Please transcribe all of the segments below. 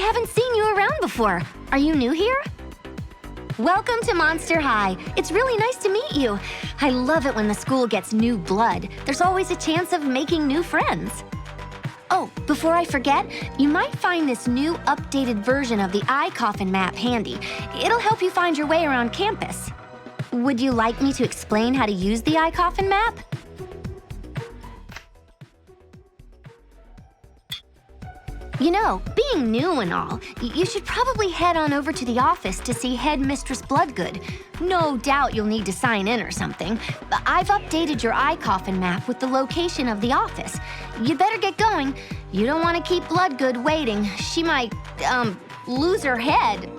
haven't seen you around before. Are you new here? Welcome to Monster High. It's really nice to meet you. I love it when the school gets new blood. There's always a chance of making new friends. Oh, before I forget, you might find this new updated version of the eye coffin map handy. It'll help you find your way around campus. Would you like me to explain how to use the eye coffin map? You know, being new and all, you should probably head on over to the office to see Headmistress Bloodgood. No doubt you'll need to sign in or something. I've updated your eye coffin map with the location of the office. You'd better get going. You don't want to keep Bloodgood waiting. She might, lose her head.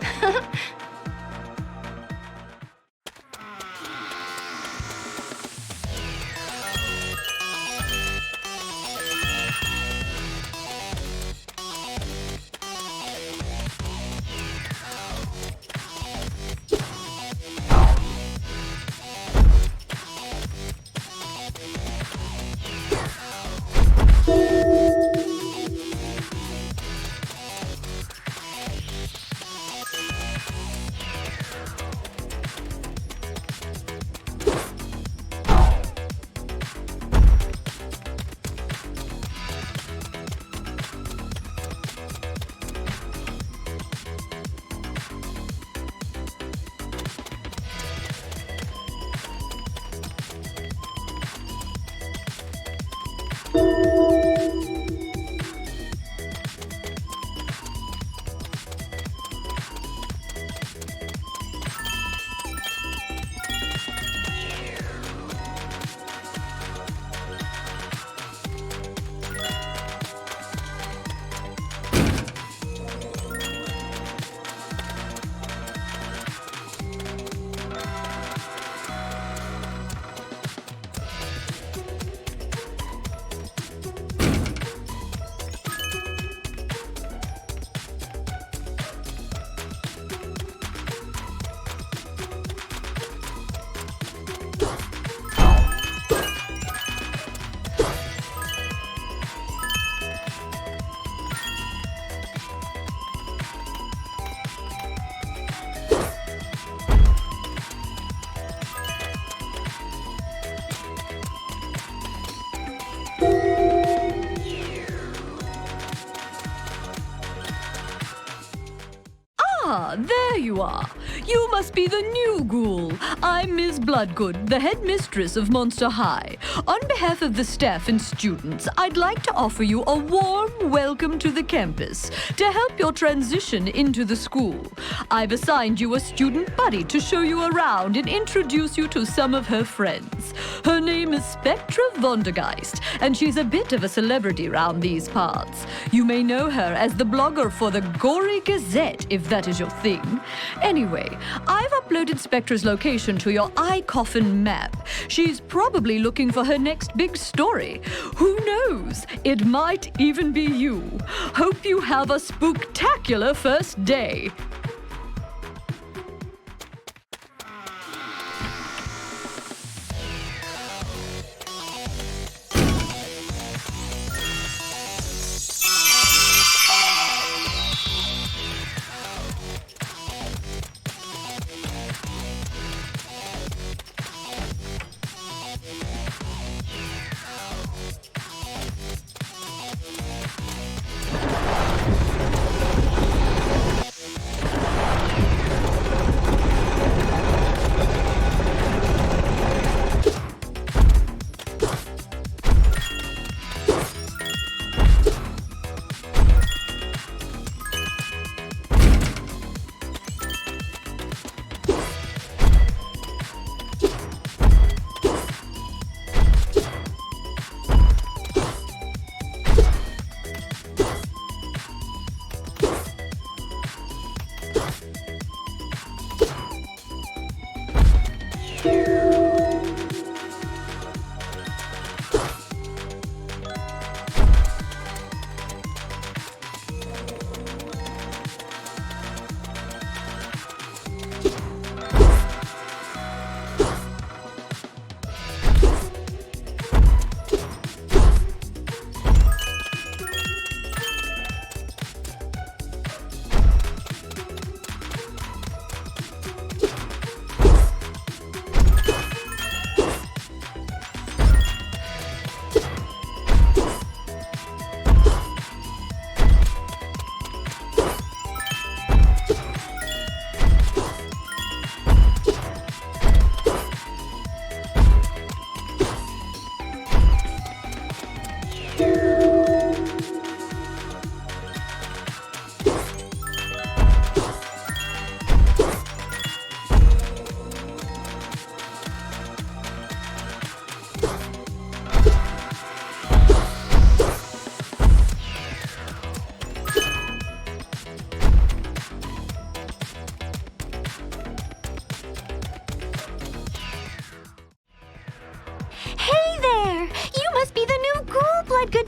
Ah, there you are. You must be the new ghoul. I'm Ms. Bloodgood, the headmistress of Monster High. On behalf of the staff and students, I'd like to offer you a warm welcome to the campus to help your transition into the school. I've assigned you a student buddy to show you around and introduce you to some of her friends. Her name is Spectra Vondergeist, and she's a bit of a celebrity round these parts. You may know her as the blogger for the Gory Gazette, if that is your thing. Anyway, I've uploaded Spectra's location to your eye coffin map. She's probably looking for her next big story. Who knows? It might even be you. Hope you have a spooktacular first day.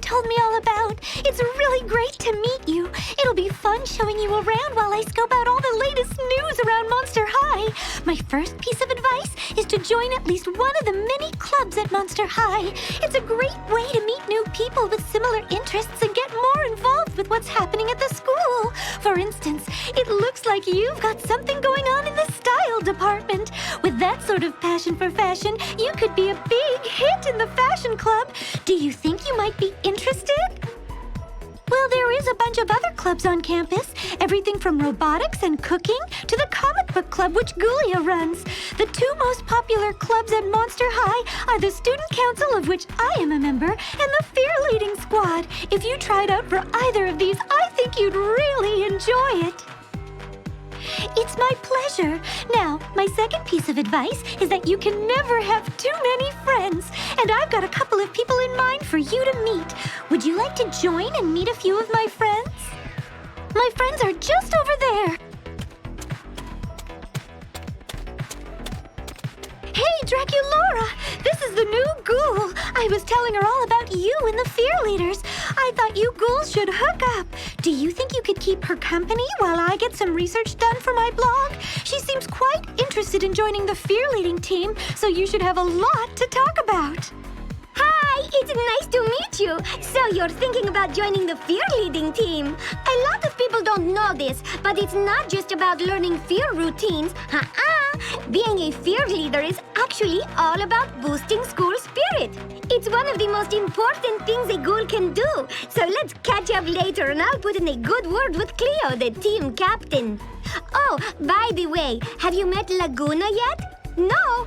told me all about. It's really great to meet you. It'll be fun showing you around while I scope out all the latest news around Monster High. My first piece of advice is to join at least one of the many clubs at Monster High. It's a great way to meet new people with similar interests and get more involved with what's happening at the school. For instance, it looks like you've got something going on in the style department. With that sort of passion for fashion, you could be a big hit in the fashion club. Do you think you might be interested? Well, there is a bunch of other clubs on campus. Everything from robotics and cooking to the comic book club, which Ghoulia runs. The two most popular clubs at Monster High are the Student Council, of which I am a member, and the Fearleading Squad. If you tried out for either of these, I think you'd really enjoy it. It's my pleasure. Now, my second piece of advice is that you can never have too many friends. And I've got a couple of people in mind for you to meet. Would you like to join and meet a few of my friends? My friends are just over there. Hey, Draculora! This is the new ghoul. I was telling her all about you and the Fear Leaders. I thought you ghouls should hook up. Do you think you could keep her company while I get some research done for my blog? She seems quite interested in joining the Fear Leading team, so you should have a lot to talk about. Hi, it's nice to meet you. So you're thinking about joining the Fear Leading team. A lot of people don't know this, but it's not just about learning fear routines. Being a fear leader is actually all about boosting school spirit. It's one of the most important things a ghoul can do. So let's catch up later and I'll put in a good word with Cleo, the team captain. Oh, by the way, have you met Laguna yet? No?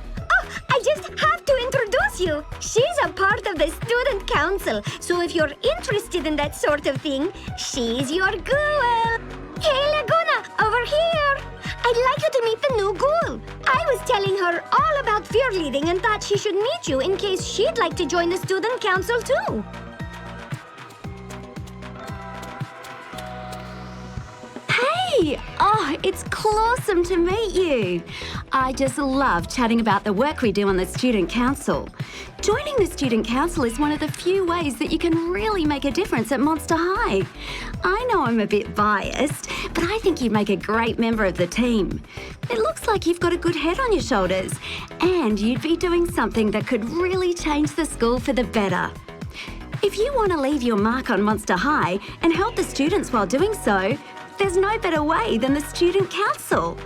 I just have to introduce you. She's a part of the student council, so if you're interested in that sort of thing, she's your ghoul. Hey, Laguna, over here. I'd like you to meet the new ghoul. I was telling her all about fear leading and thought she should meet you in case she'd like to join the student council too. Hey! Oh, it's awesome to meet you. I just love chatting about the work we do on the Student Council. Joining the Student Council is one of the few ways that you can really make a difference at Monster High. I know I'm a bit biased, but I think you'd make a great member of the team. It looks like you've got a good head on your shoulders, and you'd be doing something that could really change the school for the better. If you want to leave your mark on Monster High and help the students while doing so, there's no better way than the Student Council.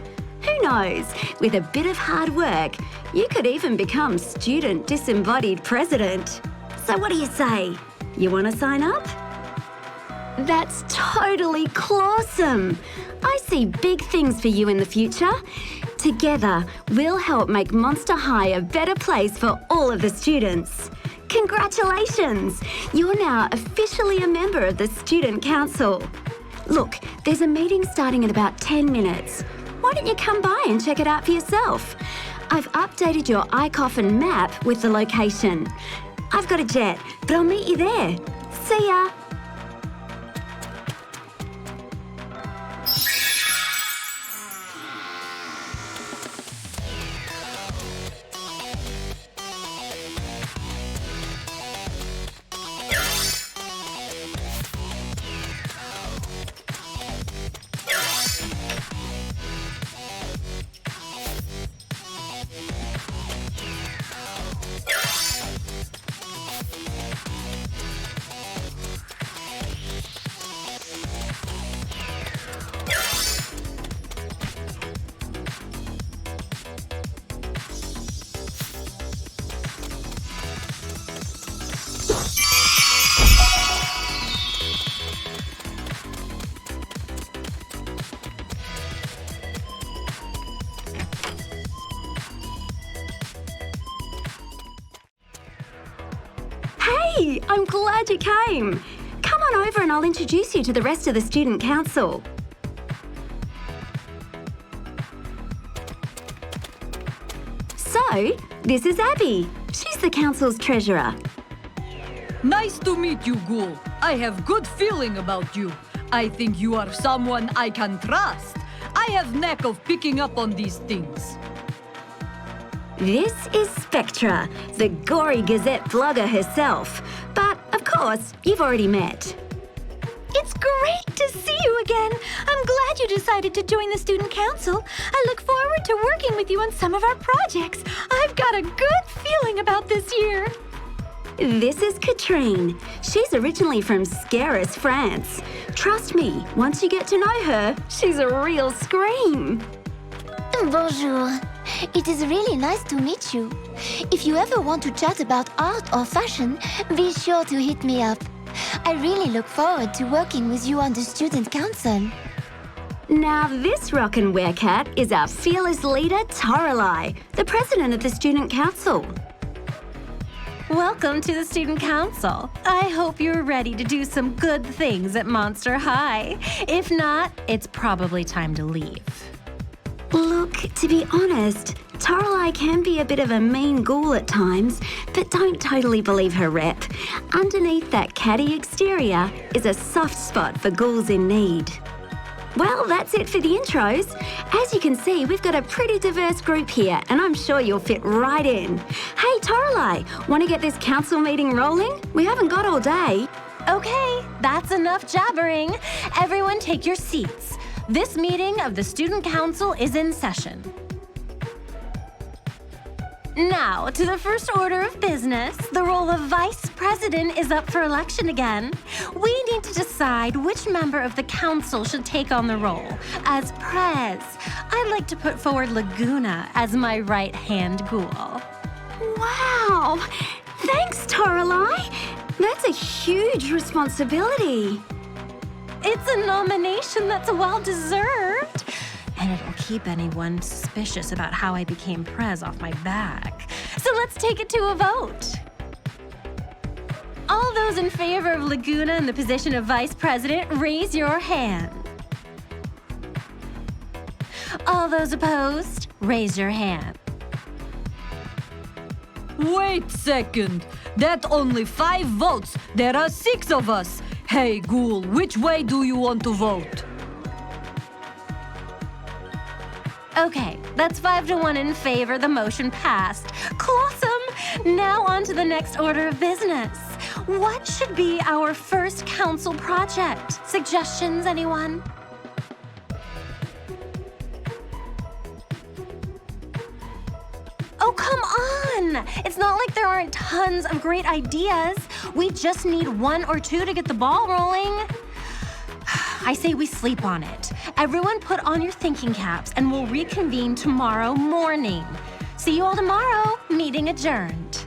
Who knows, with a bit of hard work, you could even become Student Disembodied President. So what do you say? You want to sign up? That's totally clawsome. I see big things for you in the future. Together, we'll help make Monster High a better place for all of the students. Congratulations! You're now officially a member of the Student Council. Look, there's a meeting starting in about 10 minutes. Why don't you come by and check it out for yourself? I've updated your iCoffin map with the location. I've got a jet, but I'll meet you there. See ya! Hey, I'm glad you came. Come on over and I'll introduce you to the rest of the Student Council. So, this is Abby. She's the Council's treasurer. Nice to meet you, Ghoul. I have good feeling about you. I think you are someone I can trust. I have knack of picking up on these things. This is Spectra, the Gory Gazette blogger herself. But, of course, you've already met. It's great to see you again. I'm glad you decided to join the student council. I look forward to working with you on some of our projects. I've got a good feeling about this year. This is Katrine. She's originally from Scaris, France. Trust me, once you get to know her, she's a real scream. Bonjour. It is really nice to meet you. If you ever want to chat about art or fashion, be sure to hit me up. I really look forward to working with you on the student council. Now this rockin' werecat is our fearless leader, Toralei, the president of the student council. Welcome to the student council. I hope you're ready to do some good things at Monster High. If not, it's probably time to leave. Look, to be honest, Toralei can be a bit of a mean ghoul at times, but don't totally believe her rep. Underneath that catty exterior is a soft spot for ghouls in need. Well, that's it for the intros. As you can see, we've got a pretty diverse group here, and I'm sure you'll fit right in. Hey, Toralei, want to get this council meeting rolling? We haven't got all day. Okay, that's enough jabbering. Everyone take your seats. This meeting of the Student Council is in session. Now, to the first order of business, the role of Vice President is up for election again. We need to decide which member of the council should take on the role. As Prez, I'd like to put forward Laguna as my right-hand ghoul. Wow! Thanks, Toralei. That's a huge responsibility. It's a nomination that's well-deserved. And it'll keep anyone suspicious about how I became Prez off my back. So let's take it to a vote. All those in favor of Laguna in the position of Vice President, raise your hand. All those opposed, raise your hand. Wait second. That only 5 votes. There are 6 of us. Hey, Ghoul, which way do you want to vote? Okay, that's 5-1 in favor. The motion passed. Awesome! Now on to the next order of business. What should be our first council project? Suggestions, anyone? Oh, come on! It's not like there aren't tons of great ideas. We just need 1 or 2 to get the ball rolling. I say we sleep on it. Everyone put on your thinking caps and we'll reconvene tomorrow morning. See you all tomorrow. Meeting adjourned.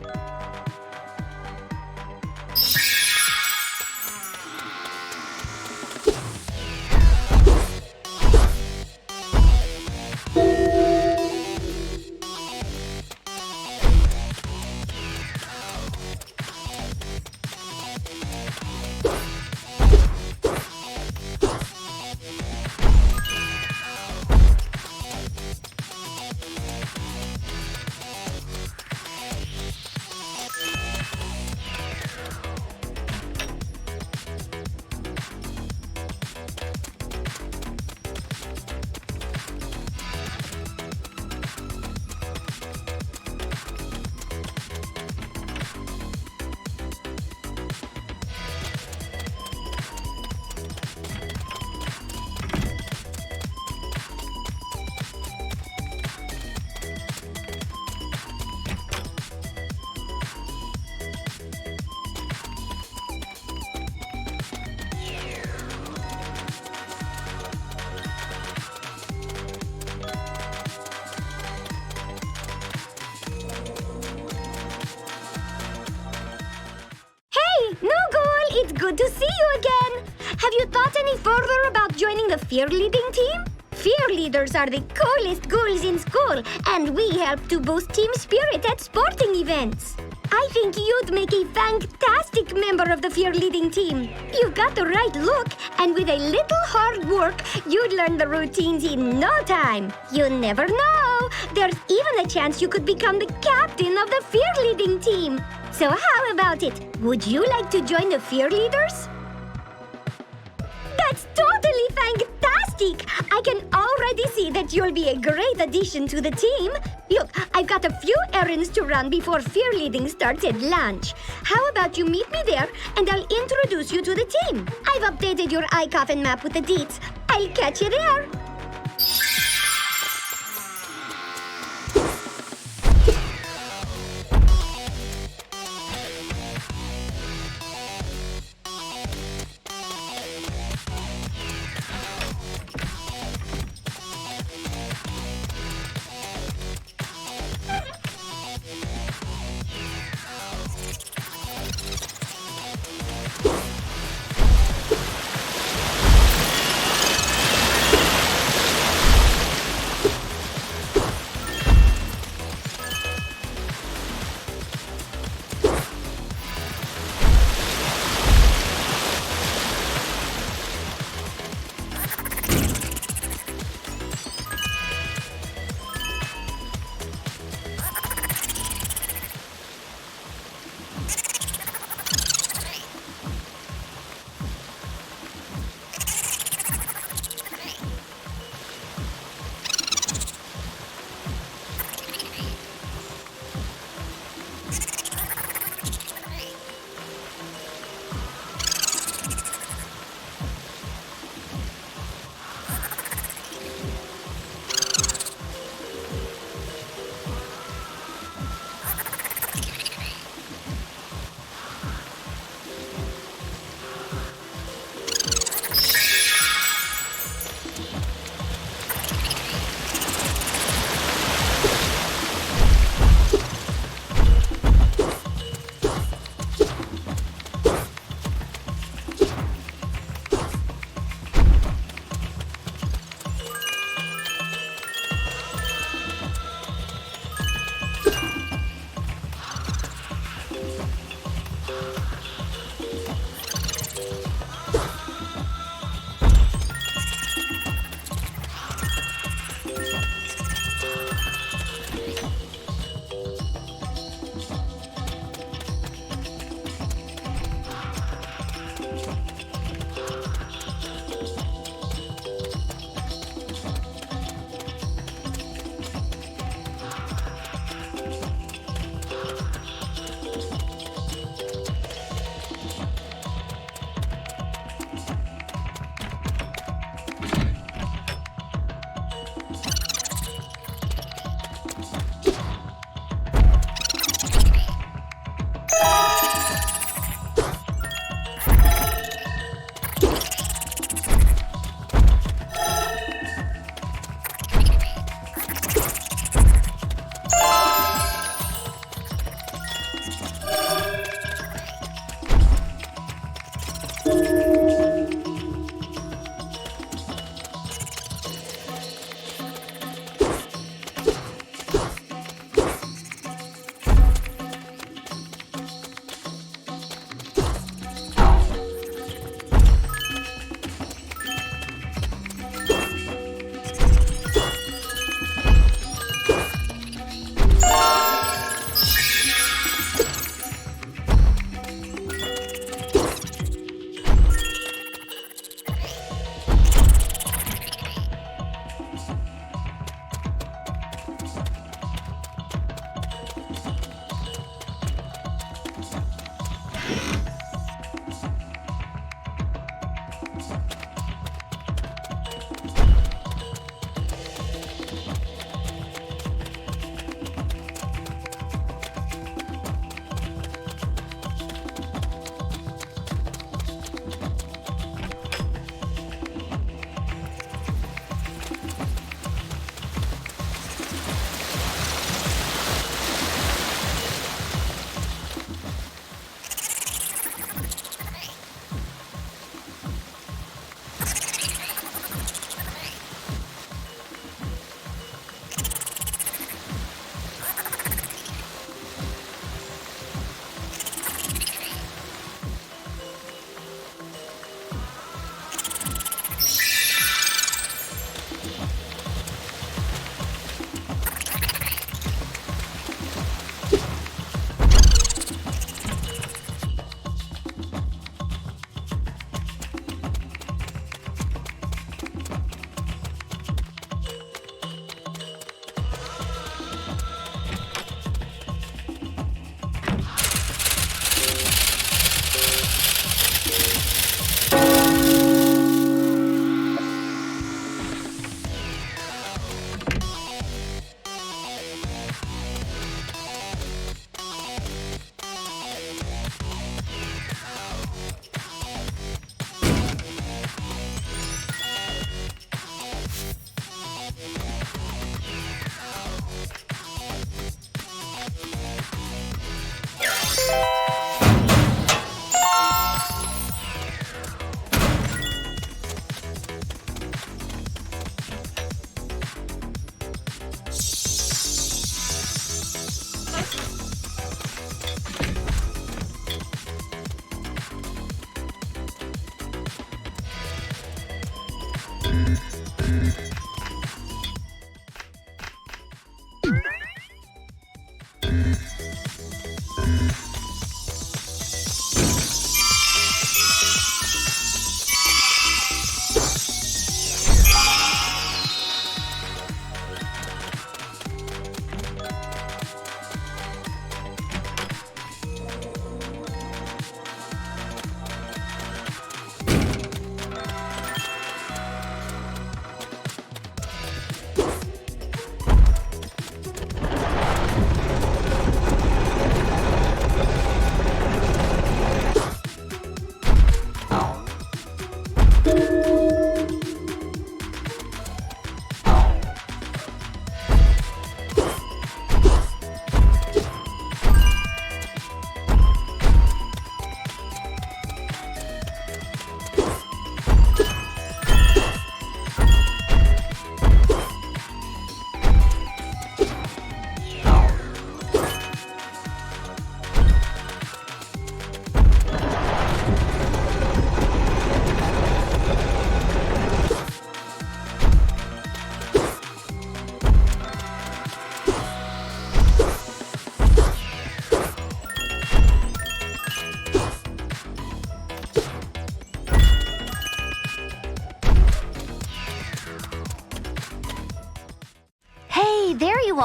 It's good to see you again! Have you thought any further about joining the Fearleading team? Fear leaders are the coolest ghouls in school, and we help to boost team spirit at sporting events. I think you'd make a fantastic member of the Fearleading team. You've got the right look, and with a little hard work, you'd learn the routines in no time. You never know. There's even a chance you could become the captain of the Fearleading team. So how about it? Would you like to join the Fear Leaders? That's totally fantastic! fantastic! I can already see that you'll be a great addition to the team. Look, I've got a few errands to run before Fearleading starts at lunch. How about you meet me there, and I'll introduce you to the team. I've updated your iCoffin map with the deets. I'll catch you there.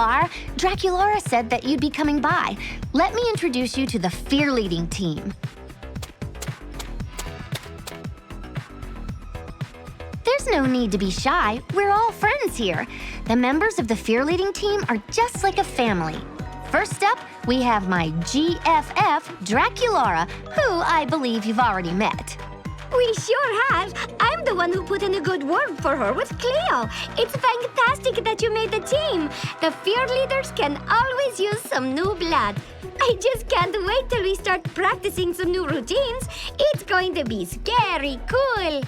are. Draculaura said that you'd be coming by. Let me introduce you to the Fearleading team. There's no need to be shy. We're all friends here. The members of the Fearleading team are just like a family. First up, we have my GFF, Draculaura, who I believe you've already met. We sure have. I'm the one who put in a good word for her with Cleo. It's fantastic that you made the team. The fear leaders can always use some new blood. I just can't wait till we start practicing some new routines. It's going to be scary cool.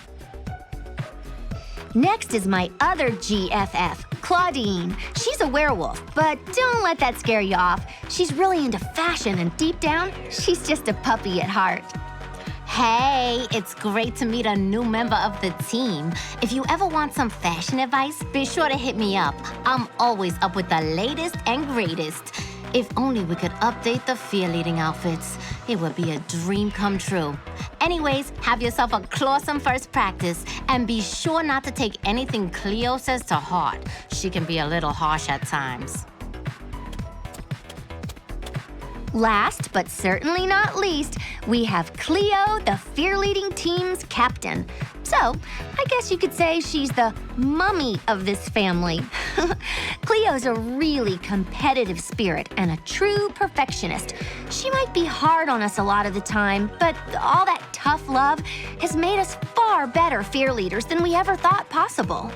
Next is my other GFF, Claudine. She's a werewolf, but don't let that scare you off. She's really into fashion, and deep down, she's just a puppy at heart. Hey, it's great to meet a new member of the team. If you ever want some fashion advice, be sure to hit me up. I'm always up with the latest and greatest. If only we could update the fear-leading outfits. It would be a dream come true. Anyways, have yourself a clawsome first practice, and be sure not to take anything Cleo says to heart. She can be a little harsh at times. Last, but certainly not least, we have Cleo, the Fearleading team's captain. So, I guess you could say she's the mummy of this family. Cleo's a really competitive spirit and a true perfectionist. She might be hard on us a lot of the time, but all that tough love has made us far better fear leaders than we ever thought possible.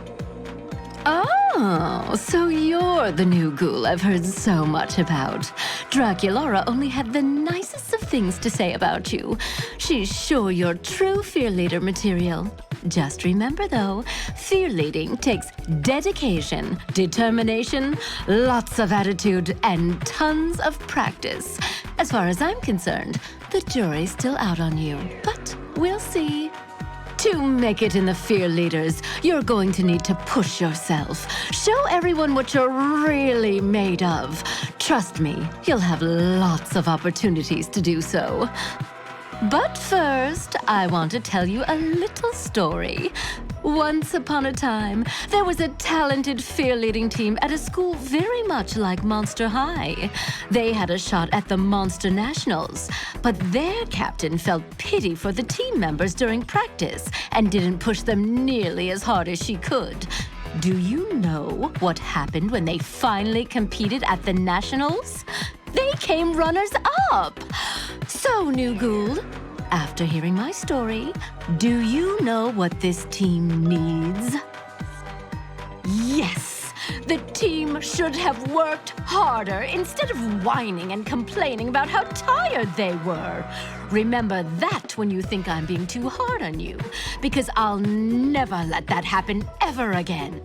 Oh, so you're the new ghoul I've heard so much about. Draculaura only had the nicest of things to say about you. She's sure you're true fear leader material. Just remember though, fear leading takes dedication, determination, lots of attitude, and tons of practice. As far as I'm concerned, the jury's still out on you, but we'll see. To make it in the Fear Leaders, you're going to need to push yourself. Show everyone what you're really made of. Trust me, you'll have lots of opportunities to do so. But first, I want to tell you a little story. Once upon a time, there was a talented fear-leading team at a school very much like Monster High. They had a shot at the Monster Nationals, but their captain felt pity for the team members during practice and didn't push them nearly as hard as she could. Do you know what happened when they finally competed at the Nationals? They came runners-up! So, new ghoul, after hearing my story, do you know what this team needs? Yes! The team should have worked harder instead of whining and complaining about how tired they were. Remember that when you think I'm being too hard on you, because I'll never let that happen ever again.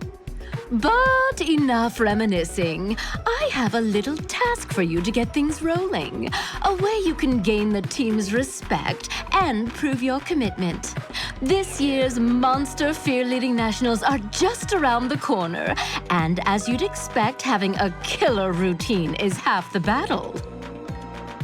But enough reminiscing. I have a little task for you to get things rolling. A way you can gain the team's respect and prove your commitment. This year's Monster Fear-Leading Nationals are just around the corner. And as you'd expect, having a killer routine is half the battle.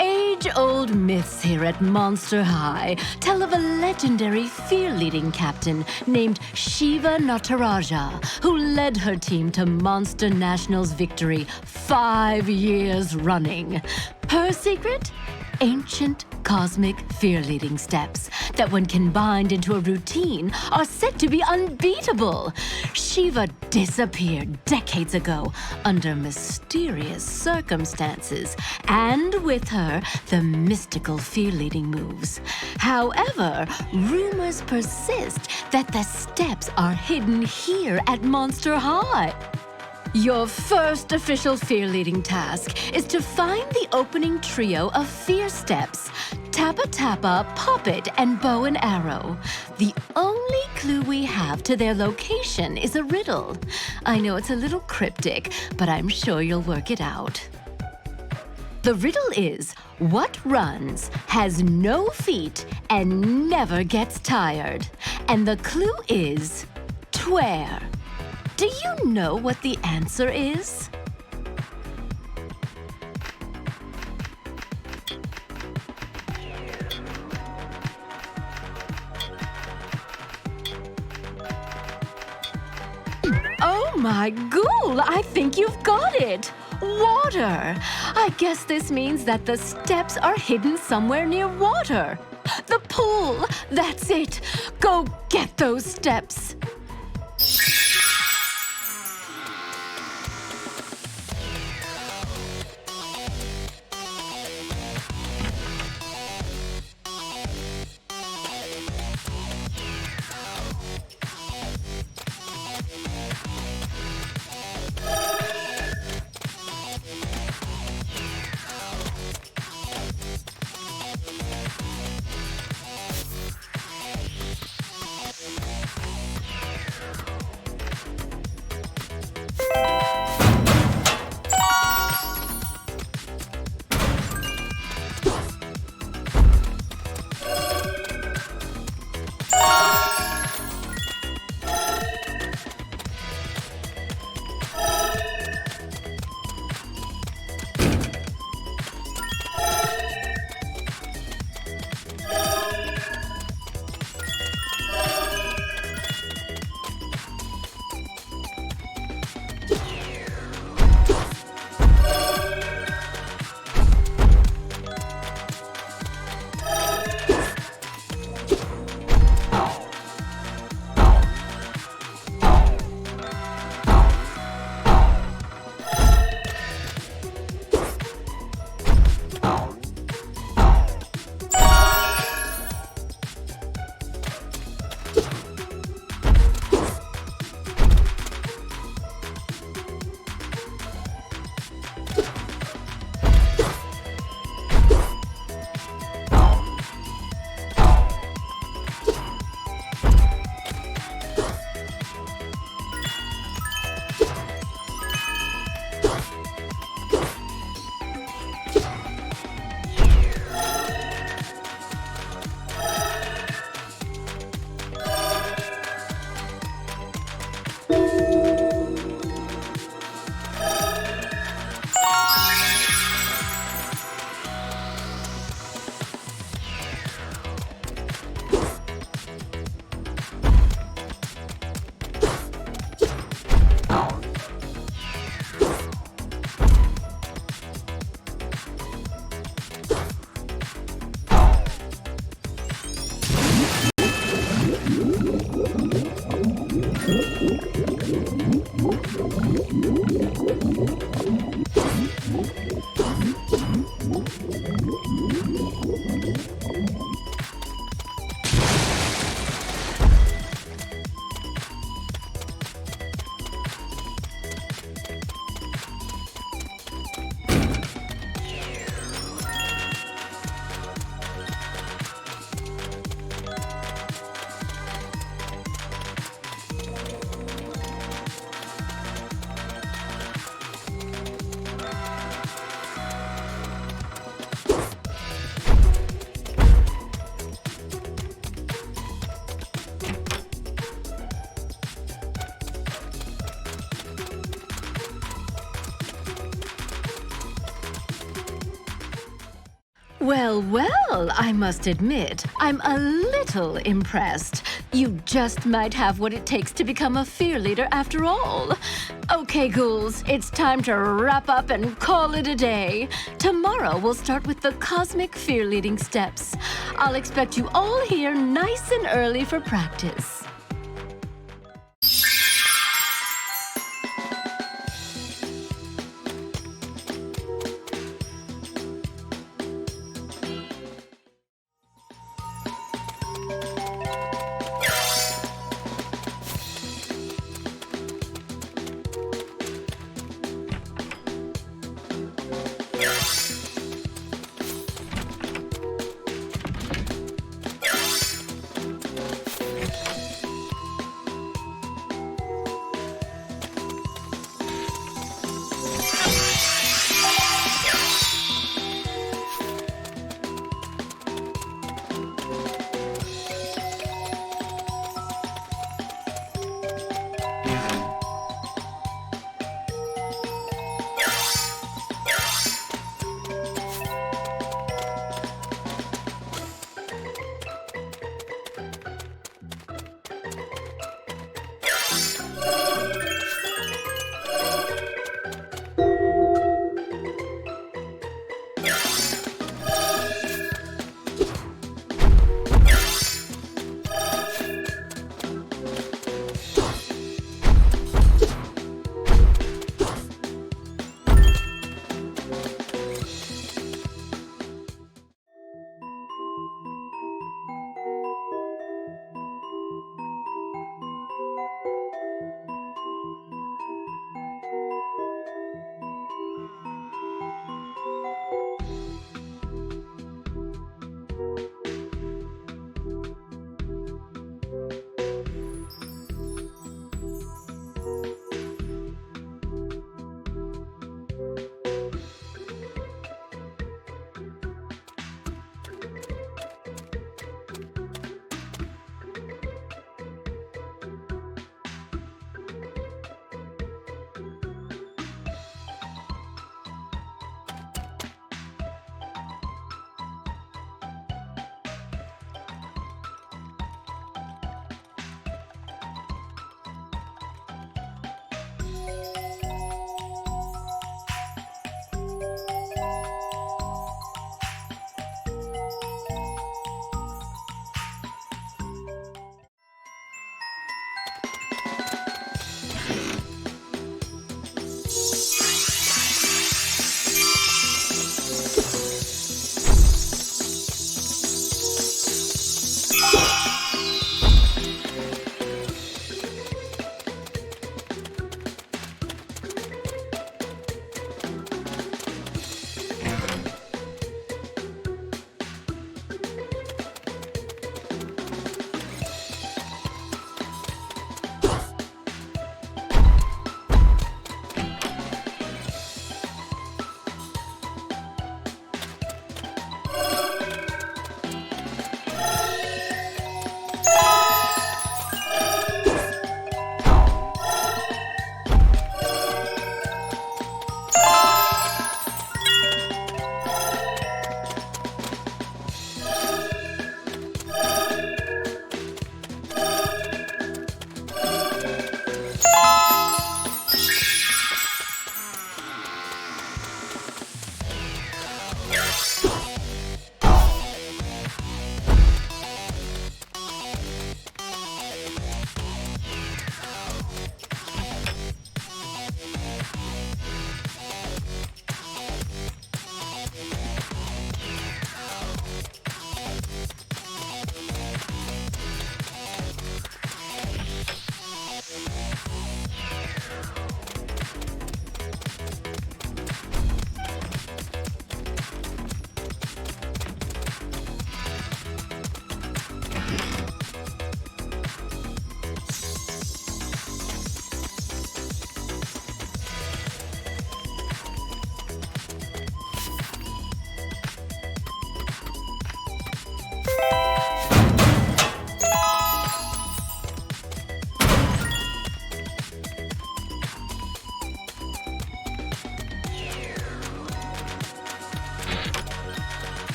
Age-old myths here at Monster High tell of a legendary fear-leading captain named Shiva Nataraja, who led her team to Monster Nationals victory 5 years running. Her secret? Ancient cosmic fear-leading steps that, when combined into a routine, are said to be unbeatable. Shiva disappeared decades ago under mysterious circumstances, and with her, the mystical fear-leading moves. However, rumors persist that the steps are hidden here at Monster High. Your first official fear-leading task is to find the opening trio of fear steps: Tappa Tappa, Puppet, and Bow and Arrow. The only clue we have to their location is a riddle. I know it's a little cryptic, but I'm sure you'll work it out. The riddle is, what runs, has no feet, and never gets tired? And the clue is, tware. Do you know what the answer is? Oh my ghoul, I think you've got it! Water! I guess this means that the steps are hidden somewhere near water. The pool! That's it! Go get those steps! Well, well, I must admit, I'm a little impressed. You just might have what it takes to become a fear leader after all. Okay, ghouls, it's time to wrap up and call it a day. Tomorrow we'll start with the cosmic fear leading steps. I'll expect you all here nice and early for practice.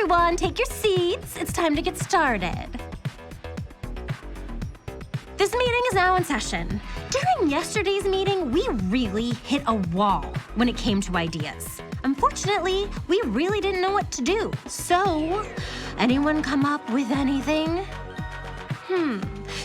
everyone, take your seats. It's time to get started. This meeting is now in session. During yesterday's meeting, we really hit a wall when it came to ideas. Unfortunately, we really didn't know what to do. So, anyone come up with anything?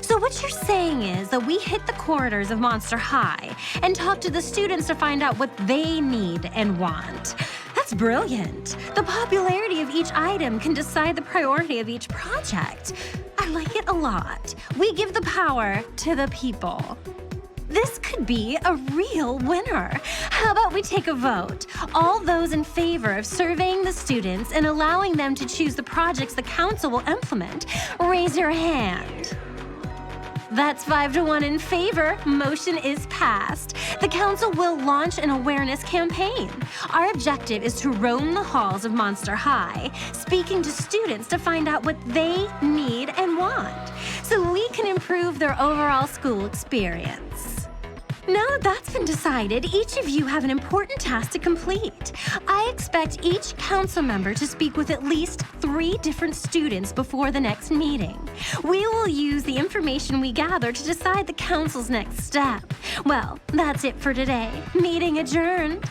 So what you're saying is that we hit the corridors of Monster High and talk to the students to find out what they need and want. That's brilliant. The popularity of each item can decide the priority of each project. I like it a lot. We give the power to the people. This could be a real winner. How about we take a vote? All those in favor of surveying the students and allowing them to choose the projects the council will implement, raise your hand. That's 5-1 in favor. Motion is passed. The council will launch an awareness campaign. Our objective is to roam the halls of Monster High, speaking to students to find out what they need and want, so we can improve their overall school experience. Now that that's been decided, each of you have an important task to complete. I expect each council member to speak with at least 3 different students before the next meeting. We will use the information we gather to decide the council's next step. Well, that's it for today. Meeting adjourned.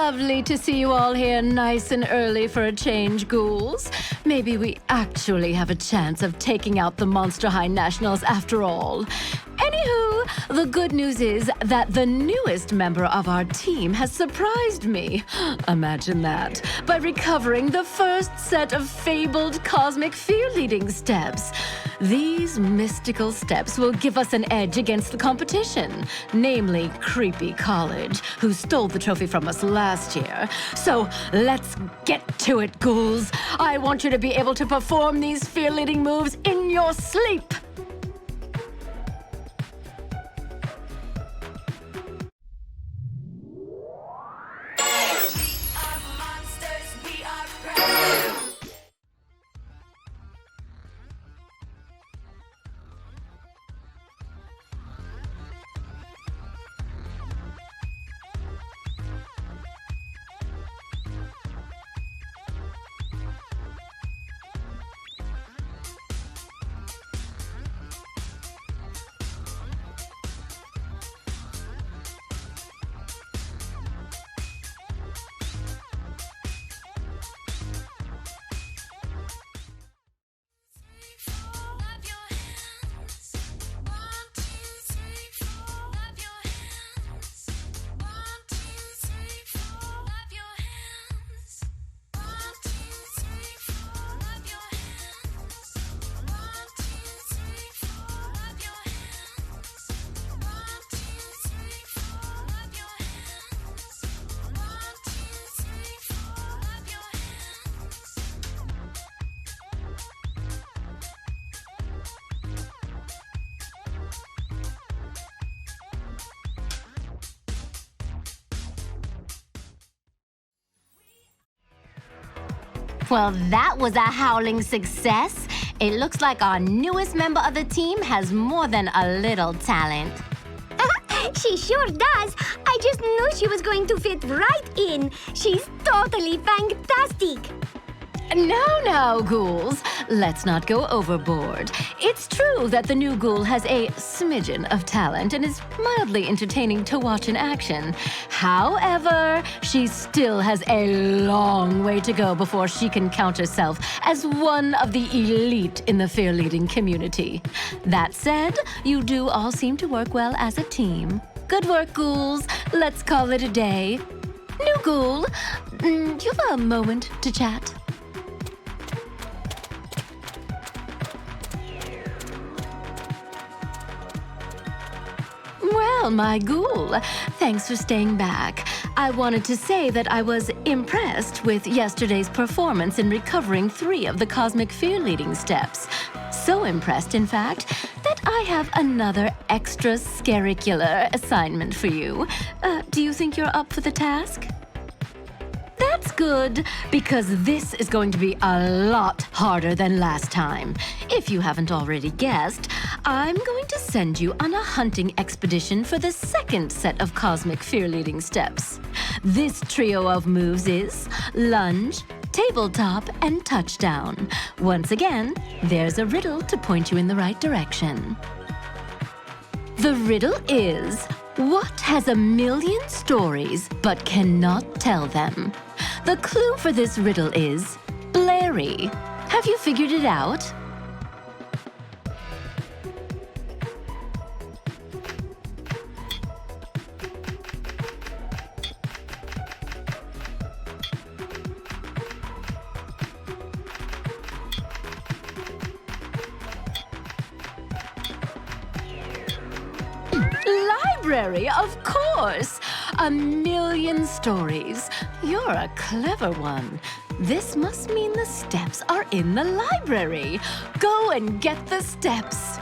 Lovely to see you all here nice and early for a change, ghouls. Maybe we actually have a chance of taking out the Monster High Nationals after all. Anywho, the good news is that the newest member of our team has surprised me. Imagine that. By recovering the first set of fabled cosmic fear-leading steps. These mystical steps will give us an edge against the competition, namely Creepy College, who stole the trophy from us last year. So let's get to it, ghouls. I want you to be able to perform these fear-leading moves in your sleep. Well, that was a howling success. It looks like our newest member of the team has more than a little talent. She sure does. I just knew she was going to fit right in. She's totally fantastic. Now, ghouls. Let's not go overboard. It's true that the new ghoul has a smidgen of talent and is mildly entertaining to watch in action. However, she still has a long way to go before she can count herself as one of the elite in the fear-leading community. That said, you do all seem to work well as a team. Good work, ghouls. Let's call it a day. New ghoul, do you have a moment to chat? Well, my ghoul, thanks for staying back. I wanted to say that I was impressed with yesterday's performance in recovering 3 of the cosmic fear-leading steps. So impressed, in fact, that I have another extra scaricular assignment for you. Do you think you're up for the task? That's good, because this is going to be a lot harder than last time. If you haven't already guessed, I'm going to send you on a hunting expedition for the second set of cosmic fear-leading steps. This trio of moves is lunge, tabletop, and touchdown. Once again, there's a riddle to point you in the right direction. The riddle is, what has a million stories but cannot tell them? The clue for this riddle is Blairy. Have you figured it out? Library, of course! A million stories. You're a clever one. This must mean the steps are in the library. Go and get the steps.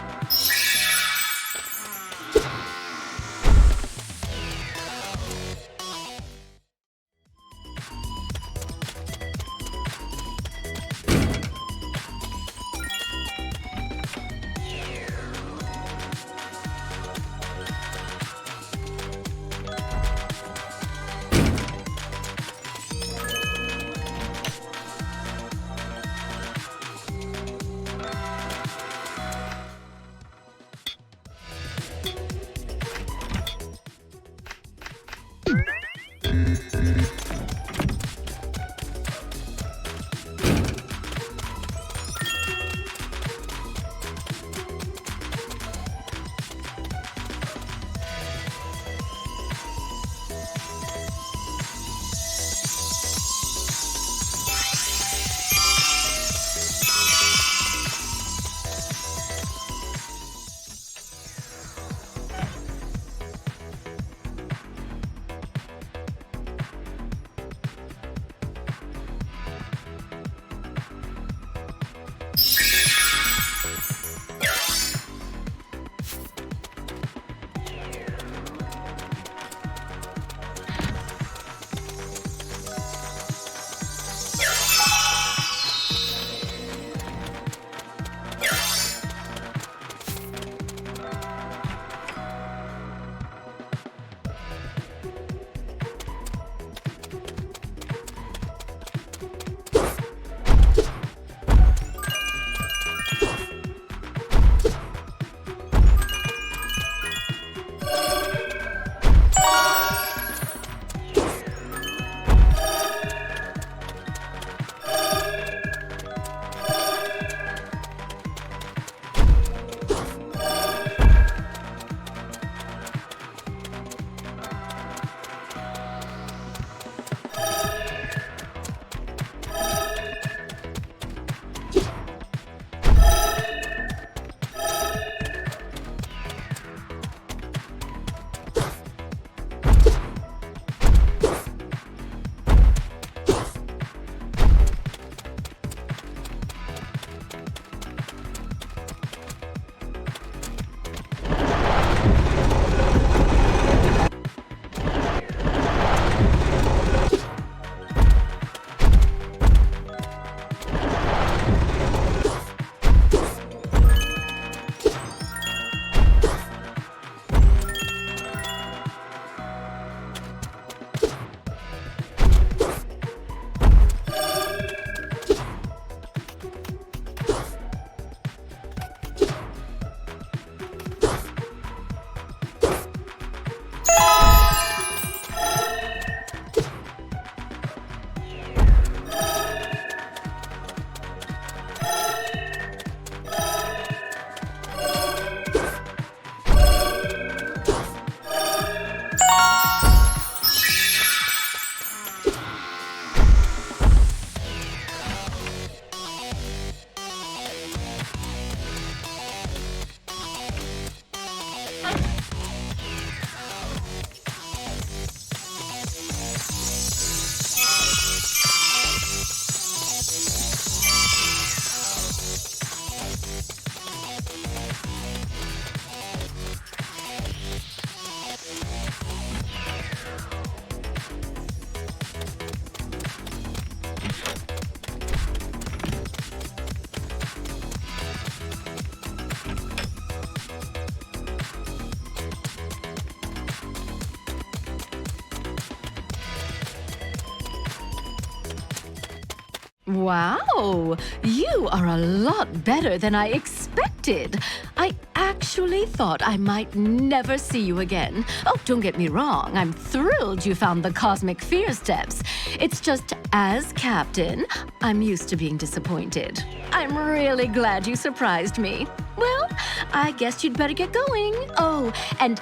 Wow, you are a lot better than I expected. I actually thought I might never see you again. Oh, don't get me wrong, I'm thrilled you found the cosmic fear steps. It's just, as captain, I'm used to being disappointed. I'm really glad you surprised me. Well, I guess you'd better get going. Oh, and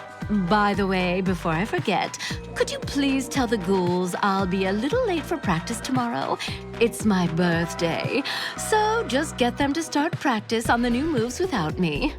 by the way, before I forget, could you please tell the ghouls I'll be a little late for practice tomorrow? It's my birthday, so just get them to start practice on the new moves without me.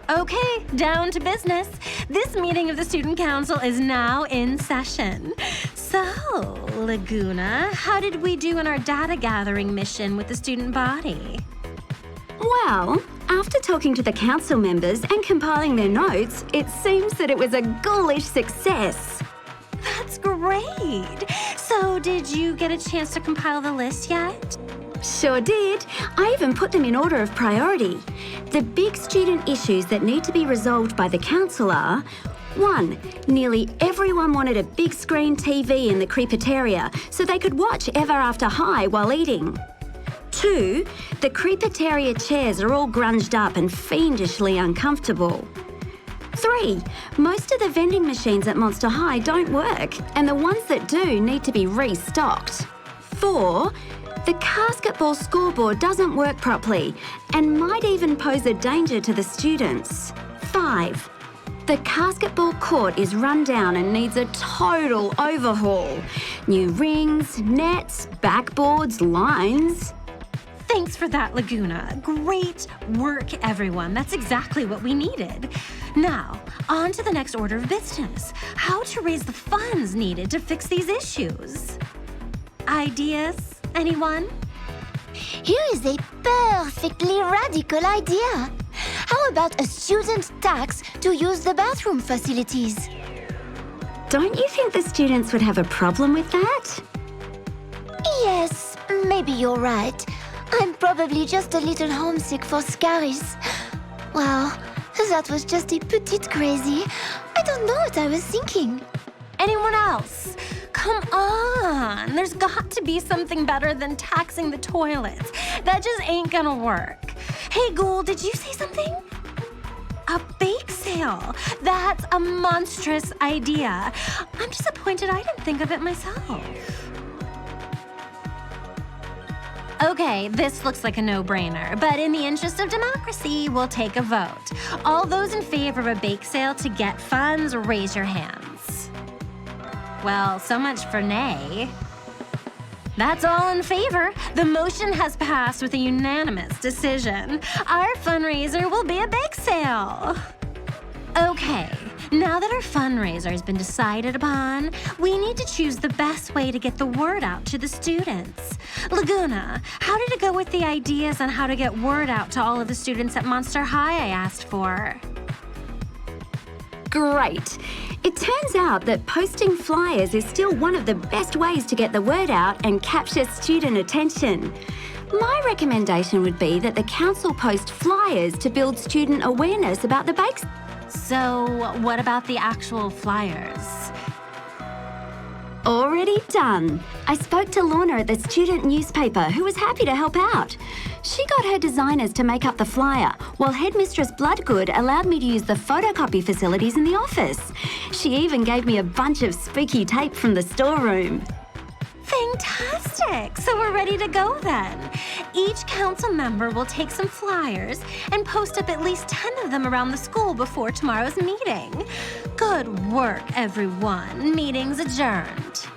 Okay, down to business. This meeting of the Student Council is now in session. So, Laguna, how did we do in our data gathering mission with the student body? Well, after talking to the council members and compiling their notes, it seems that it was a ghoulish success. That's great. So, did you get a chance to compile the list yet? Sure did. I even put them in order of priority. The big student issues that need to be resolved by the council are: 1. Nearly everyone wanted a big screen TV in the creepateria so they could watch Ever After High while eating. 2. The creepateria chairs are all grunged up and fiendishly uncomfortable. 3. Most of the vending machines at Monster High don't work, and the ones that do need to be restocked. 4. The basketball scoreboard doesn't work properly and might even pose a danger to the students. 5. The basketball court is run down and needs a total overhaul. New rings, nets, backboards, lines. Thanks for that, Laguna. Great work, everyone. That's exactly what we needed. Now, on to the next order of business. How to raise the funds needed to fix these issues. Ideas? Anyone? Here is a perfectly radical idea. How about a student tax to use the bathroom facilities? Don't you think the students would have a problem with that? Yes, maybe you're right. I'm probably just a little homesick for Scaries. Wow, that was just a petite crazy. I don't know what I was thinking. Anyone else? Come on, there's got to be something better than taxing the toilets. That just ain't gonna work. Hey, Ghoul, did you say something? A bake sale. That's a monstrous idea. I'm disappointed I didn't think of it myself. Okay, this looks like a no-brainer, but in the interest of democracy, we'll take a vote. All those in favor of a bake sale to get funds, raise your hands. Well, so much for nay. That's all in favor. The motion has passed with a unanimous decision. Our fundraiser will be a bake sale. Okay, now that our fundraiser has been decided upon, we need to choose the best way to get the word out to the students. Laguna, how did it go with the ideas on how to get word out to all of the students at Monster High I asked for? Great. It turns out that posting flyers is still one of the best ways to get the word out and capture student attention. My recommendation would be that the council post flyers to build student awareness about the bakes. So, what about the actual flyers? Already done. I spoke to Lorna at the student newspaper, who was happy to help out. She got her designers to make up the flyer, while Headmistress Bloodgood allowed me to use the photocopy facilities in the office. She even gave me a bunch of spooky tape from the storeroom. Fantastic! So we're ready to go then. Each council member will take some flyers and post up at least 10 of them around the school before tomorrow's meeting. Good work, everyone. Meeting's adjourned.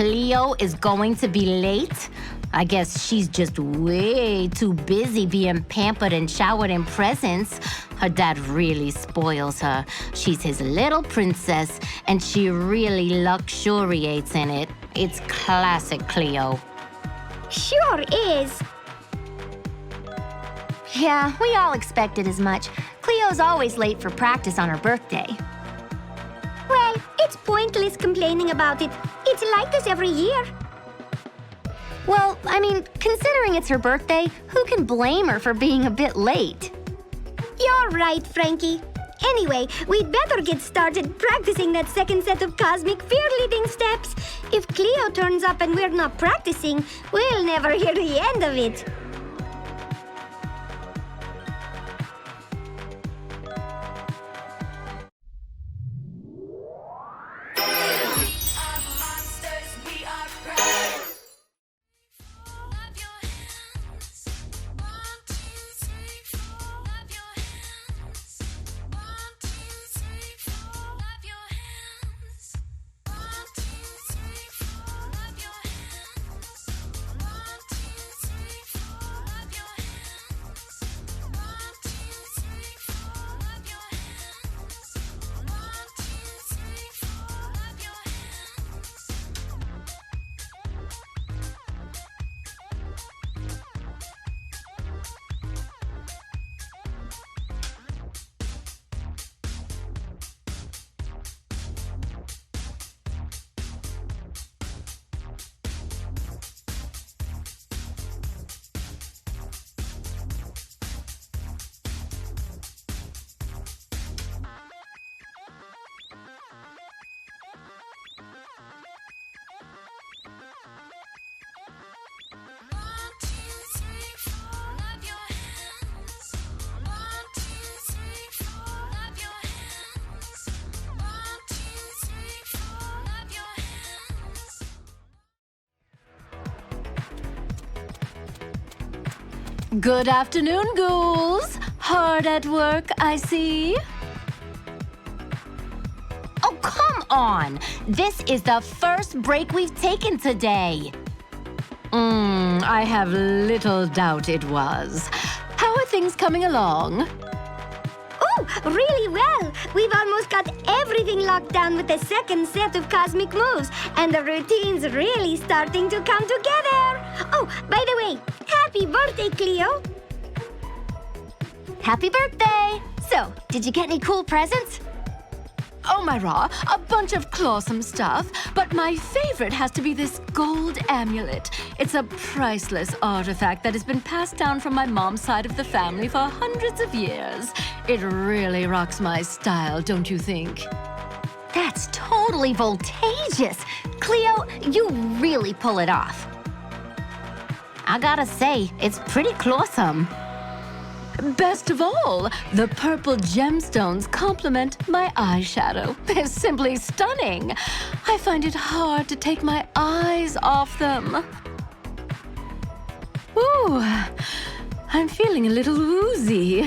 Cleo is going to be late? I guess she's just way too busy being pampered and showered in presents. Her dad really spoils her. She's his little princess, and she really luxuriates in it. It's classic Cleo. Sure is. Yeah, we all expected as much. Cleo's always late for practice on her birthday. Well, it's pointless complaining about it. It's like this every year. Well, I mean, considering it's her birthday, who can blame her for being a bit late? You're right, Frankie. Anyway, we'd better get started practicing that second set of cosmic fearleading steps. If Cleo turns up and we're not practicing, we'll never hear the end of it. Good afternoon, ghouls. Hard at work, I see. Oh, come on! This is the first break we've taken today. I have little doubt it was. How are things coming along? Oh, really well. We've almost got everything locked down with the second set of cosmic moves, and the routine's really starting to come together. Oh, by the way, happy birthday, Cleo. Happy birthday! So, did you get any cool presents? Oh, Myra, a bunch of clawsome stuff, but my favorite has to be this gold amulet. It's a priceless artifact that has been passed down from my mom's side of the family for hundreds of years. It really rocks my style, don't you think? That's totally voltageous. Cleo, you really pull it off. I gotta say, it's pretty clawsome. Best of all, the purple gemstones complement my eyeshadow. They're simply stunning. I find it hard to take my eyes off them. Ooh, I'm feeling a little woozy.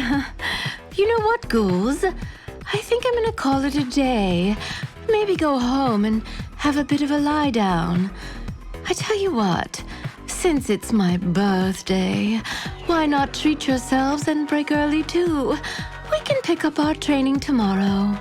You know what, ghouls? I think I'm gonna call it a day. Maybe go home and have a bit of a lie down. I tell you what, since it's my birthday, why not treat yourselves and break early too? We can pick up our training tomorrow.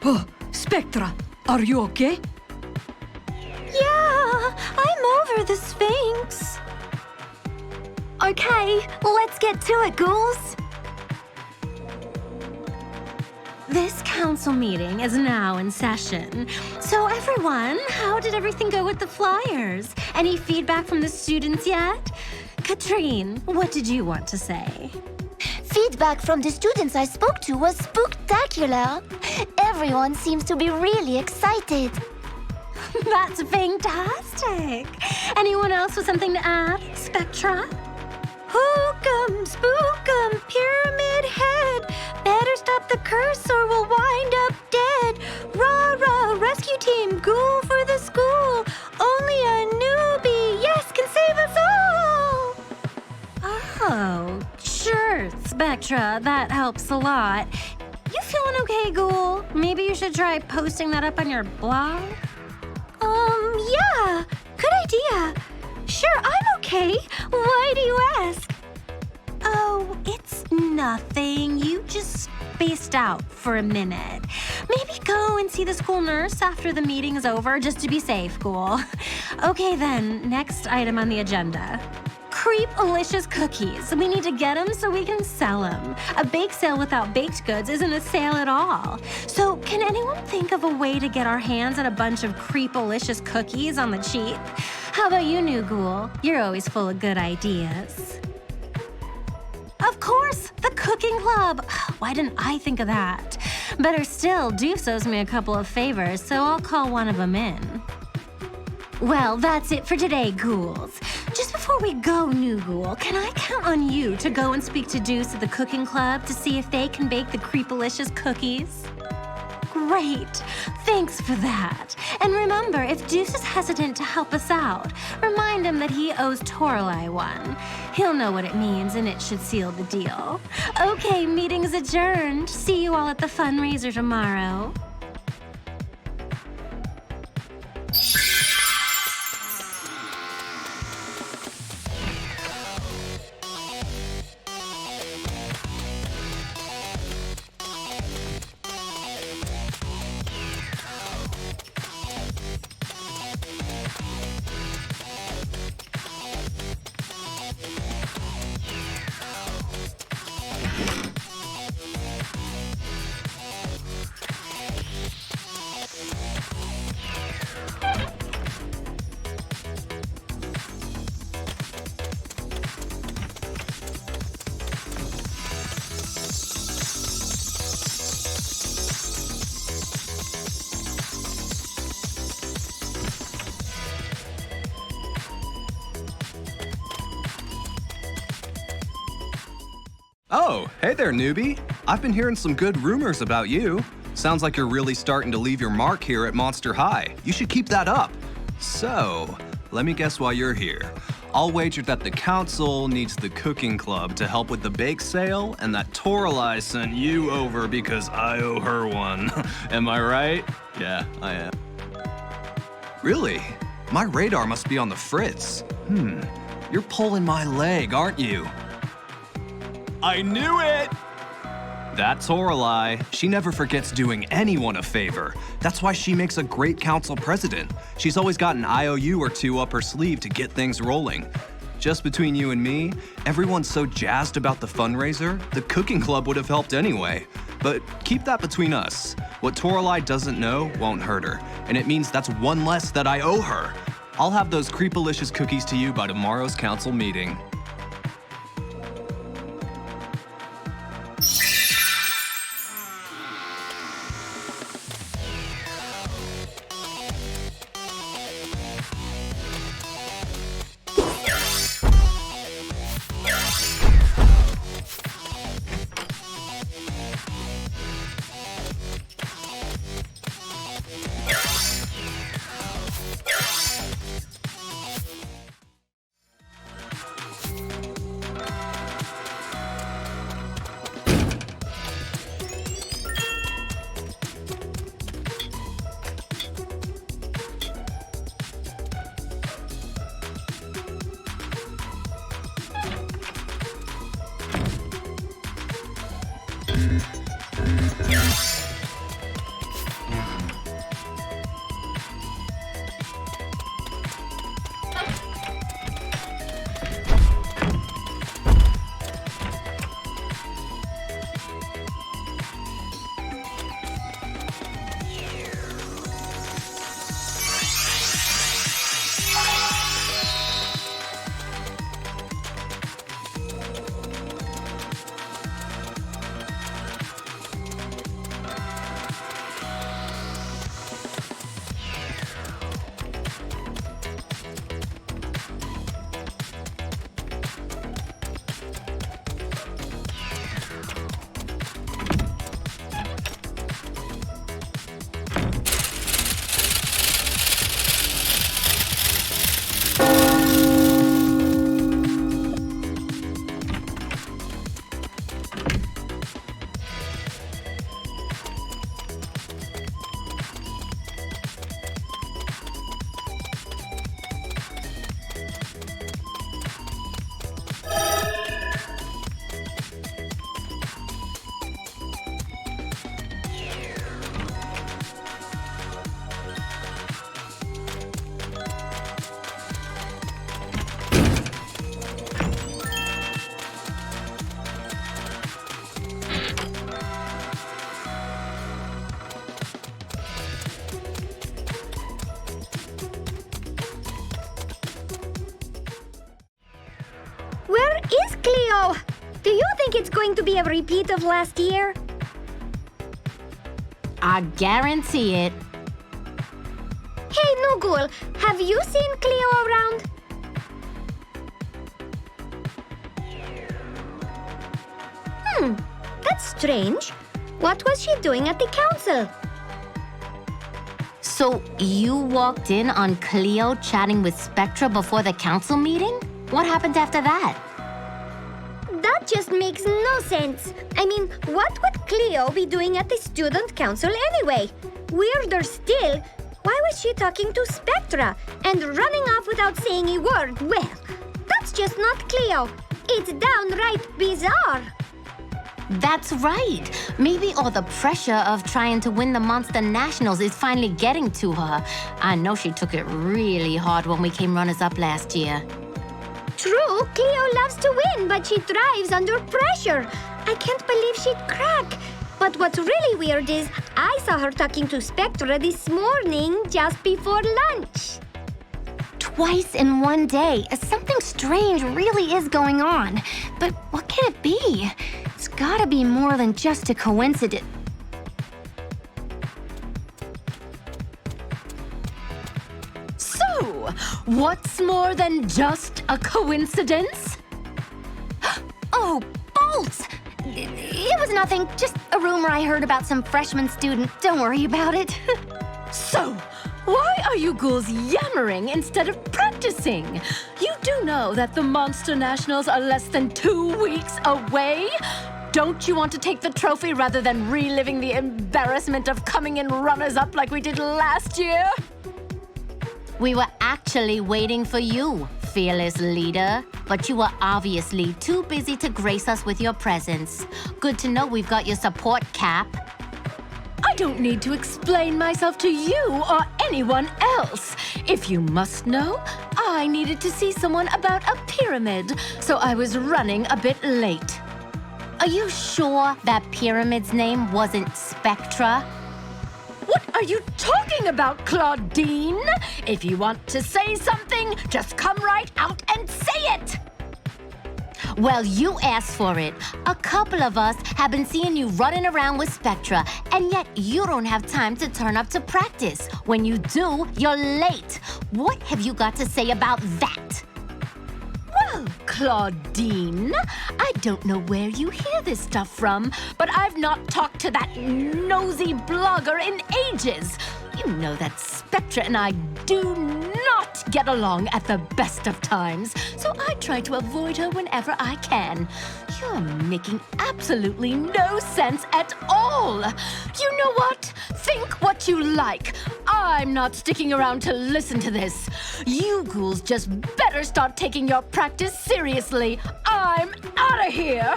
Oh, Spectra, are you okay? Yeah, I'm over the Sphinx. Okay, let's get to it, ghouls. This council meeting is now in session. So everyone, how did everything go with the flyers? Any feedback from the students yet? Katrine, what did you want to say? Feedback from the students I spoke to was spooktacular. Everyone seems to be really excited. That's fantastic. Anyone else with something to add? Spectra? Hookum, spookum, pyramid head. Better stop the curse or we'll wind up dead. Rah, rah, rescue team, ghoul for the school. Only a newbie, yes, can save us all. Oh, sure, Spectra, that helps a lot. You feeling okay, Ghoul? Maybe you should try posting that up on your blog? Yeah, good idea. Sure, I'm okay. Why do you ask? Oh, it's nothing. You just spaced out for a minute. Maybe go and see the school nurse after the meeting is over, just to be safe, Ghoul. Okay then, next item on the agenda. Creep-alicious cookies. We need to get them so we can sell them. A bake sale without baked goods isn't a sale at all. So can anyone think of a way to get our hands on a bunch of creep-alicious cookies on the cheap? How about you, New Ghoul? You're always full of good ideas. Of course, the cooking club. Why didn't I think of that? Better still, Doof owes me a couple of favors, so I'll call one of them in. Well, that's it for today, ghouls. Just before we go, New Ghoul, can I count on you to go and speak to Deuce at the cooking club to see if they can bake the creepalicious cookies? Great. Thanks for that. And remember, if Deuce is hesitant to help us out, remind him that he owes Toralei one. He'll know what it means, and it should seal the deal. Okay, meeting's adjourned. See you all at the fundraiser tomorrow. Oh, hey there, newbie. I've been hearing some good rumors about you. Sounds like you're really starting to leave your mark here at Monster High. You should keep that up. So, let me guess why you're here. I'll wager that the council needs the cooking club to help with the bake sale, and that Toralei sent you over because I owe her one. Am I right? Yeah, I am. Really? My radar must be on the fritz. You're pulling my leg, aren't you? I knew it! That Toralei, she never forgets doing anyone a favor. That's why she makes a great council president. She's always got an IOU or two up her sleeve to get things rolling. Just between you and me, everyone's so jazzed about the fundraiser, the cooking club would have helped anyway. But keep that between us. What Toralei doesn't know won't hurt her, and it means that's one less that I owe her. I'll have those creepalicious cookies to you by tomorrow's council meeting. Cleo, do you think it's going to be a repeat of last year? I guarantee it. Hey, new ghoul, have you seen Cleo around? That's strange. What was she doing at the council? So you walked in on Cleo chatting with Spectra before the council meeting? What happened after that? That just makes no sense. I mean, what would Cleo be doing at the student council anyway? Weirder still, why was she talking to Spectra and running off without saying a word? Well, that's just not Cleo. It's downright bizarre. That's right. Maybe all the pressure of trying to win the Monster Nationals is finally getting to her. I know she took it really hard when we came runners-up last year. True, Cleo loves to win, but she thrives under pressure. I can't believe she'd crack. But what's really weird is I saw her talking to Spectra this morning just before lunch. Twice in one day. Something strange really is going on. But what can it be? It's gotta be more than just a coincidence. So, what's more than just a coincidence? Oh, bolts! It was nothing, just a rumor I heard about some freshman student. Don't worry about it. So, why are you ghouls yammering instead of practicing? You do know that the Monster Nationals are less than 2 weeks away? Don't you want to take the trophy rather than reliving the embarrassment of coming in runners-up like we did last year? We were actually waiting for you, fearless leader. But you were obviously too busy to grace us with your presence. Good to know we've got your support, Cap. I don't need to explain myself to you or anyone else. If you must know, I needed to see someone about a pyramid, so I was running a bit late. Are you sure that pyramid's name wasn't Spectra? What are you talking about, Claudine? If you want to say something, just come right out and say it! Well, you asked for it. A couple of us have been seeing you running around with Spectra, and yet you don't have time to turn up to practice. When you do, you're late. What have you got to say about that? Well, Claudine, I don't know where you hear this stuff from, but I've not talked to that nosy blogger in ages. You know that Spectra and I do not get along at the best of times, so I try to avoid her whenever I can. You're making absolutely no sense at all. You know what? Think what you like. I'm not sticking around to listen to this. You ghouls just better start taking your practice seriously. I'm out of here.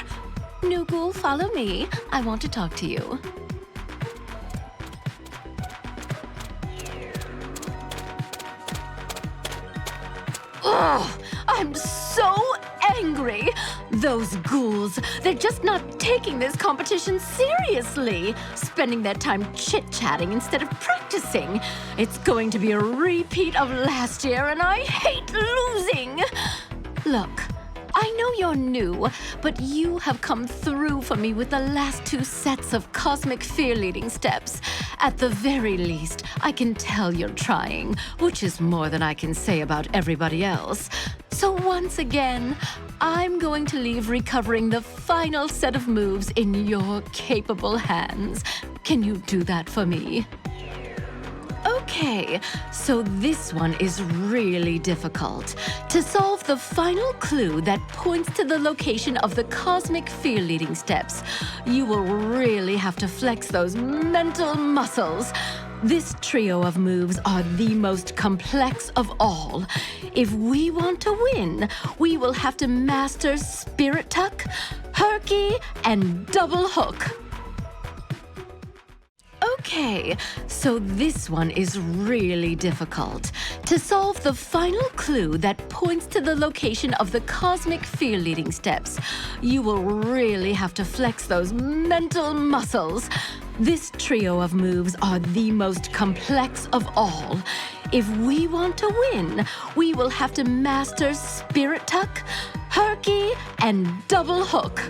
New ghoul, follow me. I want to talk to you. Ugh, I'm so angry. Those ghouls, they're just not taking this competition seriously, spending their time chit-chatting instead of practicing. It's going to be a repeat of last year, and I hate losing. Look, I know you're new, but you have come through for me with the last 2 sets of cosmic fear-leading steps. At the very least, I can tell you're trying, which is more than I can say about everybody else. So once again, I'm going to leave recovering the final set of moves in your capable hands. Can you do that for me? Okay, so this one is really difficult. To solve the final clue that points to the location of the cosmic fear-leading steps, you will really have to flex those mental muscles. This trio of moves are the most complex of all. If we want to win, we will have to master Spirit Tuck, Herky, and Double Hook. Okay, so this one is really difficult. To solve the final clue that points to the location of the cosmic fear-leading steps, you will really have to flex those mental muscles. This trio of moves are the most complex of all. If we want to win, we will have to master Spirit Tuck, turkey, and double hook.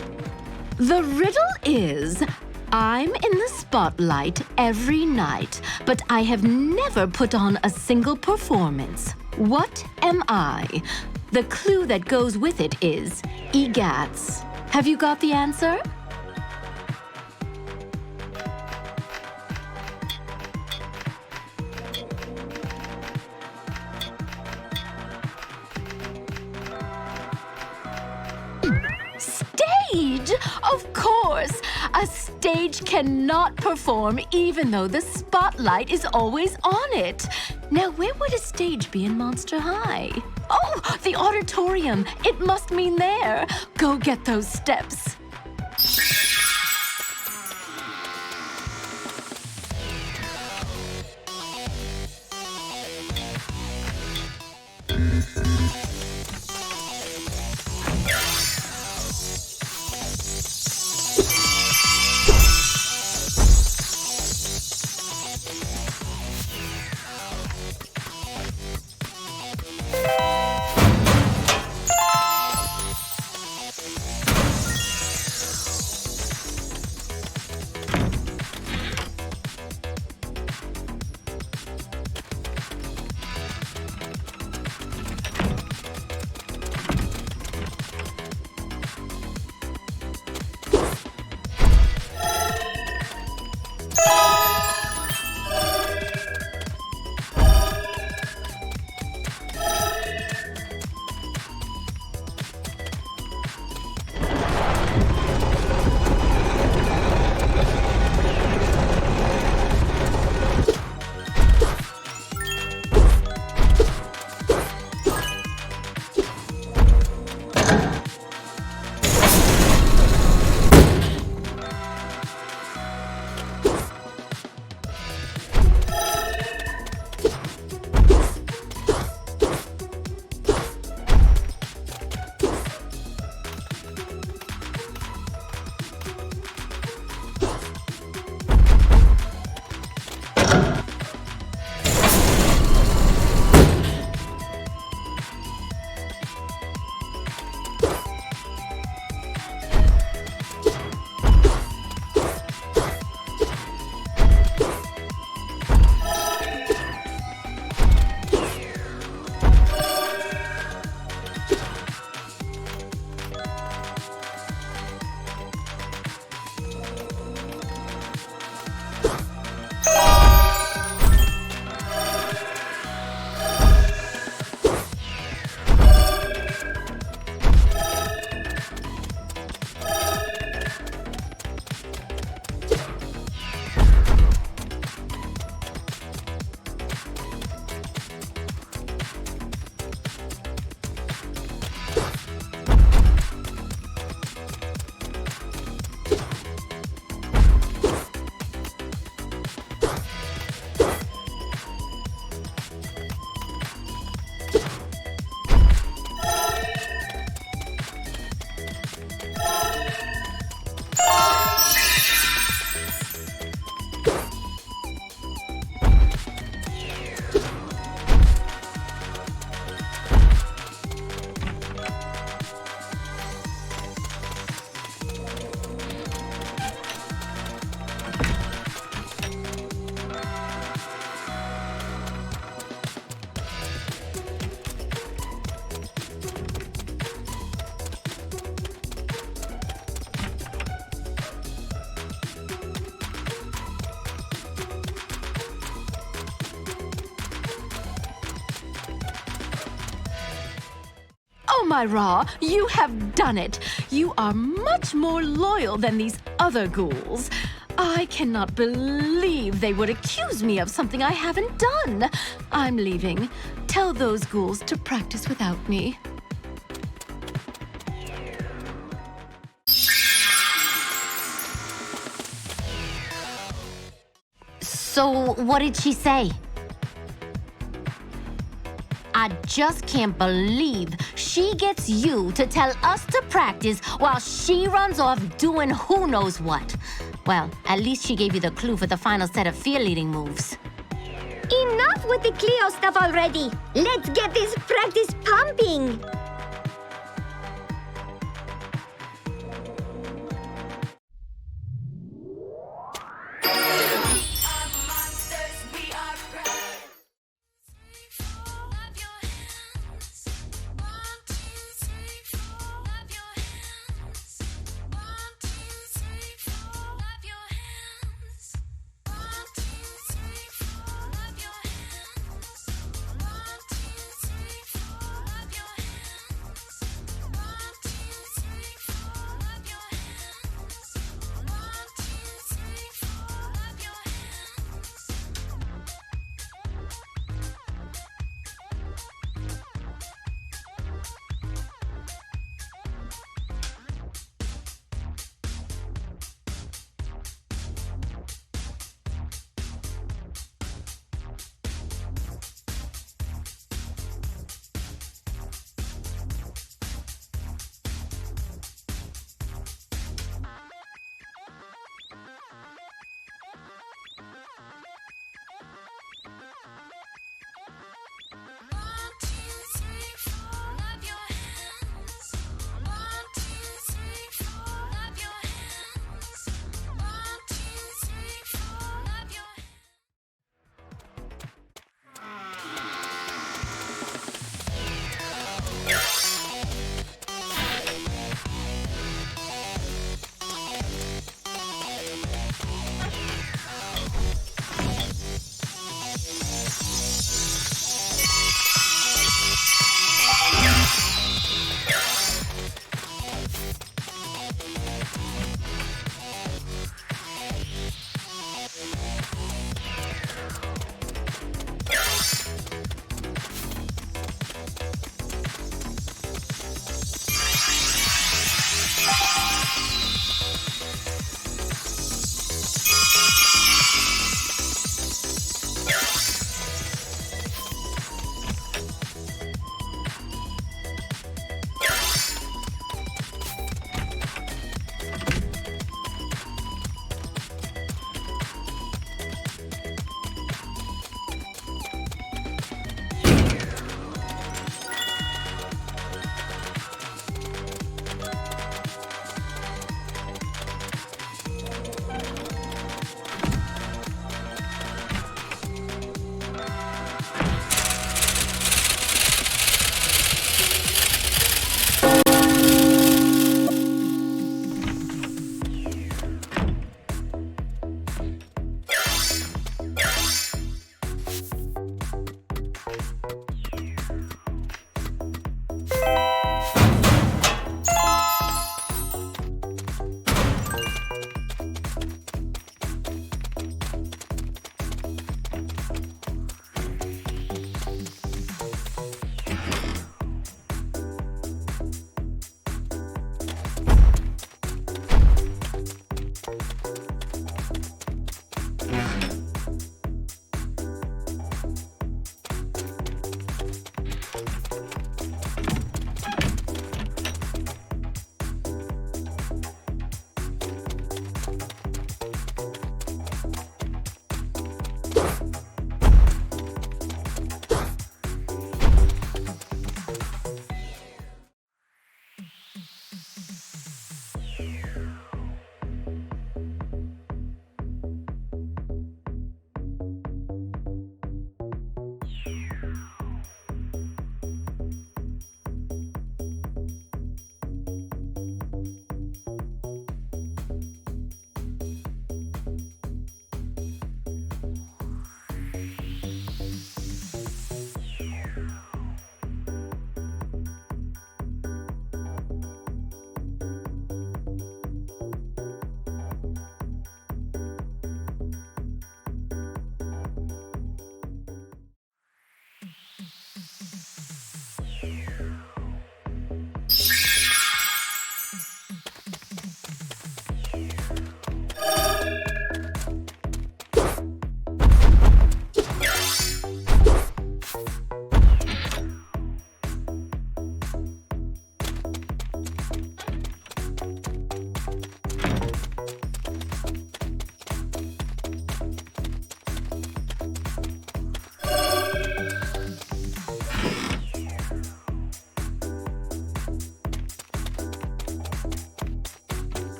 The riddle is, I'm in the spotlight every night, but I have never put on a single performance. What am I? The clue that goes with it is EGATS. Have you got the answer? Stage? Of course! A stage cannot perform even though the spotlight is always on it. Now, where would a stage be in Monster High? Oh, the auditorium! It must mean there. Go get those steps. Oh, my Ra, you have done it. You are much more loyal than these other ghouls. I cannot believe they would accuse me of something I haven't done. I'm leaving. Tell those ghouls to practice without me. So, what did she say? I just can't believe she gets you to tell us to practice while she runs off doing who knows what. Well, at least she gave you the clue for the final set of fear-leading moves. Enough with the Cleo stuff already. Let's get this practice pumping.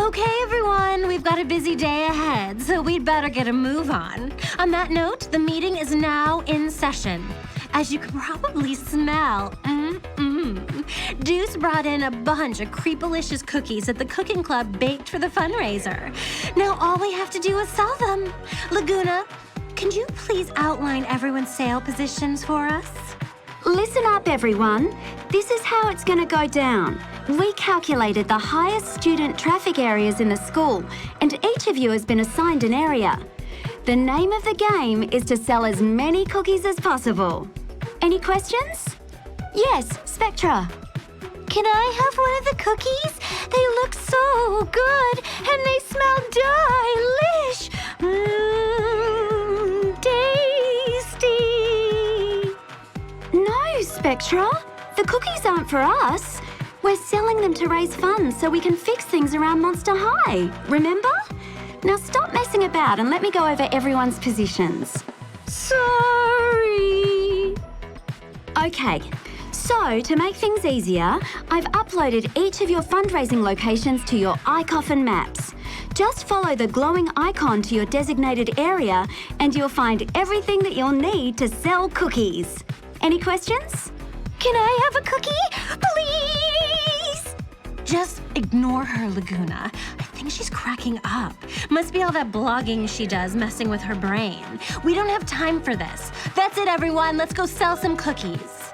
Okay, everyone, we've got a busy day ahead, so we'd better get a move on. On that note, the meeting is now in session. As you can probably smell, Deuce brought in a bunch of creepalicious cookies that the cooking club baked for the fundraiser. Now all we have to do is sell them. Laguna, can you please outline everyone's sale positions for us? Listen up, everyone. This is how it's going to go down. We calculated the highest student traffic areas in the school, and each of you has been assigned an area. The name of the game is to sell as many cookies as possible. Any questions? Yes, Spectra. Can I have one of the cookies? They look so good and they smell delish. Tasty. No, Spectra. The cookies aren't for us. We're selling them to raise funds so we can fix things around Monster High. Remember? Now stop messing about and let me go over everyone's positions. Sorry. Okay, so to make things easier, I've uploaded each of your fundraising locations to your iCoffin maps. Just follow the glowing icon to your designated area and you'll find everything that you'll need to sell cookies. Any questions? Can I have a cookie? Please! Just ignore her, Laguna. I think she's cracking up. Must be all that blogging she does messing with her brain. We don't have time for this. That's it, everyone. Let's go sell some cookies.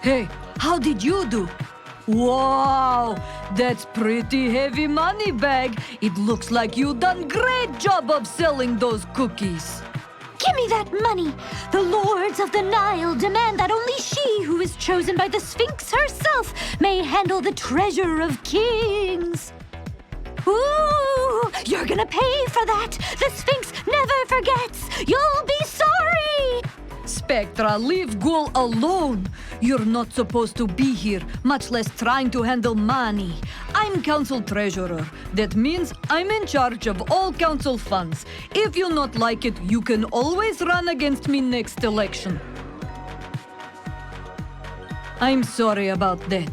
Hey, how did you do? Wow, that's pretty heavy money bag. It looks like you done great job of selling those cookies. Give me that money! The lords of the Nile demand that only she who is chosen by the Sphinx herself may handle the treasure of kings. Ooh, you're gonna pay for that! The Sphinx never forgets! You'll be sorry! Spectra, leave Ghoul alone. You're not supposed to be here, much less trying to handle money. I'm council treasurer. That means I'm in charge of all council funds. If you not like it, you can always run against me next election. I'm sorry about that.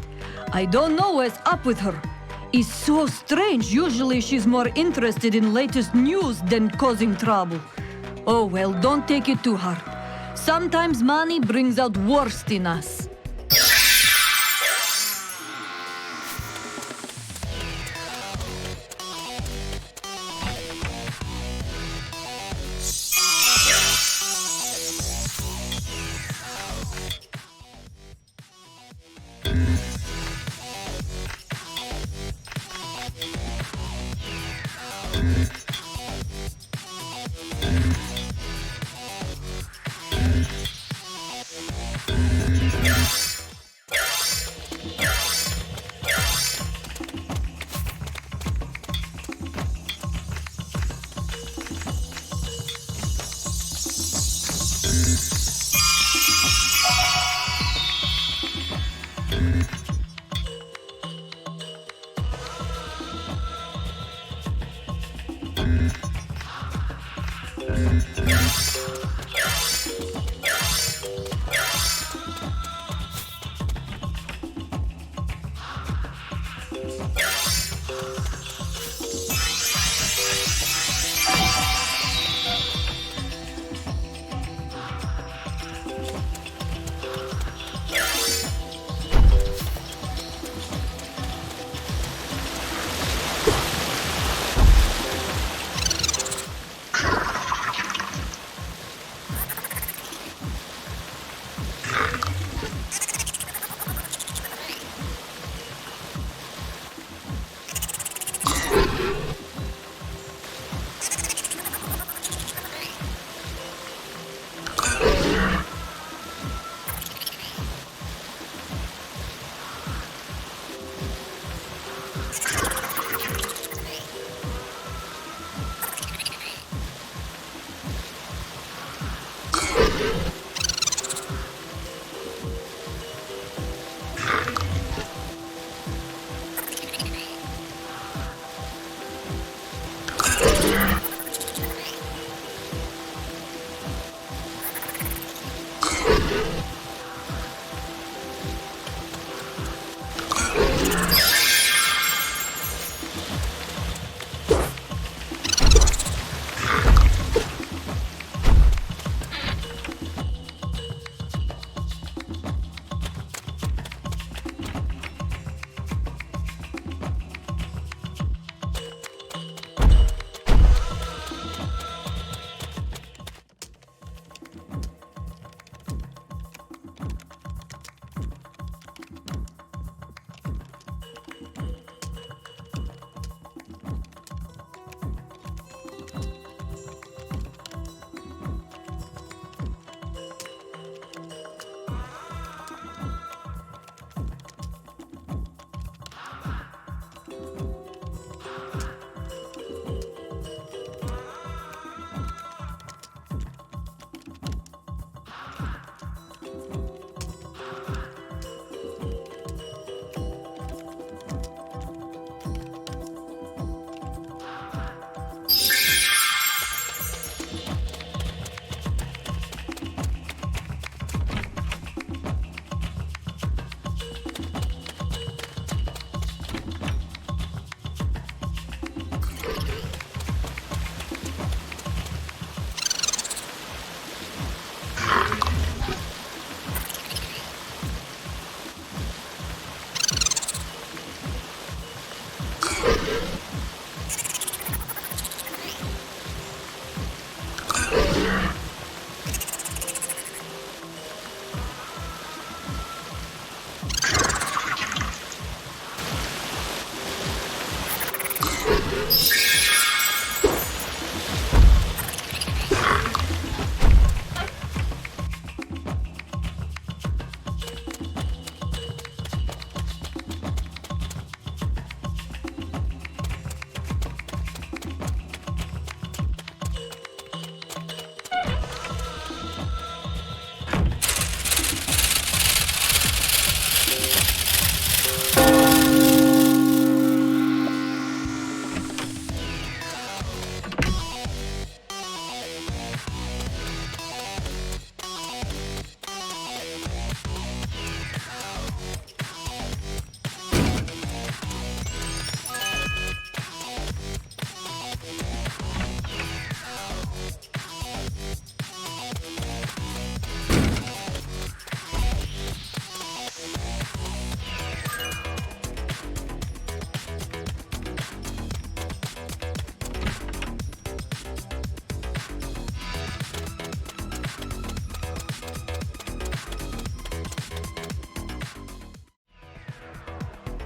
I don't know what's up with her. It's so strange. Usually she's more interested in latest news than causing trouble. Oh well, don't take it to heart. Sometimes money brings out worst in us.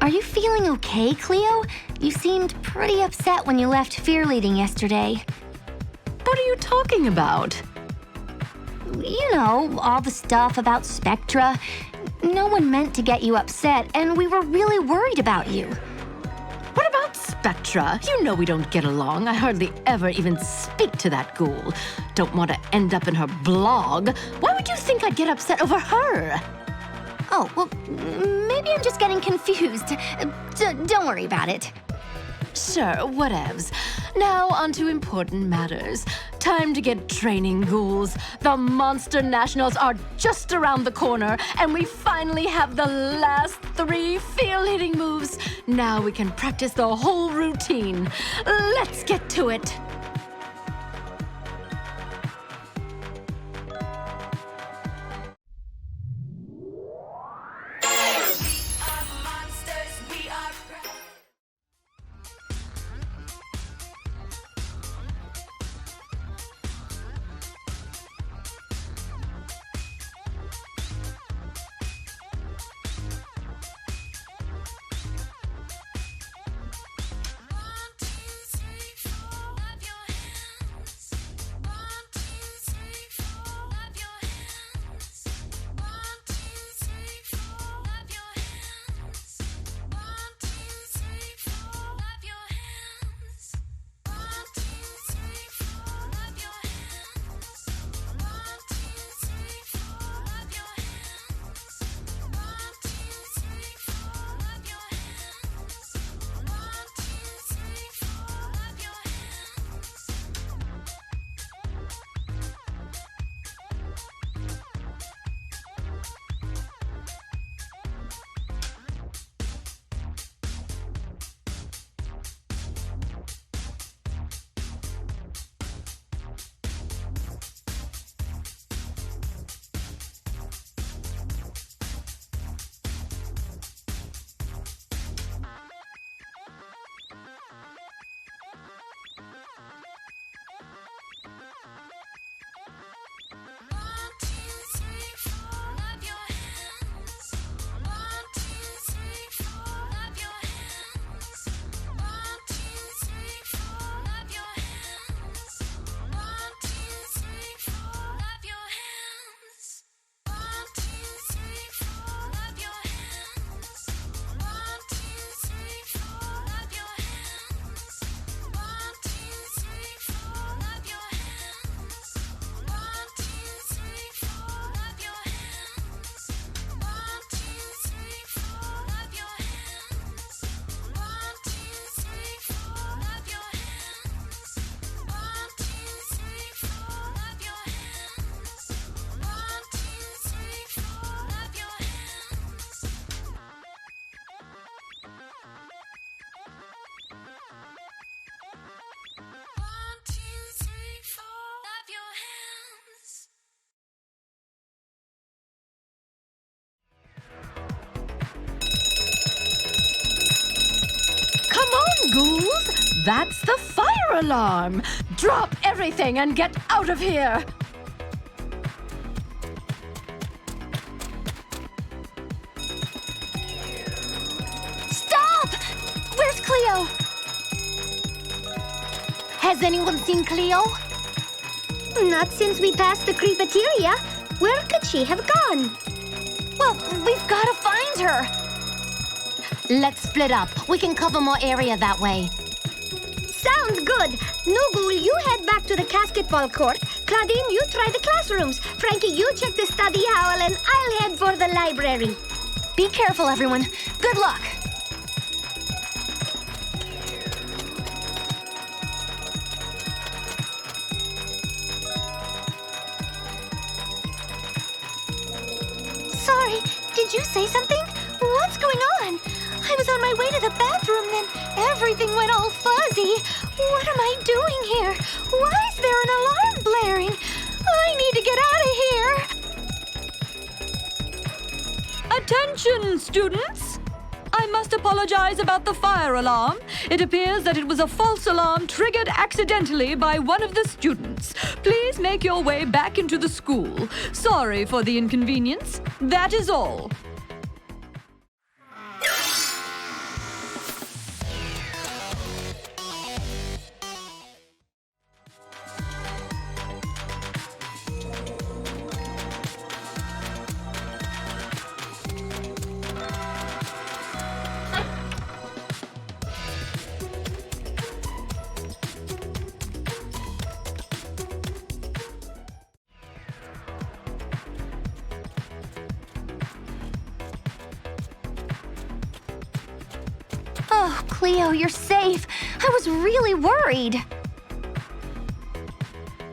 Are you feeling okay, Cleo? You seemed pretty upset when you left Fearleading yesterday. What are you talking about? You know, all the stuff about Spectra. No one meant to get you upset, and we were really worried about you. What about Spectra? You know we don't get along. I hardly ever even speak to that ghoul. Don't want to end up in her blog. Why would you think I'd get upset over her? Oh, well, maybe I'm just getting confused. Don't worry about it. Sure, whatevs. Now on to important matters. Time to get training, ghouls. The Monster Nationals are just around the corner, and we finally have the last 3 field-hitting moves. Now we can practice the whole routine. Let's get to it. Ghouls, that's the fire alarm! Drop everything and get out of here! Stop! Where's Cleo? Has anyone seen Cleo? Not since we passed the cafeteria. Where could she have gone? Well, we've got to find her. Let's split up. We can cover more area that way. Sounds good. Nugul, you head back to the basketball court. Claudine, you try the classrooms. Frankie, you check the study hall, and I'll head for the library. Be careful, everyone. Good luck. Sorry, did you say something? What's going on? I was on my way to the bathroom, then everything went all fuzzy. What am I doing here? Why is there an alarm blaring? I need to get out of here. Attention, students! I must apologize about the fire alarm. It appears that it was a false alarm triggered accidentally by one of the students. Please make your way back into the school. Sorry for the inconvenience. That is all. Oh, Cleo, you're safe. I was really worried.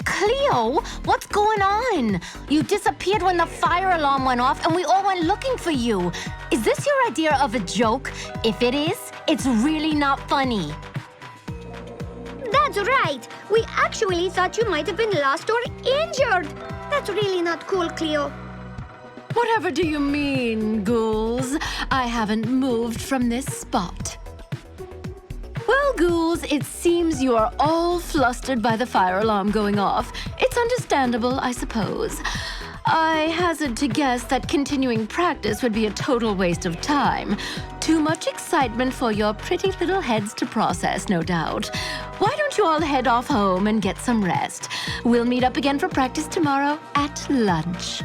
Cleo, what's going on? You disappeared when the fire alarm went off and we all went looking for you. Is this your idea of a joke? If it is, it's really not funny. That's right. We actually thought you might have been lost or injured. That's really not cool, Cleo. Whatever do you mean, ghouls? I haven't moved from this spot. Well, ghouls, it seems you are all flustered by the fire alarm going off. It's understandable, I suppose. I hazard to guess that continuing practice would be a total waste of time. Too much excitement for your pretty little heads to process, no doubt. Why don't you all head off home and get some rest? We'll meet up again for practice tomorrow at lunch.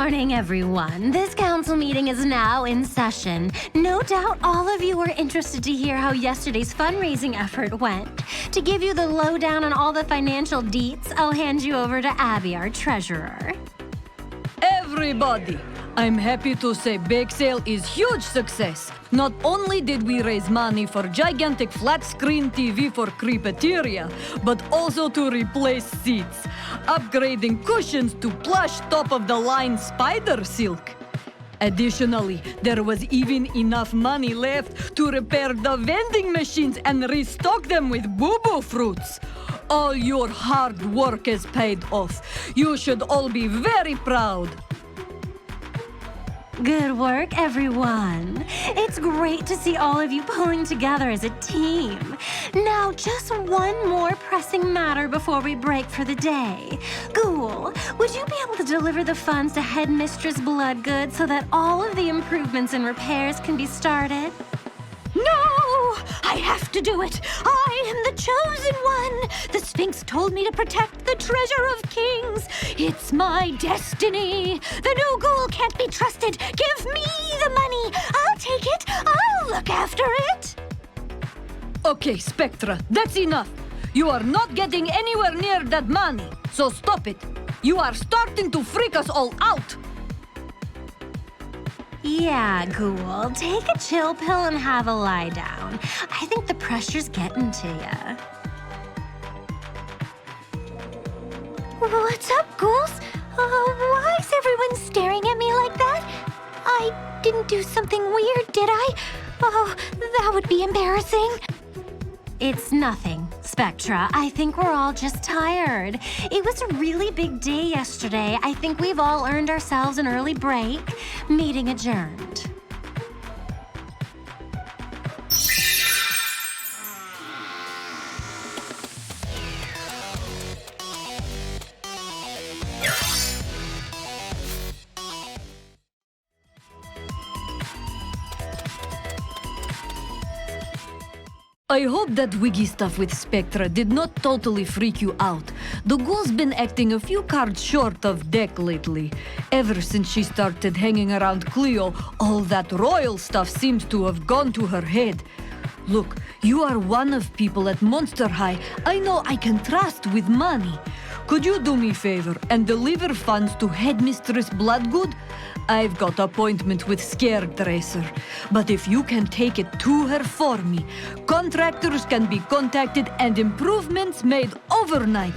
morning, everyone. This council meeting is now in session. No doubt all of you are interested to hear how yesterday's fundraising effort went. To give you the lowdown on all the financial deets, I'll hand you over to Abby, our treasurer. Everybody, I'm happy to say Bake Sale is huge success. Not only did we raise money for gigantic flat-screen TV for Creepateria, but also to replace seats, upgrading cushions to plush top-of-the-line spider silk. Additionally, there was even enough money left to repair the vending machines and restock them with boo-boo fruits. All your hard work has paid off. You should all be very proud. Good work, everyone. It's great to see all of you pulling together as a team. Now, just one more pressing matter before we break for the day. Ghoul, would you be able to deliver the funds to Headmistress Bloodgood so that all of the improvements and repairs can be started? No! I have to do it! I am the chosen one! The Sphinx told me to protect the treasure of kings! It's my destiny! The new ghoul can't be trusted! Give me the money! I'll take it! I'll look after it! Okay, Spectra, that's enough. You are not getting anywhere near that money, so stop it. You are starting to freak us all out. Yeah, Ghoul, take a chill pill and have a lie down. I think the pressure's getting to ya. What's up, ghouls? Why is everyone staring at me like that? I didn't do something weird, did I? Oh, that would be embarrassing. It's nothing, Spectra. I think we're all just tired. It was a really big day yesterday. I think we've all earned ourselves an early break. Meeting adjourned. I hope that wiggy stuff with Spectra did not totally freak you out. The ghoul's been acting a few cards short of deck lately. Ever since she started hanging around Cleo, all that royal stuff seems to have gone to her head. Look, you are one of people at Monster High I know I can trust with money. Could you do me a favor and deliver funds to Headmistress Bloodgood? I've got appointment with Scaredresser, but if you can take it to her for me, contractors can be contacted and improvements made overnight.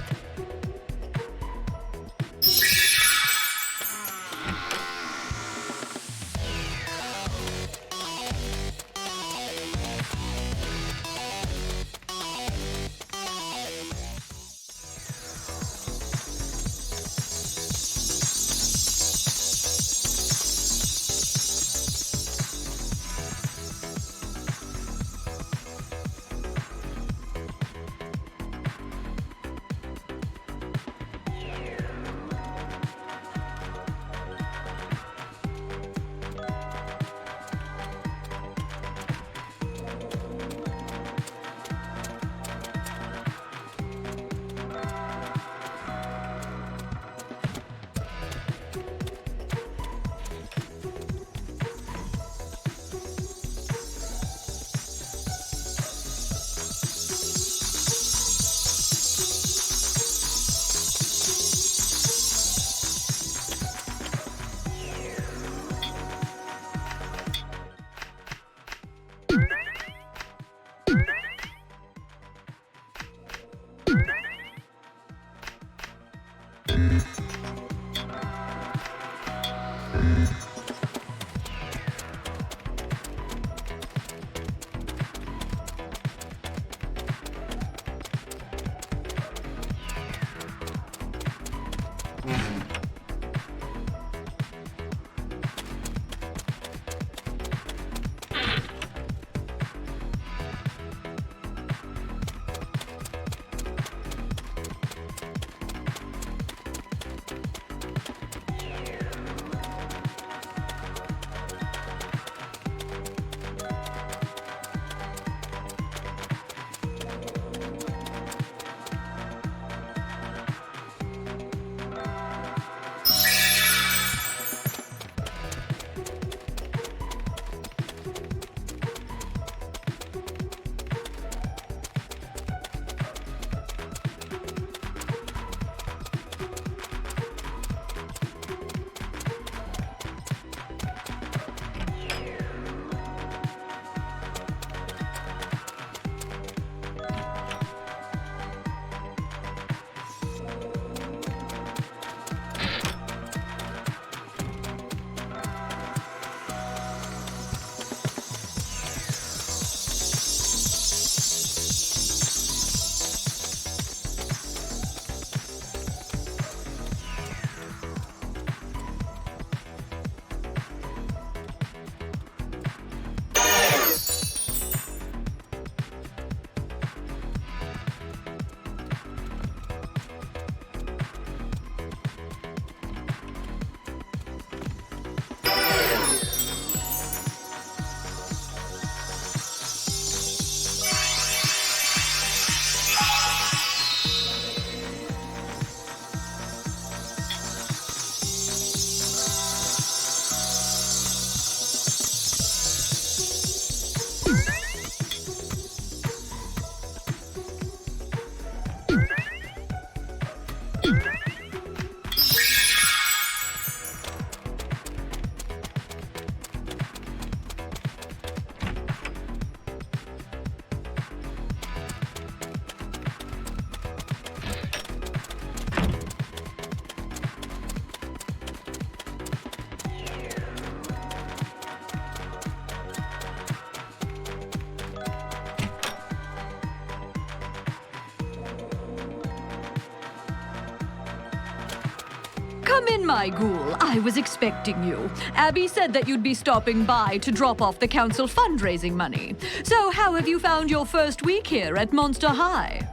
Come in, my ghoul. I was expecting you. Abby said that you'd be stopping by to drop off the council fundraising money. So how have you found your first week here at Monster High?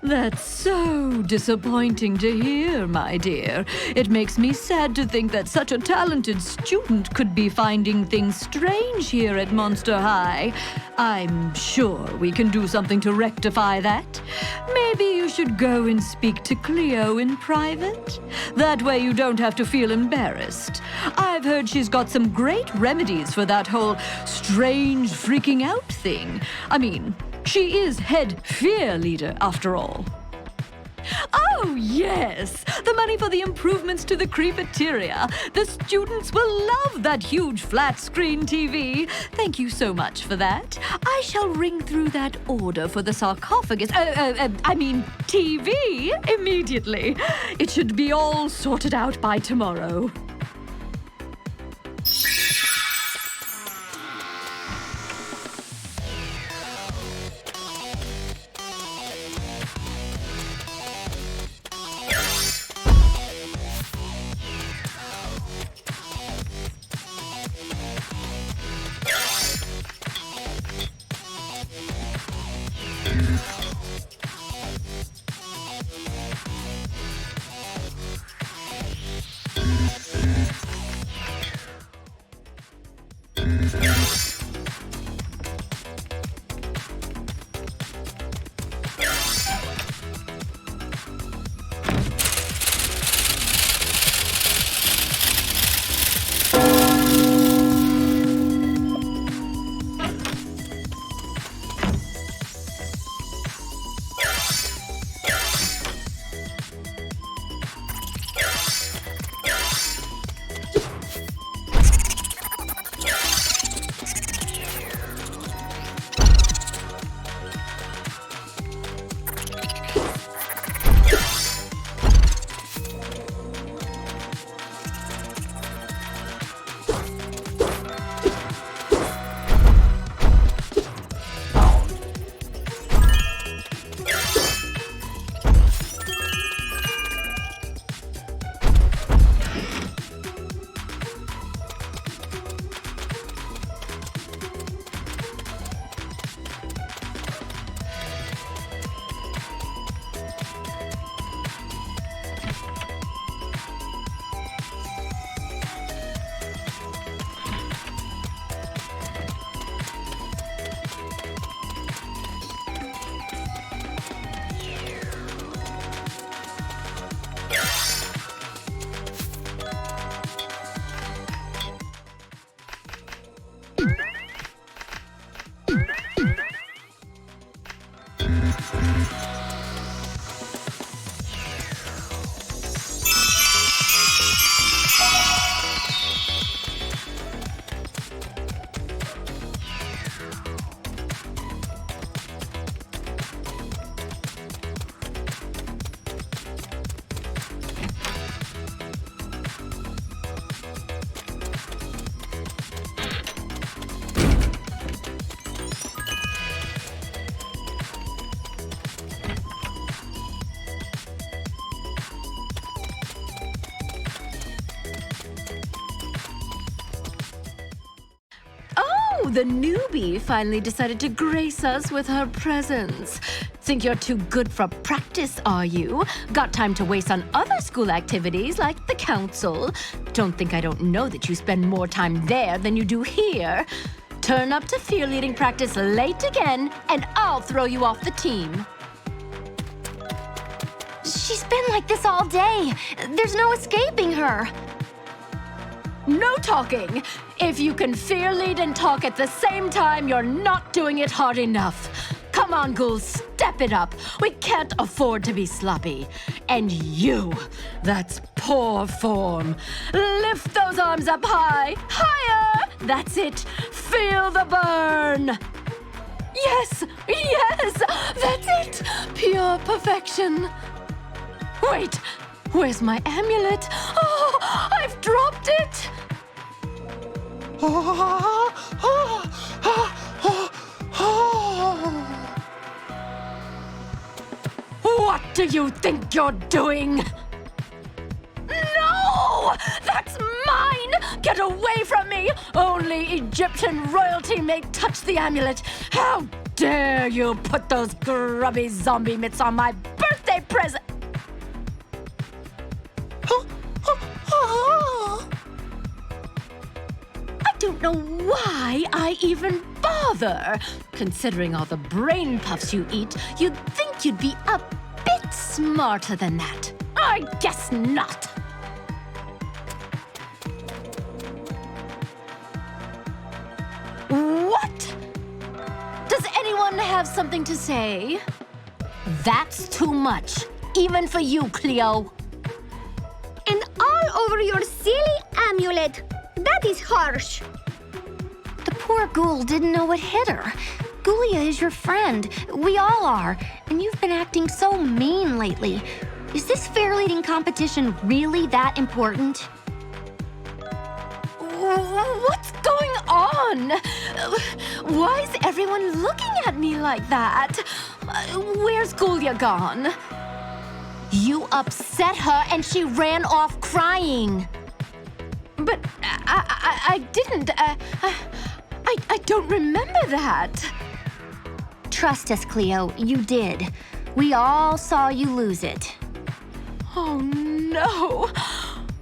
That's so disappointing to hear, my dear. It makes me sad to think that such a talented student could be finding things strange here at Monster High. I'm sure we can do something to rectify that. Maybe you should go and speak to Cleo in private. That way you don't have to feel embarrassed. I've heard she's got some great remedies for that whole strange freaking out thing. I mean, she is head fear leader, after all. Oh, yes! The money for the improvements to the creepateria. The students will love that huge flat-screen TV. Thank you so much for that. I shall ring through that order for the sarcophagus, TV, immediately. It should be all sorted out by tomorrow. The newbie finally decided to grace us with her presence. Think you're too good for practice, are you? Got time to waste on other school activities like the council? Don't think I don't know that you spend more time there than you do here. Turn up to fear-leading practice late again, and I'll throw you off the team. She's been like this all day. There's no escaping her. No talking! If you can fear lead and talk at the same time, you're not doing it hard enough. Come on, ghouls, step it up. We can't afford to be sloppy. And you, that's poor form. Lift those arms up high, higher! That's it, feel the burn! Yes, yes, that's it! Pure perfection. Wait, where's my amulet? Oh, I've dropped it! What do you think you're doing? Get away from me! Only Egyptian royalty may touch the amulet. How dare you put those grubby zombie mitts on my birthday present? I don't know why I even bother. Considering all the brain puffs you eat, you'd think you'd be a bit smarter than that. I guess not. What? Does anyone have something to say? That's too much, even for you, Cleo. And all over your silly amulet. That is harsh. The poor ghoul didn't know what hit her. Ghoulia is your friend. We all are. And you've been acting so mean lately. Is this Fearleading competition really that important? What's going on? Why is everyone looking at me like that? Where's Ghoulia gone? You upset her and she ran off crying. But I didn't. I don't remember that. Trust us, Cleo, you did. We all saw you lose it. Oh no!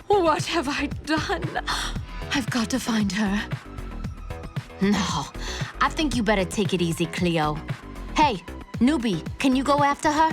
What have I done? I've got to find her. No, I think you better take it easy, Cleo. Hey, newbie, can you go after her?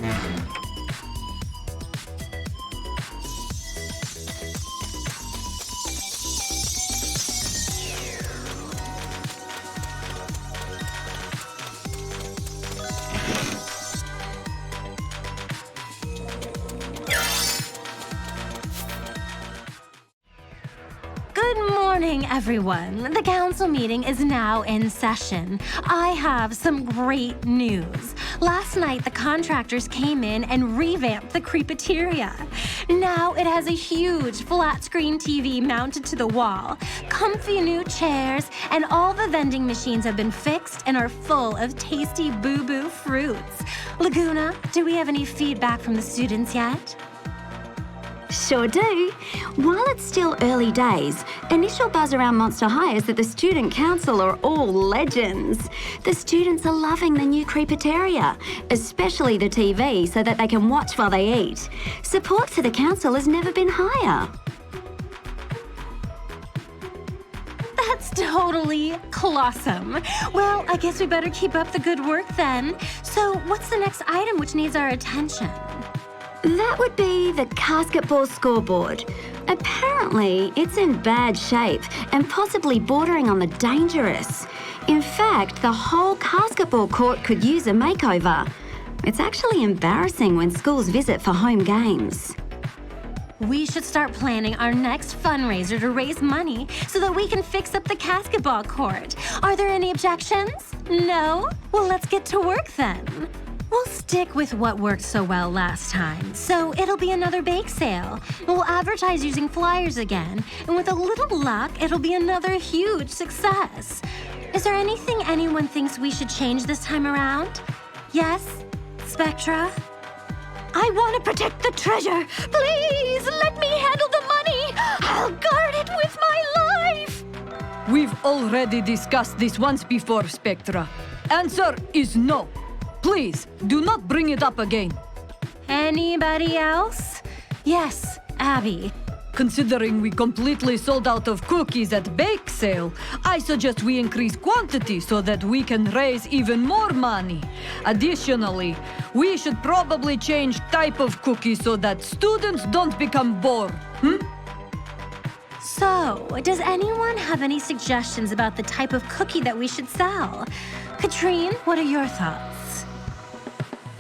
Good morning, everyone. The council meeting is now in session. I have some great news. Last night, the contractors came in and revamped the creepateria. Now it has a huge flat-screen TV mounted to the wall, comfy new chairs, and all the vending machines have been fixed and are full of tasty boo-boo fruits. Laguna, do we have any feedback from the students yet? Sure do. While it's still early days, initial buzz around Monster High is that the student council are all legends. The students are loving the new creepateria, especially the TV, so that they can watch while they eat. Support for the council has never been higher. That's totally colossum. Well, I guess we better keep up the good work then. So, what's the next item which needs our attention? That would be the basketball scoreboard. Apparently, it's in bad shape and possibly bordering on the dangerous. In fact, the whole basketball court could use a makeover. It's actually embarrassing when schools visit for home games. We should start planning our next fundraiser to raise money so that we can fix up the basketball court. Are there any objections? No? Well, let's get to work then. We'll stick with what worked so well last time, so it'll be another bake sale. We'll advertise using flyers again, and with a little luck, it'll be another huge success. Is there anything anyone thinks we should change this time around? Yes? Spectra? I want to protect the treasure. Please, let me handle the money. I'll guard it with my life. We've already discussed this once before, Spectra. Answer is no. Please, do not bring it up again. Anybody else? Yes, Abby. Considering we completely sold out of cookies at bake sale, I suggest we increase quantity so that we can raise even more money. Additionally, we should probably change type of cookie so that students don't become bored. So, does anyone have any suggestions about the type of cookie that we should sell? Katrine, what are your thoughts?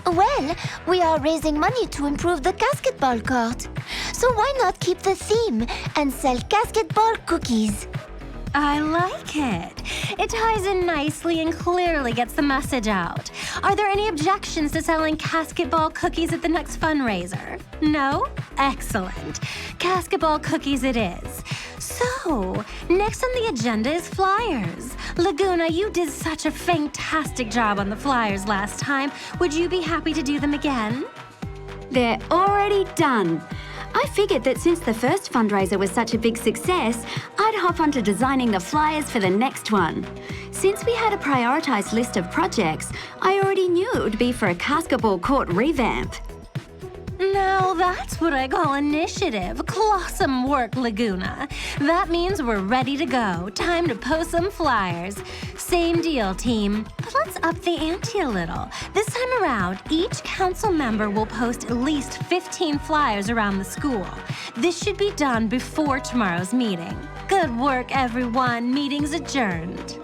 Well, we are raising money to improve the basketball court. So why not keep the theme and sell basketball cookies? I like it. It ties in nicely and clearly gets the message out. Are there any objections to selling basketball cookies at the next fundraiser? No? Excellent. Basketball cookies it is. So, next on the agenda is flyers. Laguna, you did such a fantastic job on the flyers last time. Would you be happy to do them again? They're already done. I figured that since the first fundraiser was such a big success, I'd hop onto designing the flyers for the next one. Since we had a prioritized list of projects, I already knew it would be for a basketball court revamp. Now that's what I call initiative. Colossum work, Laguna. That means we're ready to go. Time to post some flyers. Same deal, team. But let's up the ante a little. This time around, each council member will post at least 15 flyers around the school. This should be done before tomorrow's meeting. Good work, everyone. Meeting's adjourned.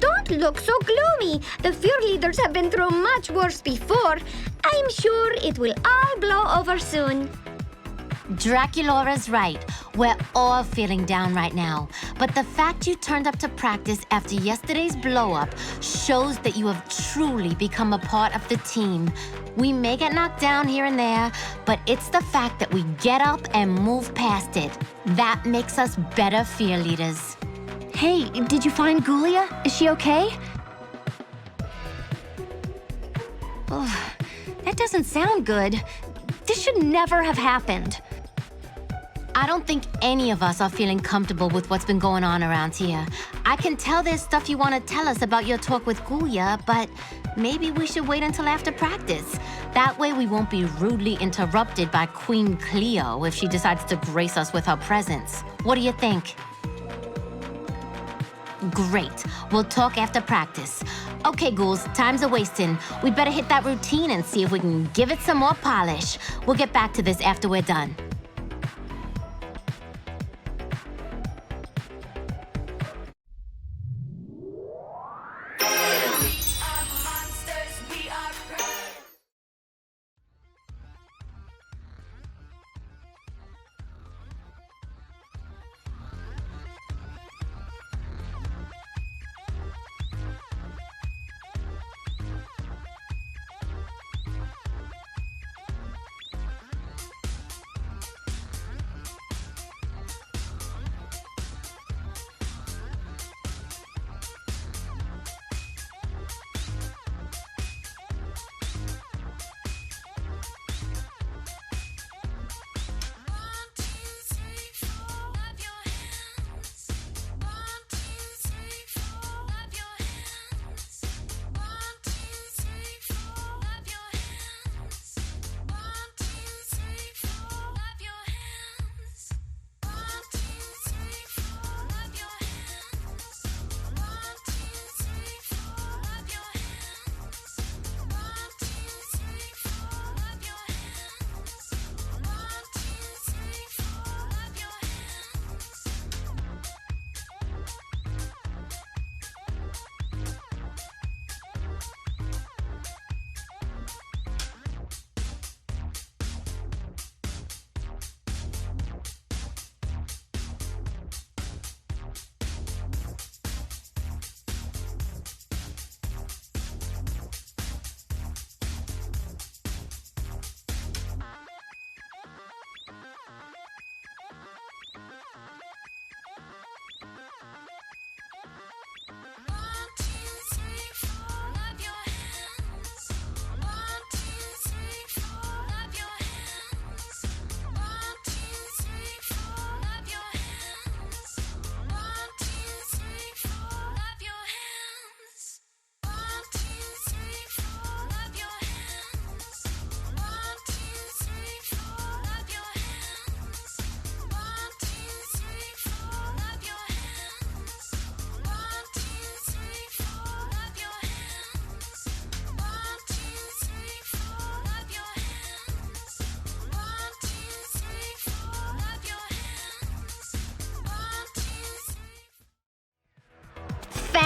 Don't look so gloomy. The fear leaders have been through much worse before. I'm sure it will all blow over soon. Draculaura's right. We're all feeling down right now. But the fact you turned up to practice after yesterday's blow-up shows that you have truly become a part of the team. We may get knocked down here and there, but it's the fact that we get up and move past it. That makes us better fear leaders. Hey, did you find Ghoulia? Is she okay? Oh, that doesn't sound good. This should never have happened. I don't think any of us are feeling comfortable with what's been going on around here. I can tell there's stuff you want to tell us about your talk with Ghoulia, but maybe we should wait until after practice. That way we won't be rudely interrupted by Queen Cleo if she decides to grace us with her presence. What do you think? Great. We'll talk after practice. Okay, ghouls, time's a-wasting. We'd better hit that routine and see if we can give it some more polish. We'll get back to this after we're done.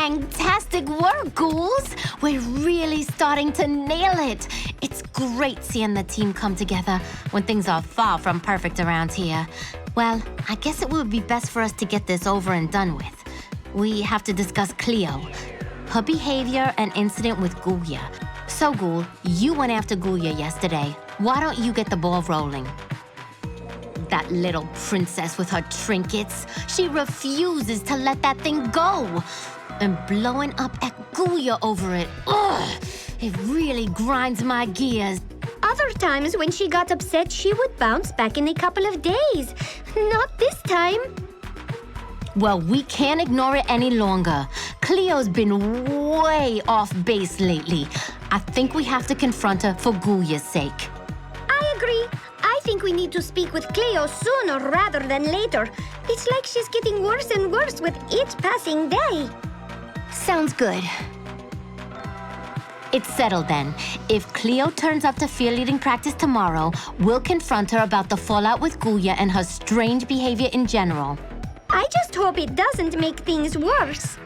Fantastic work, ghouls! We're really starting to nail it. It's great seeing the team come together when things are far from perfect around here. Well, I guess it would be best for us to get this over and done with. We have to discuss Cleo, her behavior and incident with Ghoulia. So, Ghoul, you went after Ghoulia yesterday. Why don't you get the ball rolling? That little princess with her trinkets. She refuses to let that thing go. And blowing up at Ghoulia over it. Ugh! It really grinds my gears. Other times when she got upset, she would bounce back in a couple of days. Not this time. Well, we can't ignore it any longer. Cleo's been way off base lately. I think we have to confront her for Ghoulia's sake. I agree. I think we need to speak with Cleo sooner rather than later. It's like she's getting worse and worse with each passing day. Sounds good. It's settled then. If Cleo turns up to Fearleading practice tomorrow, we'll confront her about the fallout with Ghoulia and her strange behavior in general. I just hope it doesn't make things worse.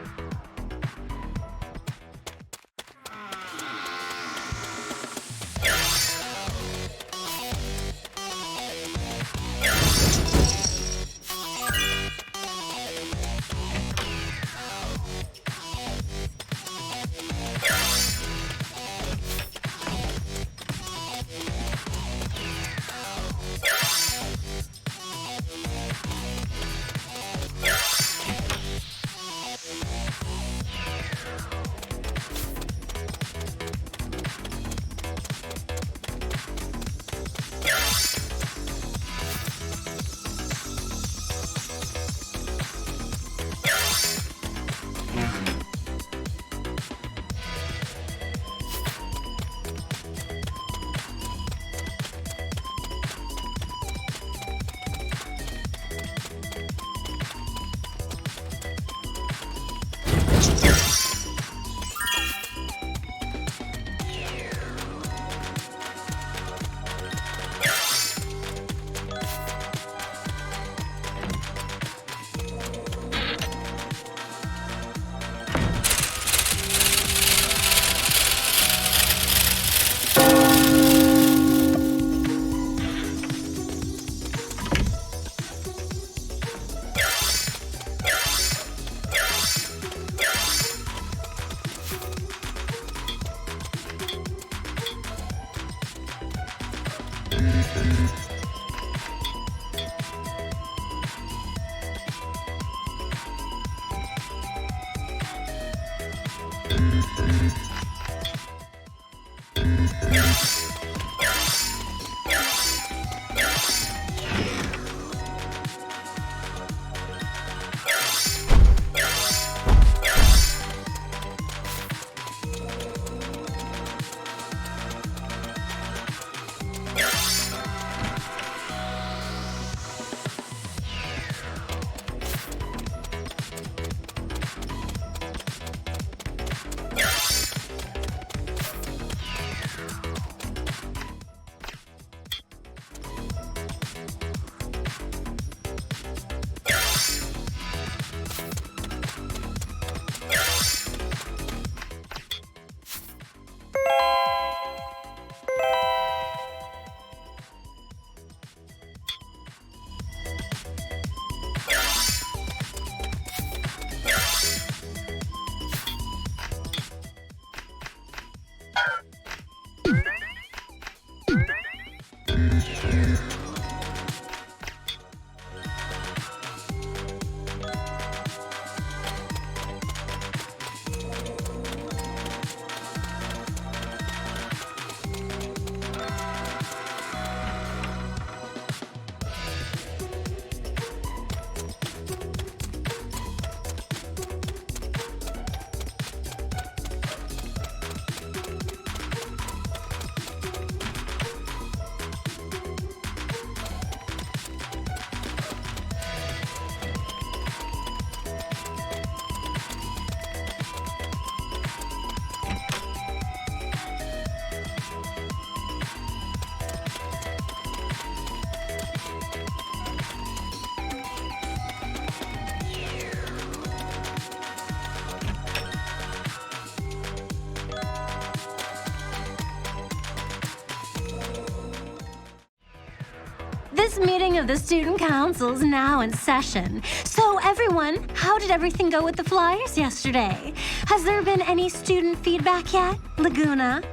This meeting of the student council is now in session. So everyone, how did everything go with the flyers yesterday? Has there been any student feedback yet, Laguna?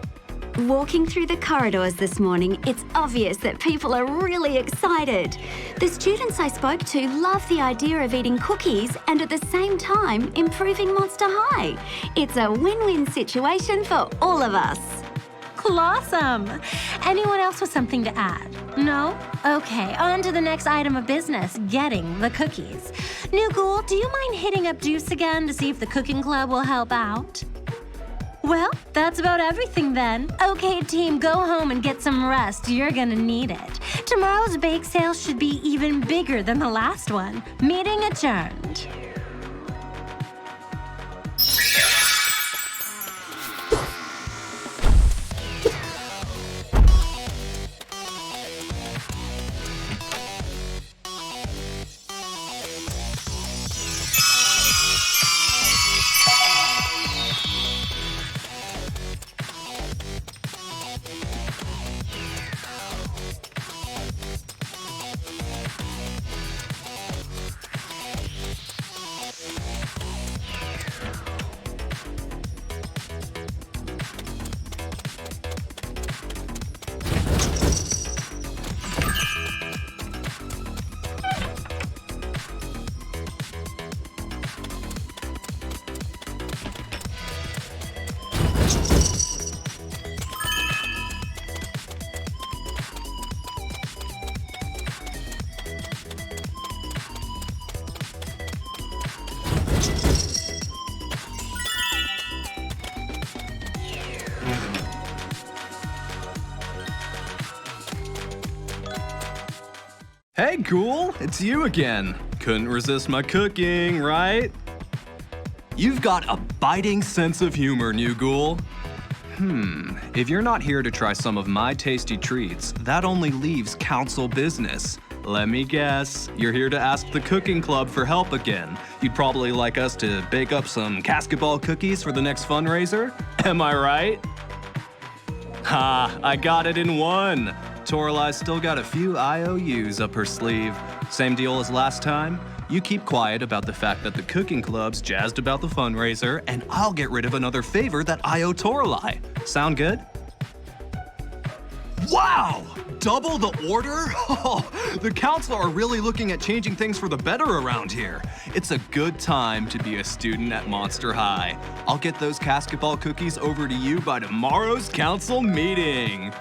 Walking through the corridors this morning, it's obvious that people are really excited. The students I spoke to love the idea of eating cookies and at the same time improving Monster High. It's a win-win situation for all of us. Awesome. Anyone else with something to add? No? Okay, on to the next item of business, getting the cookies. New Ghoul, do you mind hitting up Juice again to see if the cooking club will help out? Well, that's about everything then. Okay, team, go home and get some rest. You're gonna need it. Tomorrow's bake sale should be even bigger than the last one. Meeting adjourned. Hey, Ghoul, it's you again. Couldn't resist my cooking, right? You've got a biting sense of humor, New Ghoul. If you're not here to try some of my tasty treats, that only leaves council business. Let me guess, you're here to ask the cooking club for help again. You'd probably like us to bake up some basketball cookies for the next fundraiser? Am I right? Ha, I got it in one. Toralai's still got a few IOUs up her sleeve. Same deal as last time. You keep quiet about the fact that the cooking club's jazzed about the fundraiser, and I'll get rid of another favor that I owe Toralai. Sound good? Wow! Double the order? Oh, the council are really looking at changing things for the better around here. It's a good time to be a student at Monster High. I'll get those basketball cookies over to you by tomorrow's council meeting.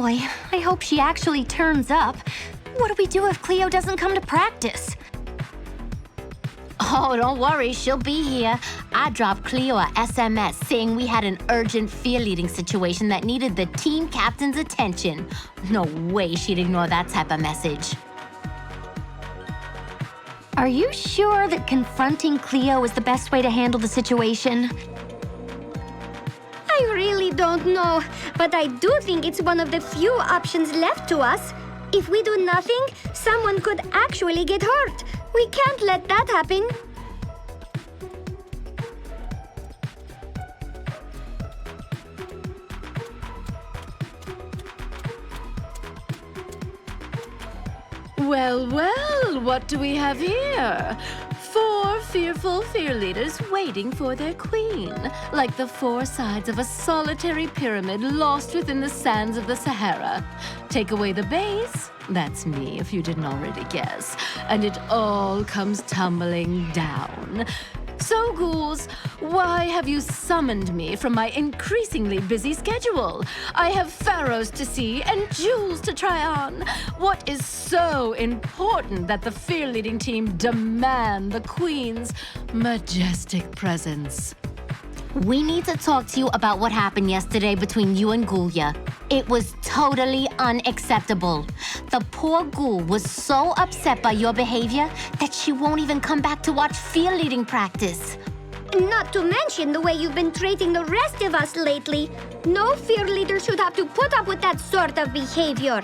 boy, I hope she actually turns up. What do we do if Cleo doesn't come to practice? Oh, don't worry, she'll be here. I dropped Cleo a SMS saying we had an urgent fearleading situation that needed the team captain's attention. No way she'd ignore that type of message. Are you sure that confronting Cleo is the best way to handle the situation? I really don't know, but I do think it's one of the few options left to us. If we do nothing, someone could actually get hurt. We can't let that happen. Well, well, what do we have here? 4 fearful fearleaders waiting for their queen, like the 4 sides of a solitary pyramid lost within the sands of the Sahara. Take away the base, that's me if you didn't already guess, and it all comes tumbling down. So, ghouls, why have you summoned me from my increasingly busy schedule? I have pharaohs to see and jewels to try on. What is so important that the fearleading team demand the queen's majestic presence? We need to talk to you about what happened yesterday between you and Ghoulia. It was totally unacceptable. The poor ghoul was so upset by your behavior that she won't even come back to watch fearleading practice. Not to mention the way you've been treating the rest of us lately. No fear leader should have to put up with that sort of behavior.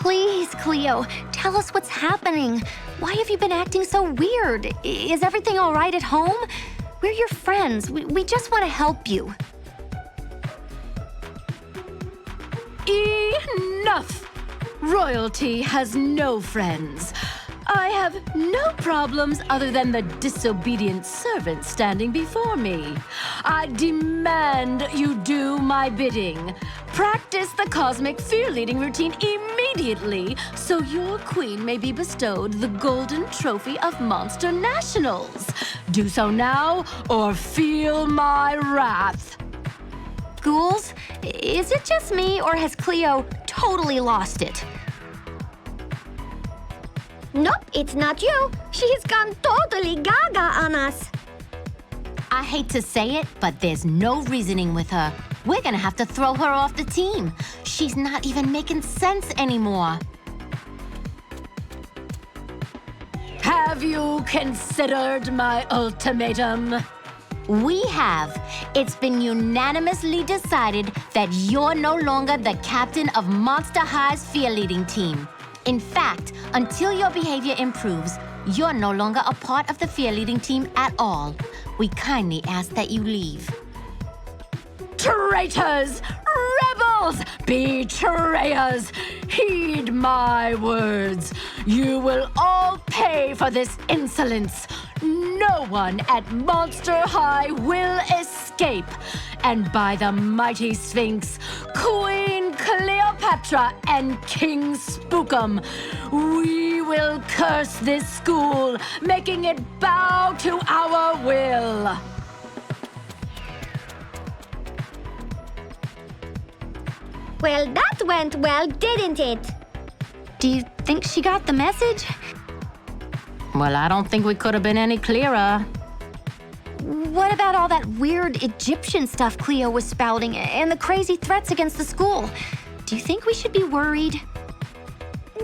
Please, Cleo, tell us what's happening. Why have you been acting so weird? Is everything all right at home? We're your friends. We just want to help you. Enough! Royalty has no friends. I have no problems other than the disobedient servant standing before me. I demand you do my bidding. Practice the cosmic fear-leading routine immediately so your queen may be bestowed the golden trophy of Monster Nationals. Do so now or feel my wrath. Ghouls, is it just me or has Cleo totally lost it? Nope, it's not you. She's gone totally gaga on us. I hate to say it, but there's no reasoning with her. We're gonna have to throw her off the team. She's not even making sense anymore. Have you considered my ultimatum? We have. It's been unanimously decided that you're no longer the captain of Monster High's fearleading team. In fact, until your behavior improves, you're no longer a part of the fearleading team at all. We kindly ask that you leave. Traitors! Rebels! Betrayers! Heed my words. You will all pay for this insolence. No one at Monster High will escape. And by the mighty Sphinx, Queen Cleopatra and King Spookum, we will curse this school, making it bow to our will. Well, that went well, didn't it? Do you think she got the message? Well, I don't think we could have been any clearer. What about all that weird Egyptian stuff Cleo was spouting and the crazy threats against the school? Do you think we should be worried?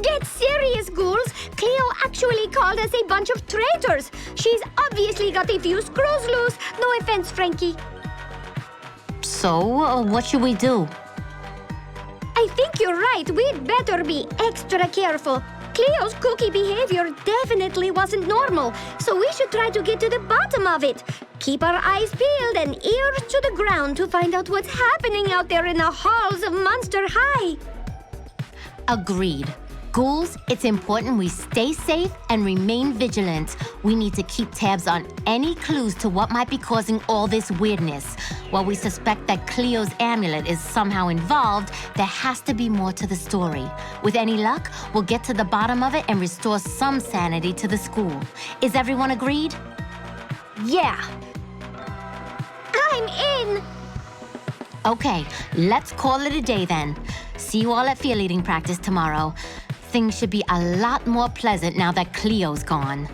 Get serious, ghouls. Cleo actually called us a bunch of traitors. She's obviously got a few screws loose. No offense, Frankie. So, what should we do? I think you're right. We'd better be extra careful. Cleo's kooky behavior definitely wasn't normal, so we should try to get to the bottom of it. Keep our eyes peeled and ears to the ground to find out what's happening out there in the halls of Monster High. Agreed. Ghouls, it's important we stay safe and remain vigilant. We need to keep tabs on any clues to what might be causing all this weirdness. While we suspect that Cleo's amulet is somehow involved, there has to be more to the story. With any luck, we'll get to the bottom of it and restore some sanity to the school. Is everyone agreed? Yeah. I'm in. Okay, let's call it a day then. See you all at Fearleading practice tomorrow. Things should be a lot more pleasant now that Cleo's gone.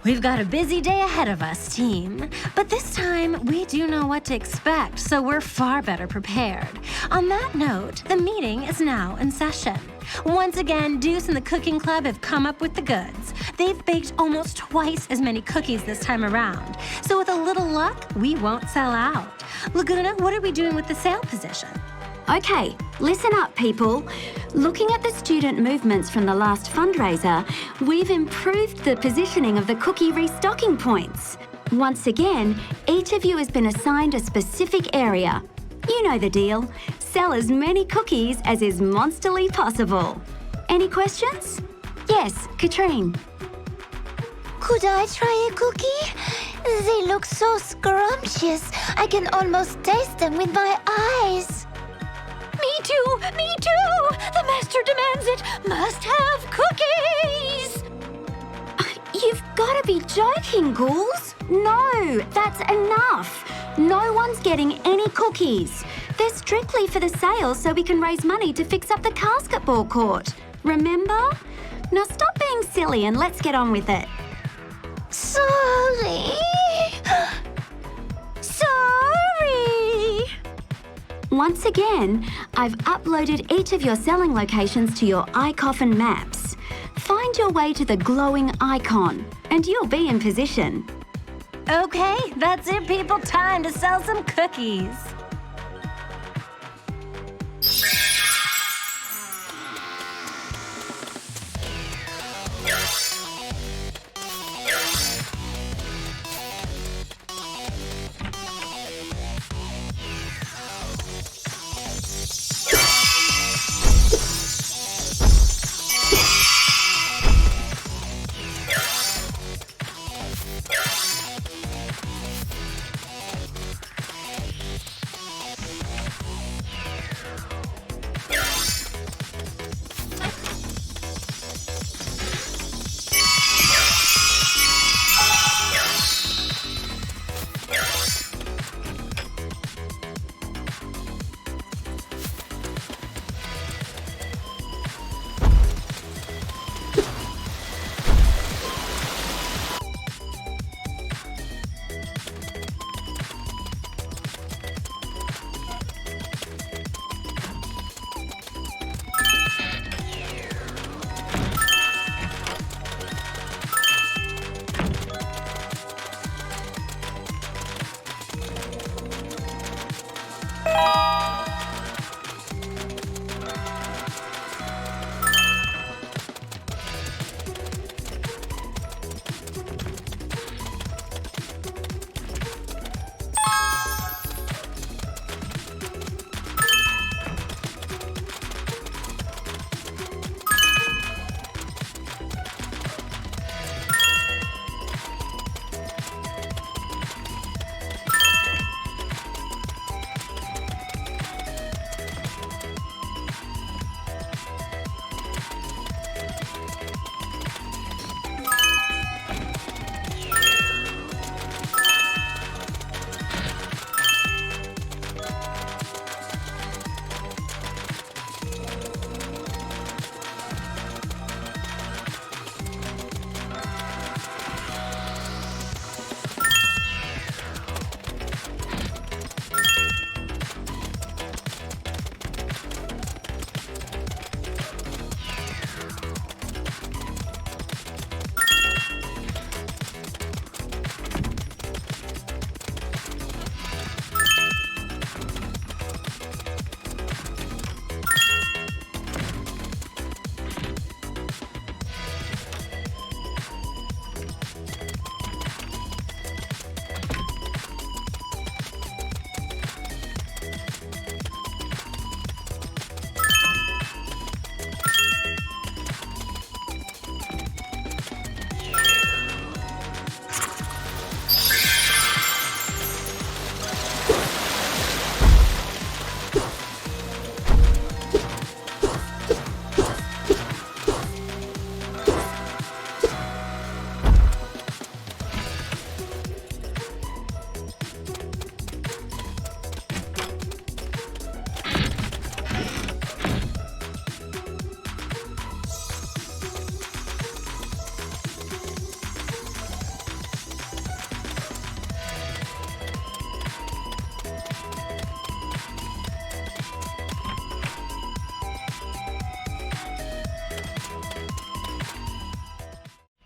We've got a busy day ahead of us, team. But this time, we do know what to expect, so we're far better prepared. On that note, the meeting is now in session. Once again, Deuce and the Cooking Club have come up with the goods. They've baked almost twice as many cookies this time around. So with a little luck, we won't sell out. Laguna, what are we doing with the sale position? Okay, listen up, people. Looking at the student movements from the last fundraiser, we've improved the positioning of the cookie restocking points. Once again, each of you has been assigned a specific area. You know the deal. sell as many cookies as is monsterly possible. Any questions? Yes, Katrine. Could I try a cookie? They look so scrumptious. I can almost taste them with my eyes. Me too! Me too! The master demands it! Must have cookies! You've got to be joking, Ghouls. No, that's enough. No one's getting any cookies. They're strictly for the sale so we can raise money to fix up the basketball court. Remember? Now stop being silly and let's get on with it. Sorry. Sorry. Once again, I've uploaded each of your selling locations to your iCoffin maps. Find your way to the glowing icon, and you'll be in position. Okay, that's it, people. Time to sell some cookies.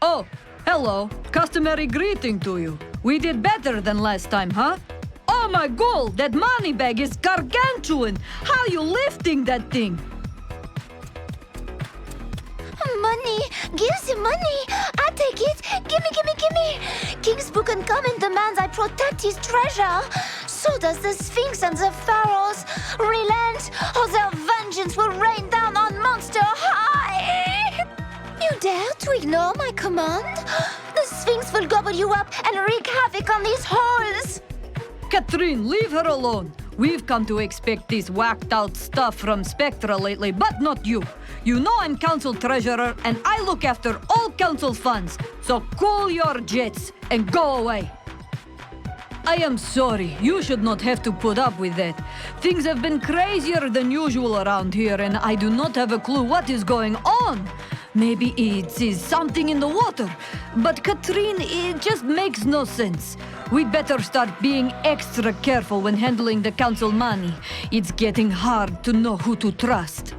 Oh, hello. Customary greeting to you. We did better than last time, huh? Oh my god, that money bag is gargantuan. How you lifting that thing? Money. Gives you money. I take it. Gimme, gimme, gimme. King Spookenhamen demands I protect his treasure. So So does the Sphinx and the Pharaohs relent, or their vengeance will rain down on Monster High? You dare to ignore my command? The Sphinx will gobble you up and wreak havoc on these halls! Catherine, leave her alone. We've come to expect this whacked-out stuff from Spectra lately, but not you. You know I'm council treasurer, and I look after all council funds. So cool your jets and go away. I am sorry. You should not have to put up with that. Things have been crazier than usual around here, and I do not have a clue what is going on. Maybe it is something in the water. But Katrine, it just makes no sense. We better start being extra careful when handling the council money. It's getting hard to know who to trust.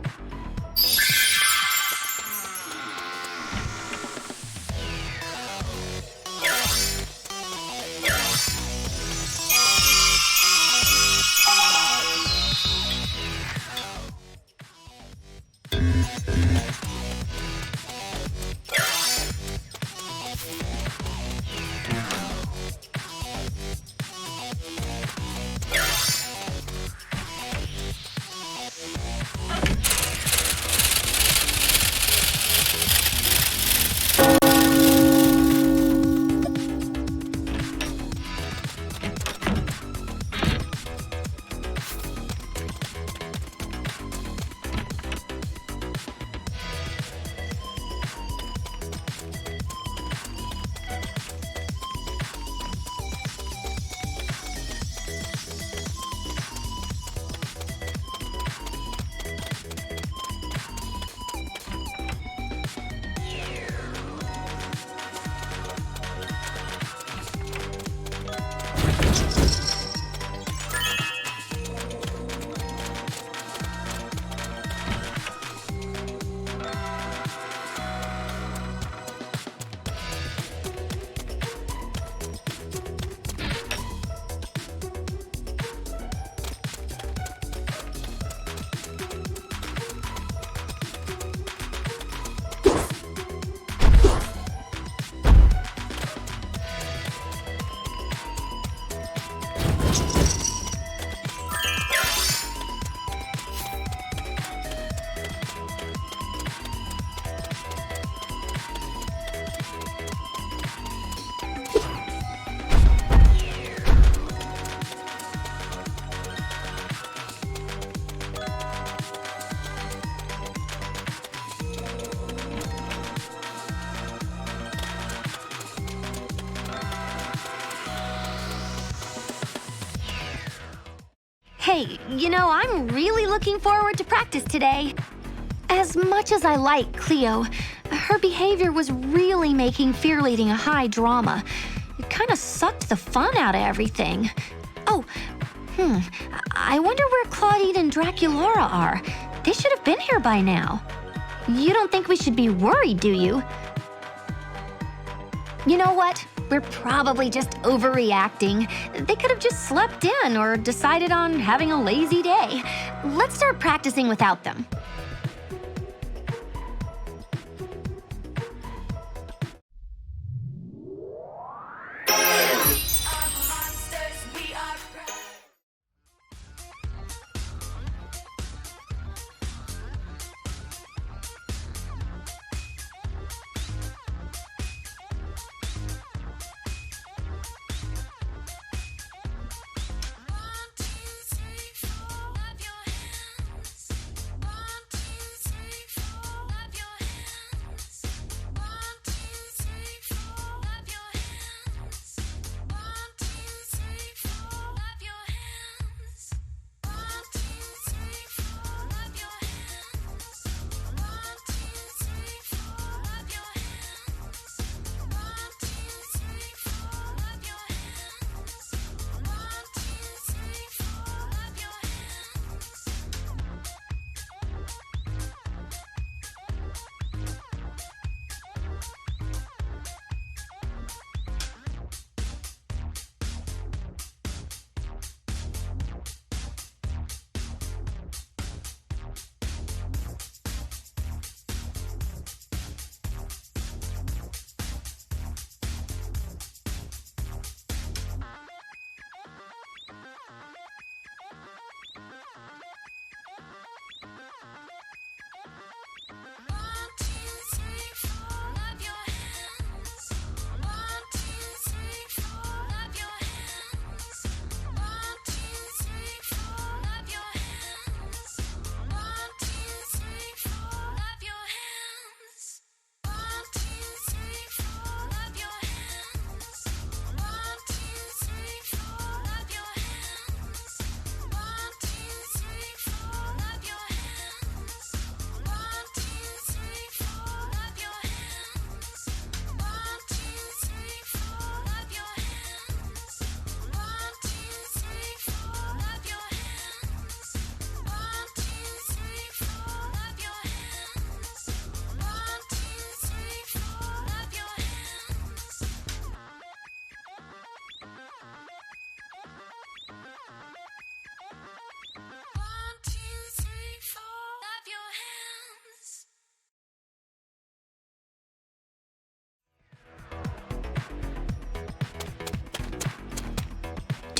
Hey, you know, I'm really looking forward to practice today. As much as I like Cleo, her behavior was really making Fearleading a high drama. It kind of sucked the fun out of everything. Oh, I wonder where Claudine and Draculara are. They should have been here by now. You don't think we should be worried, do you? You know what? We're probably just overreacting. They could have just slept in or decided on having a lazy day. Let's start practicing without them.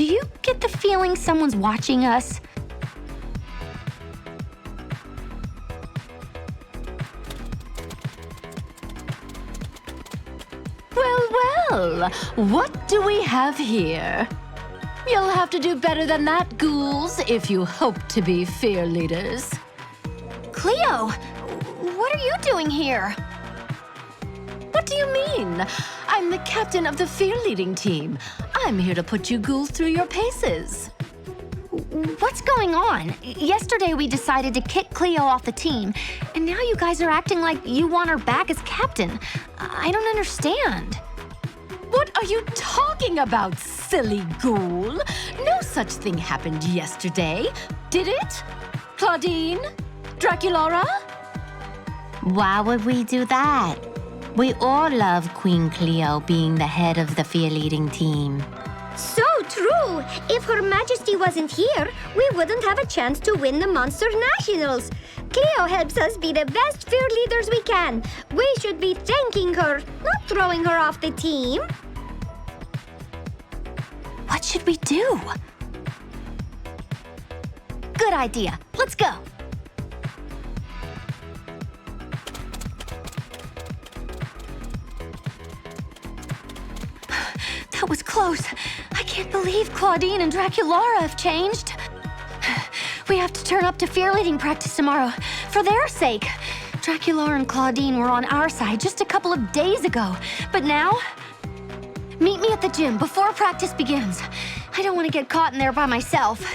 do you get the feeling someone's watching us? Well, what do we have here? You'll have to do better than that, ghouls, if you hope to be fear leaders. Cleo, what are you doing here? What do you mean? I'm the captain of the fear-leading team. I'm here to put you ghouls through your paces. What's going on? Yesterday we decided to kick Cleo off the team, and now you guys are acting like you want her back as captain. I don't understand. What are you talking about, silly ghoul? No such thing happened yesterday, did it? Claudine? Draculaura? Why would we do that? We all love Queen Cleo being the head of the fear-leading team. So true! If Her Majesty wasn't here, we wouldn't have a chance to win the Monster Nationals. Cleo helps us be the best fear leaders we can. We should be thanking her, not throwing her off the team. What should we do? Good idea. Let's go. That was close. I can't believe Claudine and Draculaura have changed. We have to turn up to fear-leading practice tomorrow, for their sake. Draculaura and Claudine were on our side just a couple of days ago, but now... Meet me at the gym before practice begins. I don't want to get caught in there by myself.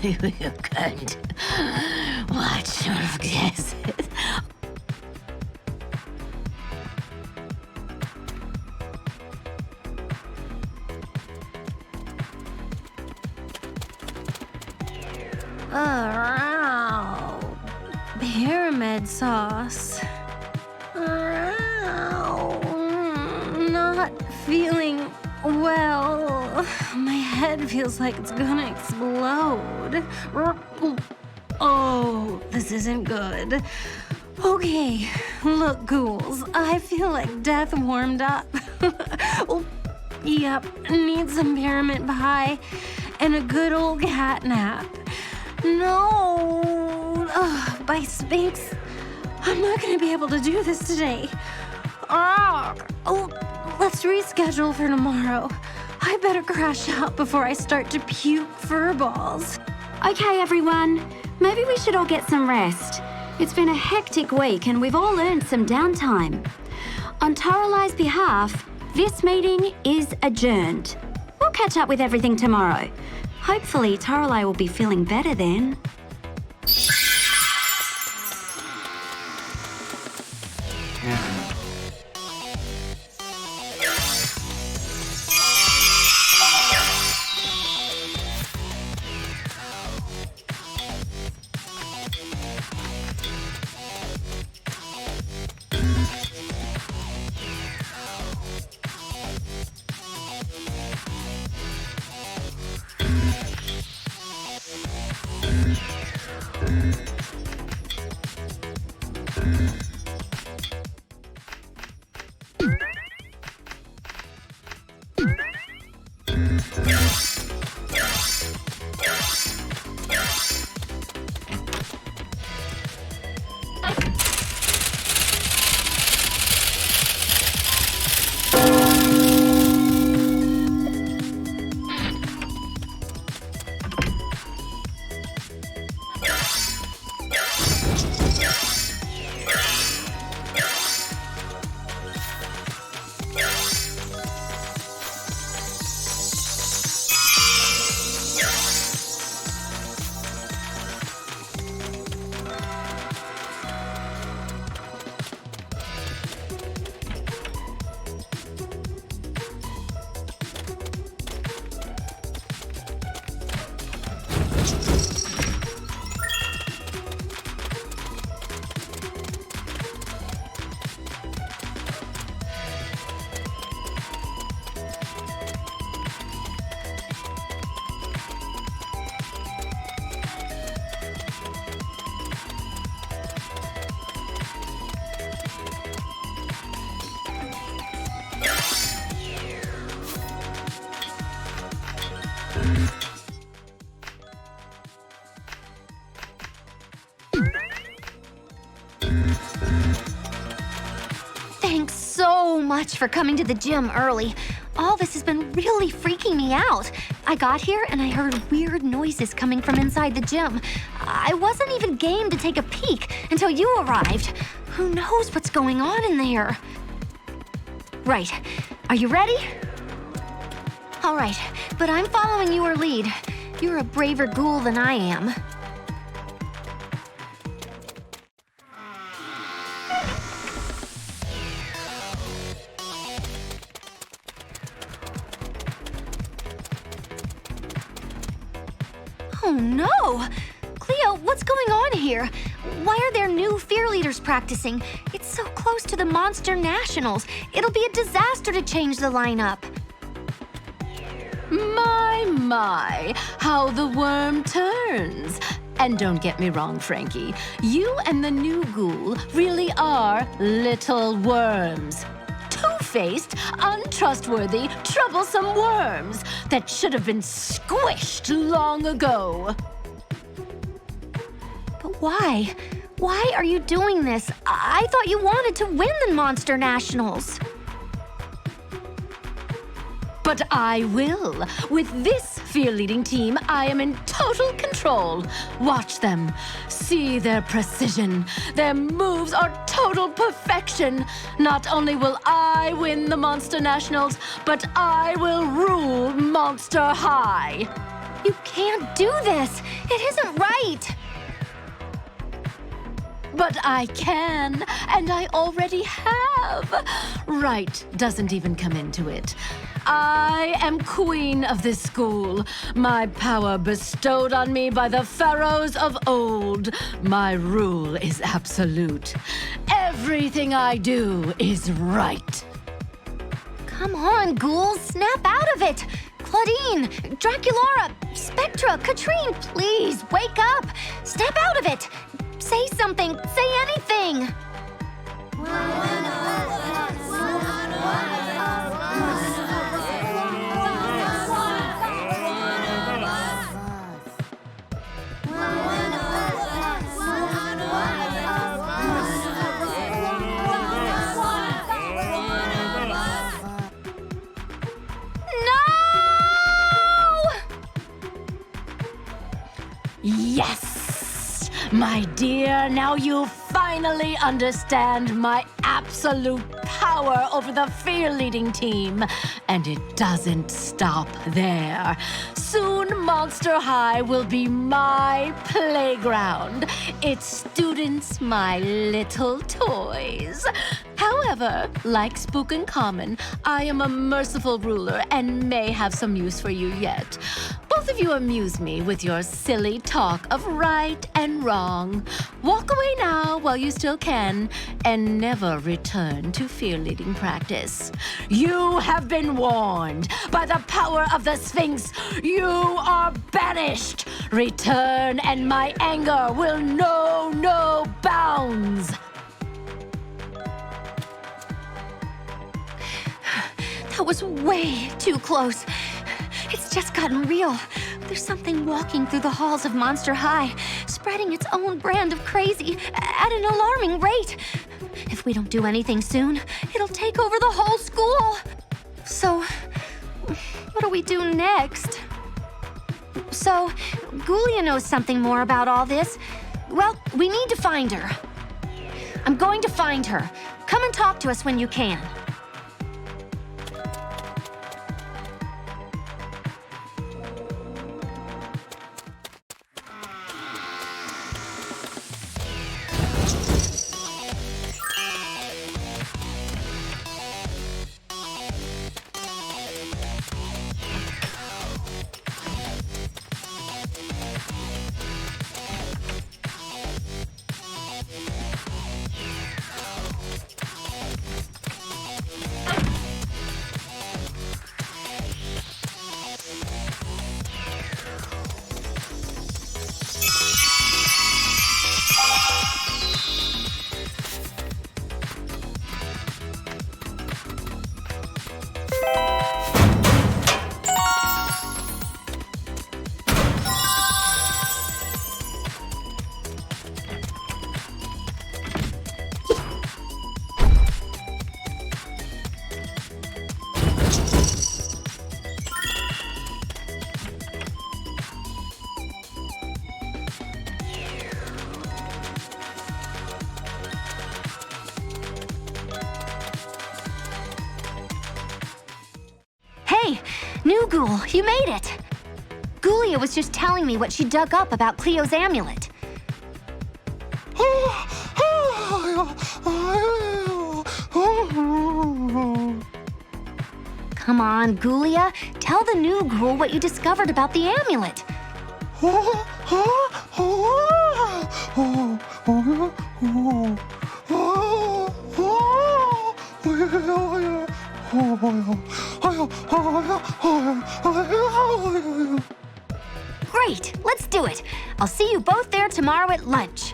You can't. What sort of guess? Oh, pyramid sauce. Not feeling well. My head feels like it's gonna explode. Oh, this isn't good. Okay, look, ghouls, I feel like death warmed up. Oh, yep, need some pyramid pie and a good old cat nap. No, by Sphinx, I'm not gonna be able to do this today. Oh, let's reschedule for tomorrow. I better crash out before I start to puke fur balls. Okay, everyone. Maybe we should all get some rest. It's been a hectic week and we've all earned some downtime. On Toralai's behalf, this meeting is adjourned. We'll catch up with everything tomorrow. Hopefully, Toralai will be feeling better then. Thanks so much for coming to the gym early. All this has been really freaking me out. I got here and I heard weird noises coming from inside the gym. I wasn't even game to take a peek until you arrived. Who knows what's going on in there? Right. Are you ready? All right, but I'm following your lead. You're a braver ghoul than I am. Oh no! Cleo, what's going on here? Why are there new fear leaders practicing? It's so close to the Monster Nationals. It'll be a disaster to change the lineup. My, how the worm turns. And don't get me wrong, Frankie. You and the new ghoul really are little worms. Two-faced, untrustworthy, troublesome worms that should have been squished long ago. But why? Why are you doing this? I thought you wanted to win the Monster Nationals. But I will. With this fear-leading team, I am in total control. Watch them. See their precision. Their moves are total perfection. Not only will I win the Monster Nationals, but I will rule Monster High. You can't do this. It isn't right. But I can, and I already have. Right doesn't even come into it. I am queen of this school, my power bestowed on me by the pharaohs of old. My rule is absolute. Everything I do is right. Come on, ghouls, snap out of it. Claudine, Draculaura, Spectra, Katrine, please, wake up. Snap out of it. Say something, say anything. Yes! My dear, now you finally understand my absolute power over the fear-leading team. And it doesn't stop there. Soon, Monster High will be my playground. Its students, my little toys. How However, like Spookenhamen, I am a merciful ruler and may have some use for you yet. Both of you amuse me with your silly talk of right and wrong. Walk away now while you still can, and never return to fear-leading practice. You have been warned. By the power of the Sphinx, you are banished. Return, and my anger will know no bounds. That was way too close. It's just gotten real. There's something walking through the halls of Monster High, spreading its own brand of crazy at an alarming rate. If we don't do anything soon, it'll take over the whole school. So, what do we do next? So, Ghoulia knows something more about all this. Well, we need to find her. I'm going to find her. Come and talk to us when you can. Hey, new Ghoul, you made it! Ghoulia was just telling me what she dug up about Cleo's amulet. Come on, Ghoulia, tell the new Ghoul what you discovered about the amulet. Great, let's do it. I'll see you both there tomorrow at lunch.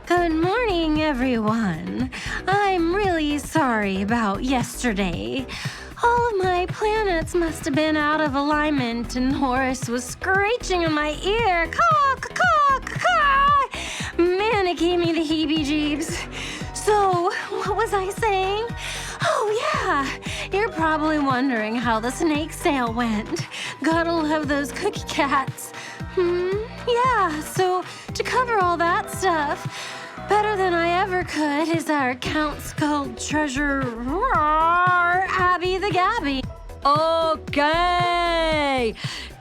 Good morning, everyone. I'm really sorry about yesterday. All of my planets must have been out of alignment, and Horus was screeching in my ear. Caw, caw, caw. Man, it gave me the heebie-jeebies. So, what was I saying? Oh, yeah. You're probably wondering how the snake sale went. Gotta love those cookie cats. Yeah, so to cover all that stuff, better than I ever could is our Count Skull Treasure, Abby the Gabby. Okay.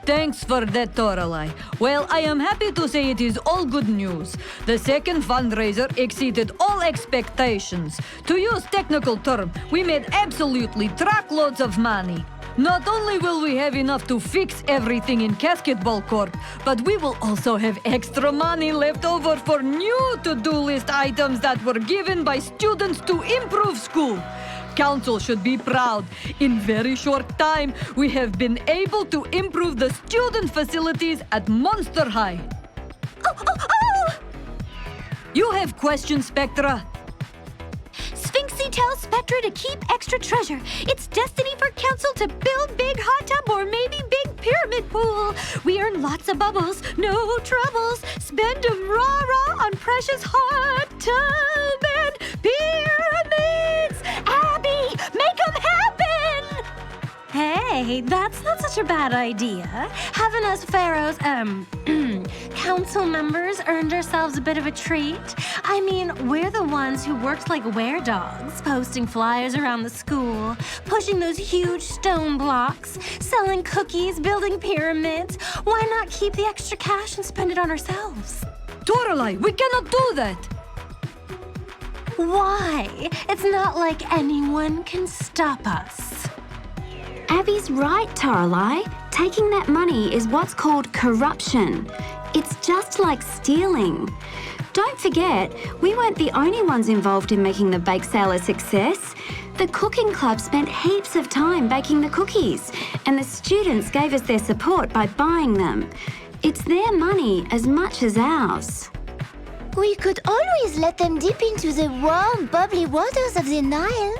Thanks for that, Toralei. Well, I am happy to say it is all good news. The second fundraiser exceeded all expectations. To use technical term, we made absolutely truckloads of money. Not only will we have enough to fix everything in Casketball Corp, but we will also have extra money left over for new to-do list items that were given by students to improve school. Council should be proud. In very short time, we have been able to improve the student facilities at Monster High. You have questions, Spectra? Sphinxy tells Spectra to keep extra treasure. It's destiny for Council to build big hot tub or maybe big pyramid pool. We earn lots of bubbles, no troubles. Spend 'em rah-rah on precious hot tub and pyramids. Abby, make 'em happen! Hey, that's not such a bad idea. Having us Pharaoh's, council members earned ourselves a bit of a treat. I mean, we're the ones who worked like weredogs, posting flyers around the school, pushing those huge stone blocks, selling cookies, building pyramids. Why not keep the extra cash and spend it on ourselves? Toralei, we cannot do that. Why? It's not like anyone can stop us. Abby's right, Toralei. Taking that money is what's called corruption. It's just like stealing. Don't forget, we weren't the only ones involved in making the bake sale a success. The cooking club spent heaps of time baking the cookies, and the students gave us their support by buying them. It's their money as much as ours. We could always let them dip into the warm, bubbly waters of the Nile.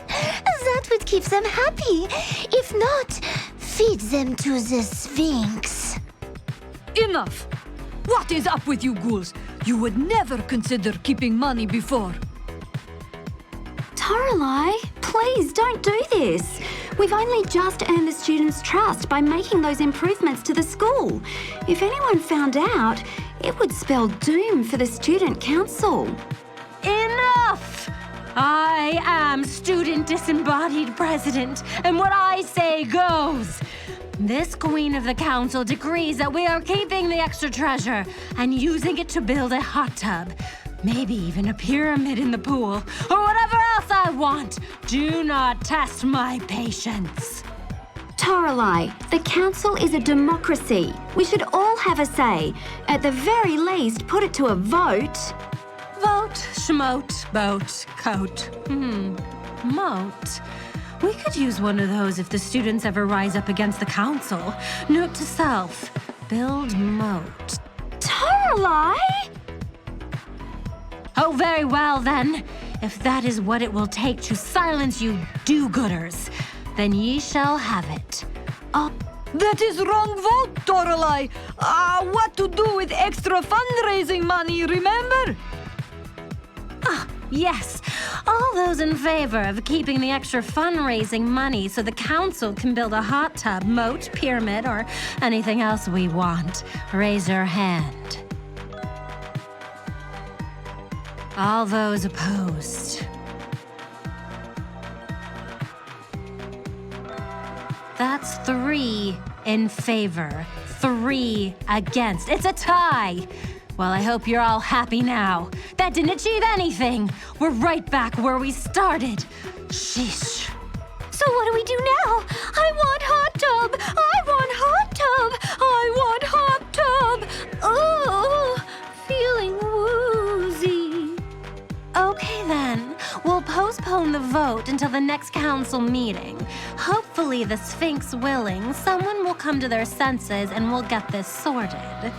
That would keep them happy. If not, feed them to the Sphinx. Enough! What is up with you ghouls? You would never consider keeping money before. Toralei, please don't do this. We've only just earned the students' trust by making those improvements to the school. If anyone found out, it would spell doom for the student council. Enough! I am student disembodied president, and what I say goes. This queen of the council decrees that we are keeping the extra treasure and using it to build a hot tub. Maybe even a pyramid in the pool, or whatever else I want. Do not test my patience. Toralei, the council is a democracy. We should all have a say. At the very least, put it to a vote. Vote, schmote, boat, coat. Moat. We could use one of those if the students ever rise up against the council. Note to self, build moat. Toralei? Oh, very well then. If that is what it will take to silence you do-gooders, then ye shall have it. That is wrong vote, Toralei. What to do with extra fundraising money, remember? Yes, all those in favor of keeping the extra fundraising money so the council can build a hot tub, moat, pyramid, or anything else we want, raise your hand. All those opposed. That's 3 in favor, 3 against. It's a tie. Well, I hope you're all happy now. That didn't achieve anything. We're right back where we started. Sheesh. So what do we do now? I want hot tub! I want hot tub! I want hot tub! Oh, feeling woozy. Okay then, we'll postpone the vote until the next council meeting. Hopefully, the Sphinx willing, someone will come to their senses and we'll get this sorted.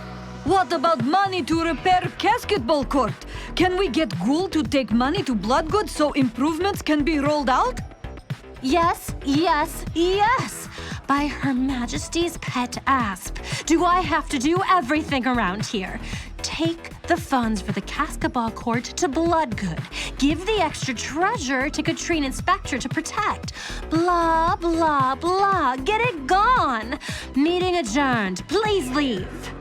What about money to repair basketball court? Can we get Ghoul to take money to Bloodgood so improvements can be rolled out? Yes, yes, yes! By Her Majesty's pet asp. Do I have to do everything around here? Take the funds for the basketball court to Bloodgood. Give the extra treasure to Katrine Inspector to protect. Blah, blah, blah. Get it gone! Meeting adjourned. Please leave.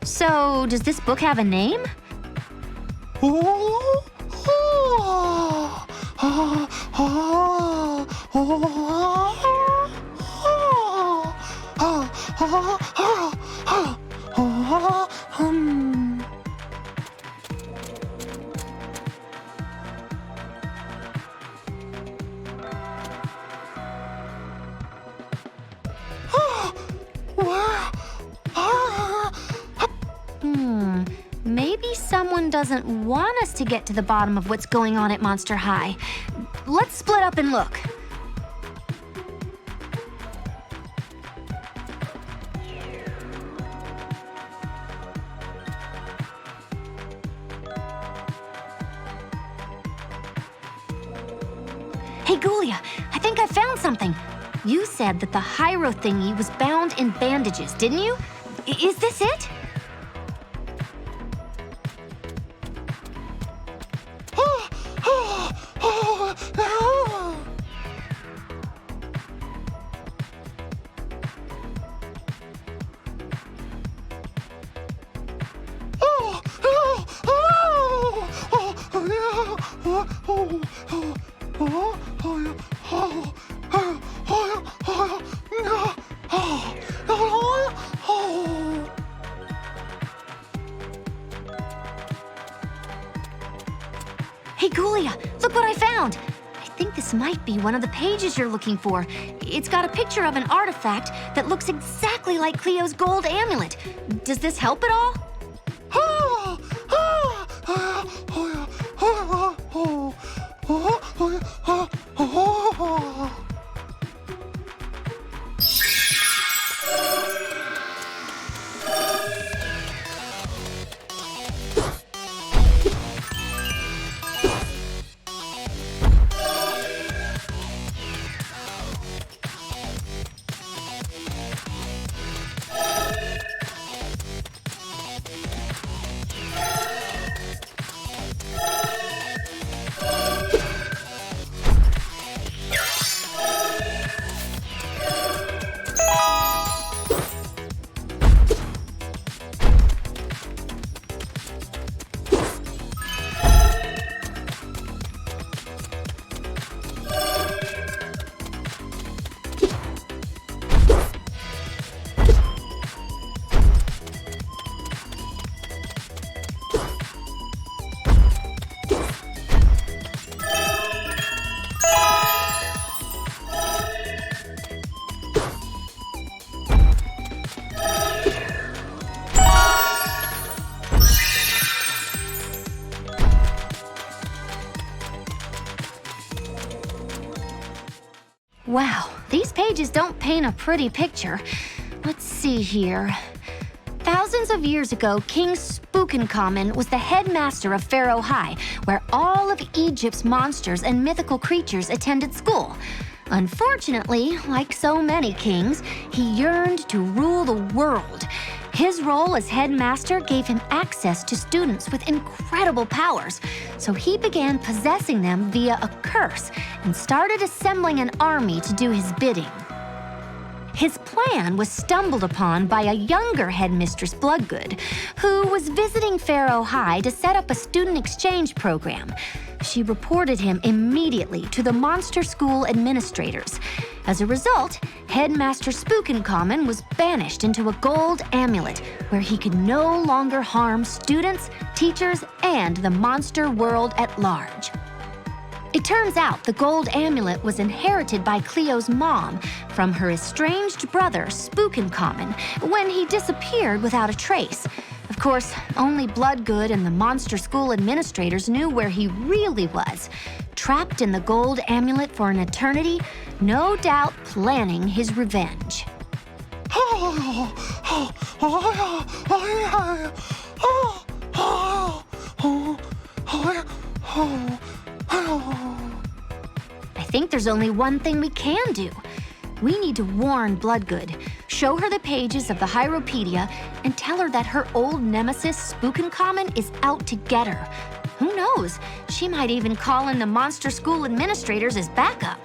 So, does this book have a name? Maybe someone doesn't want us to get to the bottom of what's going on at Monster High. Let's split up and look. Hey, Ghoulia, I think I found something. You said that the Hyro thingy was bound in bandages, didn't you? Is this it? Hey, Ghoulia, look what I found! I think this might be one of the pages you're looking for. It's got a picture of an artifact that looks exactly like Cleo's gold amulet. Does this help at all? Wow, these pages don't paint a pretty picture. Let's see here. Thousands of years ago, King Spookenhamen was the headmaster of Pharaoh High, where all of Egypt's monsters and mythical creatures attended school. Unfortunately, like so many kings, he yearned to rule the world. His role as headmaster gave him access to students with incredible powers, so he began possessing them via a curse and started assembling an army to do his bidding. His plan was stumbled upon by a younger headmistress, Bloodgood, who was visiting Pharaoh High to set up a student exchange program. She reported him immediately to the monster school administrators. As a result, Headmaster Spookenhamen was banished into a gold amulet where he could no longer harm students, teachers, and the monster world at large. It turns out the gold amulet was inherited by Cleo's mom from her estranged brother, Spookenhamen, when he disappeared without a trace. Of course, only Bloodgood and the monster school administrators knew where he really was, trapped in the gold amulet for an eternity, no doubt planning his revenge. I think there's only one thing we can do. We need to warn Bloodgood, show her the pages of the Hieropedia, and tell her that her old nemesis, Spookenhamen, is out to get her. Who knows? She might even call in the monster school administrators as backup.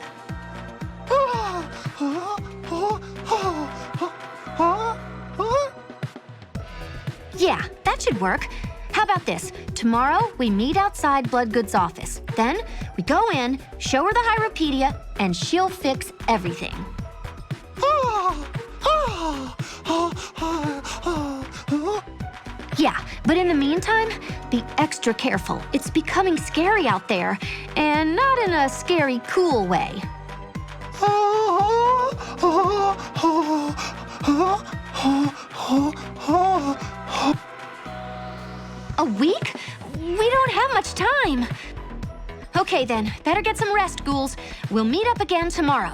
Yeah, that should work. How about this? Tomorrow, we meet outside Bloodgood's office. Then, we go in, show her the Hieropedia, and she'll fix everything. Yeah, but in the meantime, be extra careful. It's becoming scary out there, and not in a scary, cool way. A week? We don't have much time. Okay then, better get some rest, ghouls. We'll meet up again tomorrow.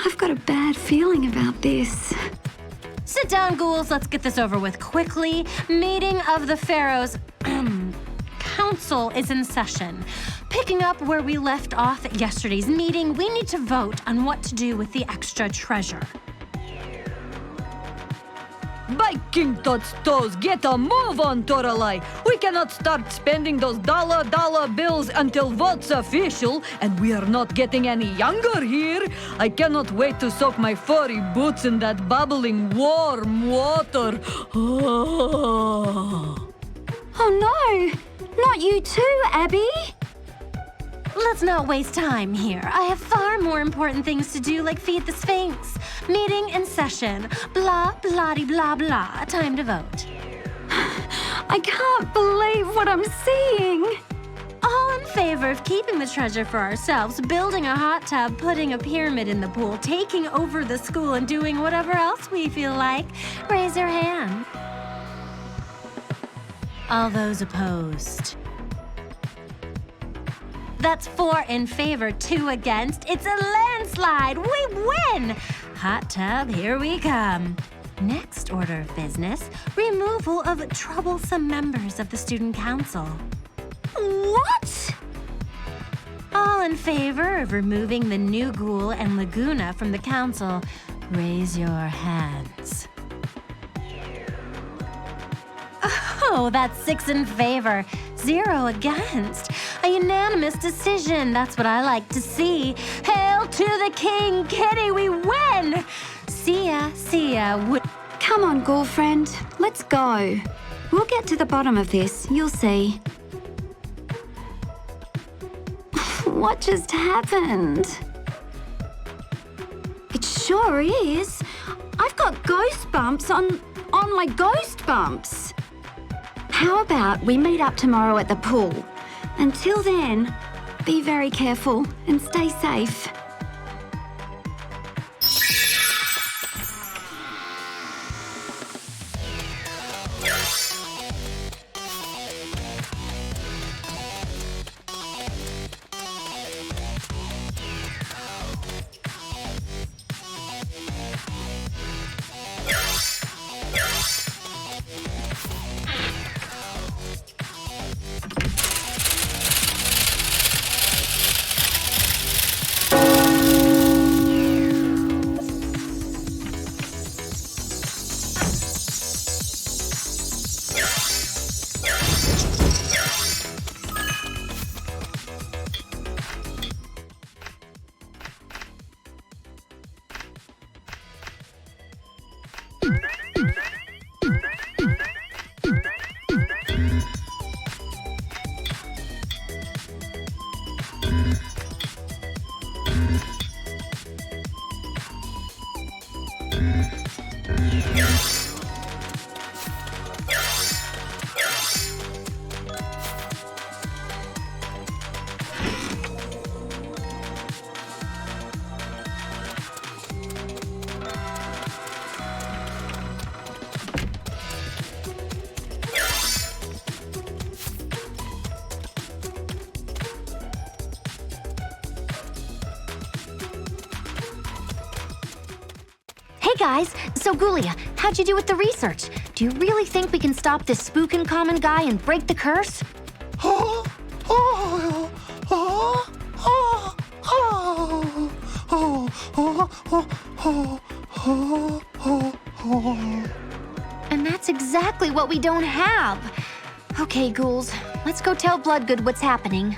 I've got a bad feeling about this. Sit down, ghouls. Let's get this over with quickly. Meeting of the Pharaohs Council is in session. Picking up where we left off at yesterday's meeting, we need to vote on what to do with the extra treasure. By King Tut's toes, get a move on, Toralei. We cannot start spending those dollar bills until vote's official, and we are not getting any younger here. I cannot wait to soak my furry boots in that bubbling warm water. Oh no! Not you too, Abby! Let's not waste time here. I have far more important things to do, like feed the Sphinx. Meeting in session. Blah, blah-de, blah, blah. Time to vote. I can't believe what I'm seeing! All in favor of keeping the treasure for ourselves, building a hot tub, putting a pyramid in the pool, taking over the school, and doing whatever else we feel like, raise your hand. All those opposed. That's 4 in favor, 2 against. It's a landslide. We win! Hot tub, here we come. Next order of business, removal of troublesome members of the student council. What? All in favor of removing the new Ghoul and Laguna from the council, raise your hands. Oh, that's 6 in favor, 0 against. A unanimous decision. That's what I like to see. Hail to the king, Kitty, we win! See ya. Come on, girlfriend. Let's go. We'll get to the bottom of this. You'll see. What just happened? It sure is. I've got ghost bumps on my ghost bumps. How about we meet up tomorrow at the pool? Until then, be very careful and stay safe. Hey guys, so Ghoulia, how'd you do with the research? Do you really think we can stop this Spookenhamen guy and break the curse? And that's exactly what we don't have. Okay, ghouls, let's go tell Bloodgood what's happening.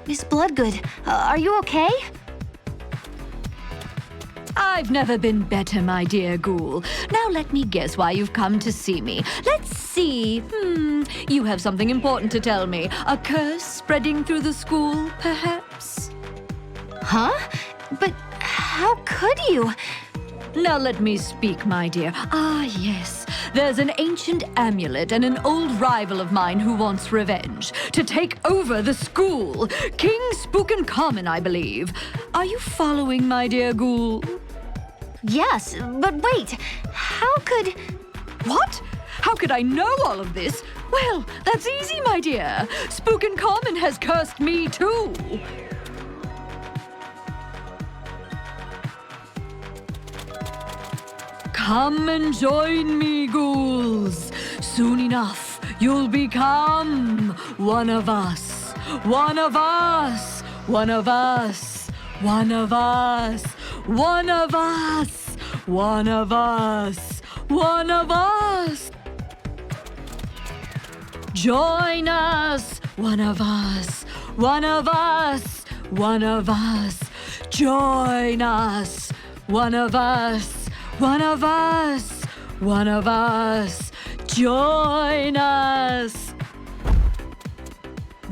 Miss Bloodgood, are you okay? I've never been better, my dear ghoul. Now let me guess why you've come to see me. Let's see. You have something important to tell me. A curse spreading through the school, perhaps? Huh? But how could you? Now let me speak, my dear. Ah, yes. There's an ancient amulet and an old rival of mine who wants revenge. To take over the school. King Spookenhamen, I believe. Are you following, my dear ghoul? Yes, but wait, how could... What? How could I know all of this? Well, that's easy, my dear. Spookenhamen has cursed me too. Come and join me, ghouls. Soon enough, you'll become one of us. One of us. One of us. One of us. One of us. One of us. One of us. Join us. One of us. One of us. One of us. Join us. One of us. One of us, one of us, join us.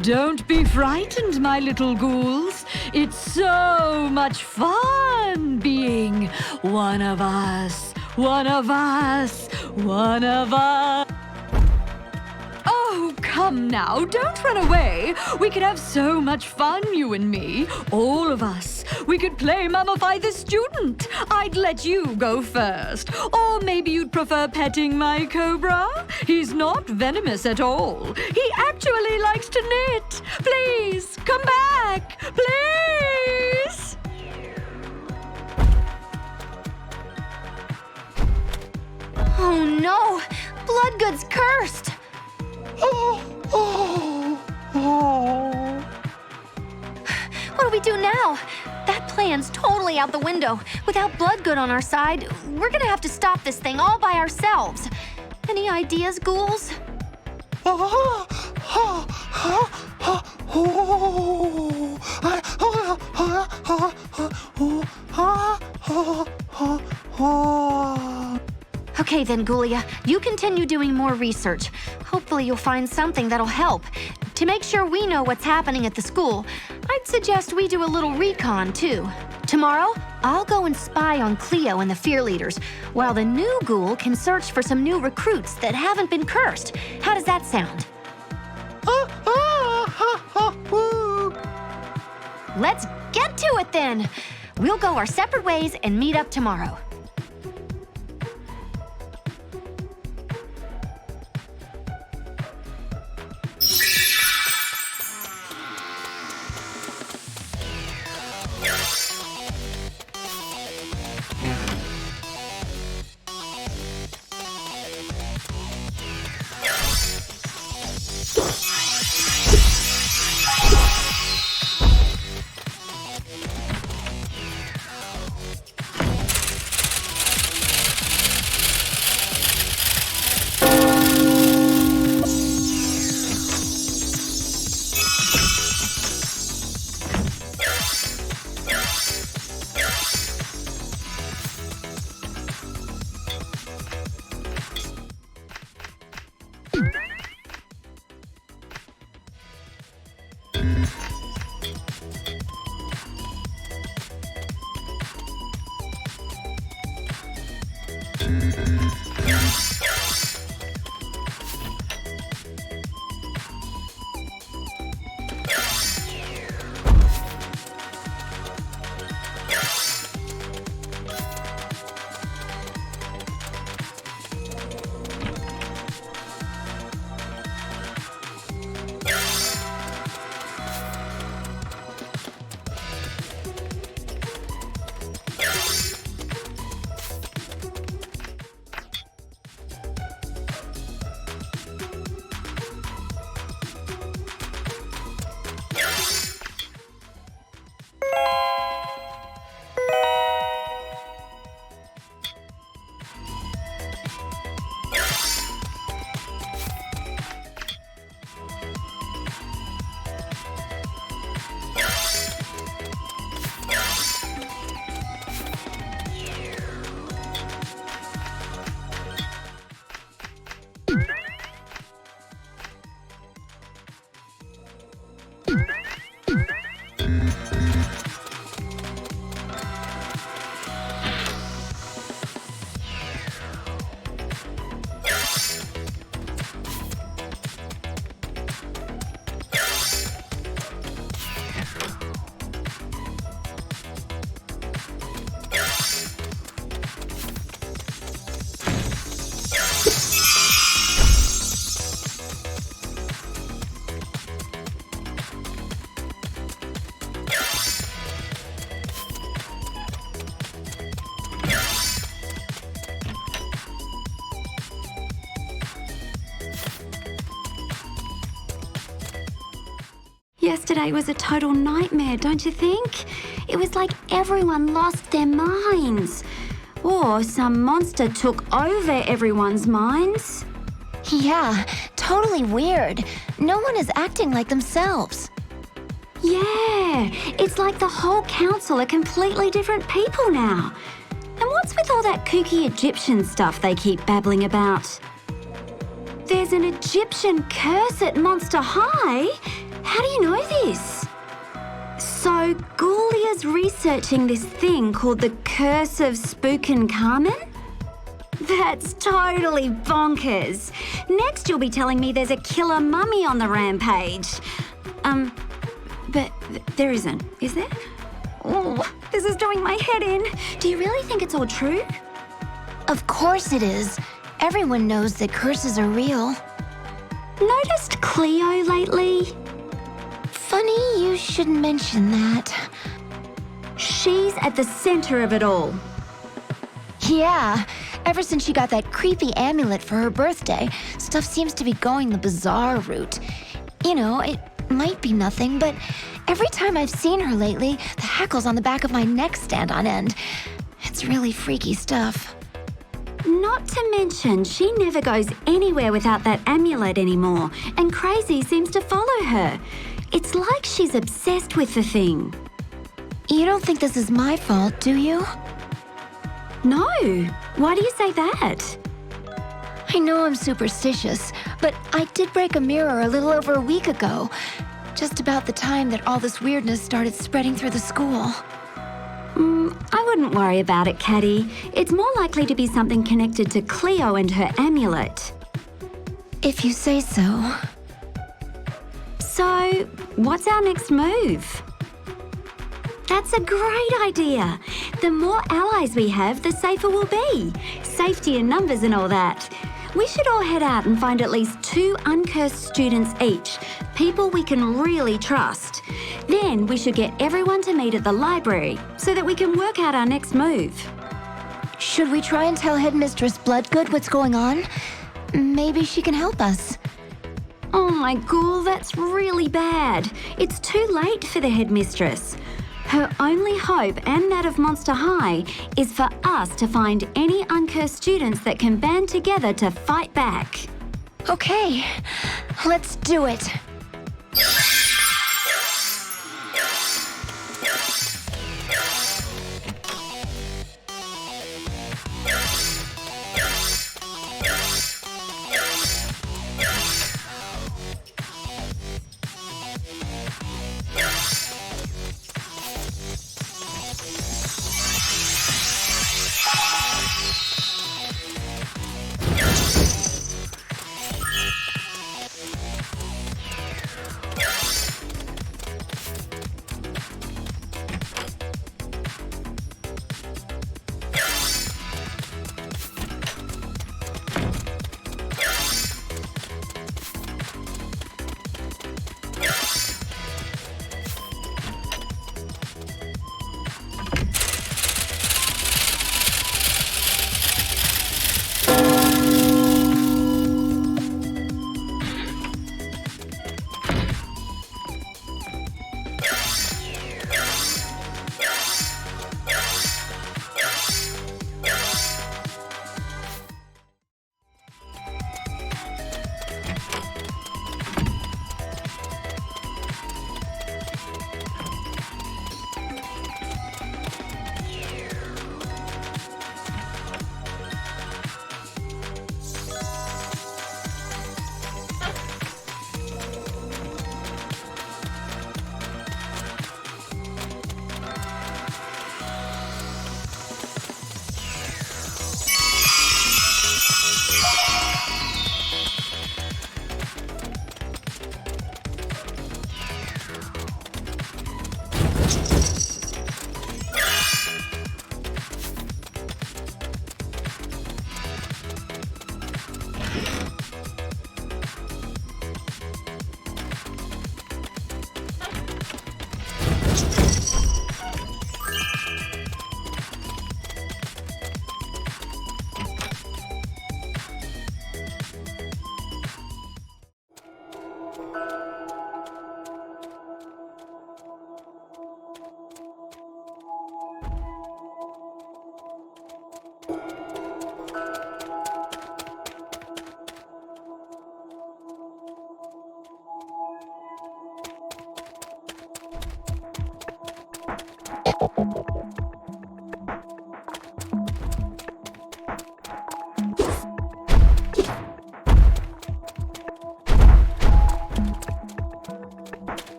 Don't be frightened, my little ghouls. It's so much fun being one of us, one of us, one of us. Oh, come now, don't run away. We could have so much fun, you and me, all of us. We could play Mummify the Student. I'd let you go first. Or maybe you'd prefer petting my cobra? He's not venomous at all. He actually likes to knit. Please, come back. Please. Oh no, Bloodgood's cursed. What do we do now? That plan's totally out the window. Without Bloodgood on our side, we're gonna have to stop this thing all by ourselves. Any ideas, ghouls? Okay then, Ghoulia, you continue doing more research. Hopefully you'll find something that'll help. To make sure we know what's happening at the school, I'd suggest we do a little recon, too. Tomorrow, I'll go and spy on Cleo and the Fearleaders, while the new ghoul can search for some new recruits that haven't been cursed. How does that sound? Let's get to it then! We'll go our separate ways and meet up tomorrow. Yesterday was a total nightmare, don't you think? It was like everyone lost their minds. Or some monster took over everyone's minds. Yeah, totally weird. No one is acting like themselves. Yeah, it's like the whole council are completely different people now. And what's with all that kooky Egyptian stuff they keep babbling about? There's an Egyptian curse at Monster High? How do you know this? So Ghoulia's researching this thing called the Curse of Spookenhamen? That's totally bonkers. Next you'll be telling me there's a killer mummy on the rampage. But there isn't, is there? Oh, this is doing my head in. Do you really think it's all true? Of course it is. Everyone knows that curses are real. Noticed Cleo lately? Funny you should mention that. She's at the center of it all. Yeah, ever since she got that creepy amulet for her birthday, stuff seems to be going the bizarre route. You know, it might be nothing, but every time I've seen her lately, the hackles on the back of my neck stand on end. It's really freaky stuff. Not to mention, she never goes anywhere without that amulet anymore, and crazy seems to follow her. It's like she's obsessed with the thing. You don't think this is my fault, do you? No. Why do you say that? I know I'm superstitious, but I did break a mirror a little over a week ago. Just about the time that all this weirdness started spreading through the school. I wouldn't worry about it, Caddy. It's more likely to be something connected to Cleo and her amulet. If you say so. So, what's our next move? That's a great idea. The more allies we have, the safer we'll be. Safety in numbers and all that. We should all head out and find at least 2 uncursed students each, people we can really trust. Then we should get everyone to meet at the library so that we can work out our next move. Should we try and tell Headmistress Bloodgood what's going on? Maybe she can help us. Oh my ghoul, that's really bad. It's too late for the headmistress. Her only hope, and that of Monster High, is for us to find any uncursed students that can band together to fight back. Okay, let's do it.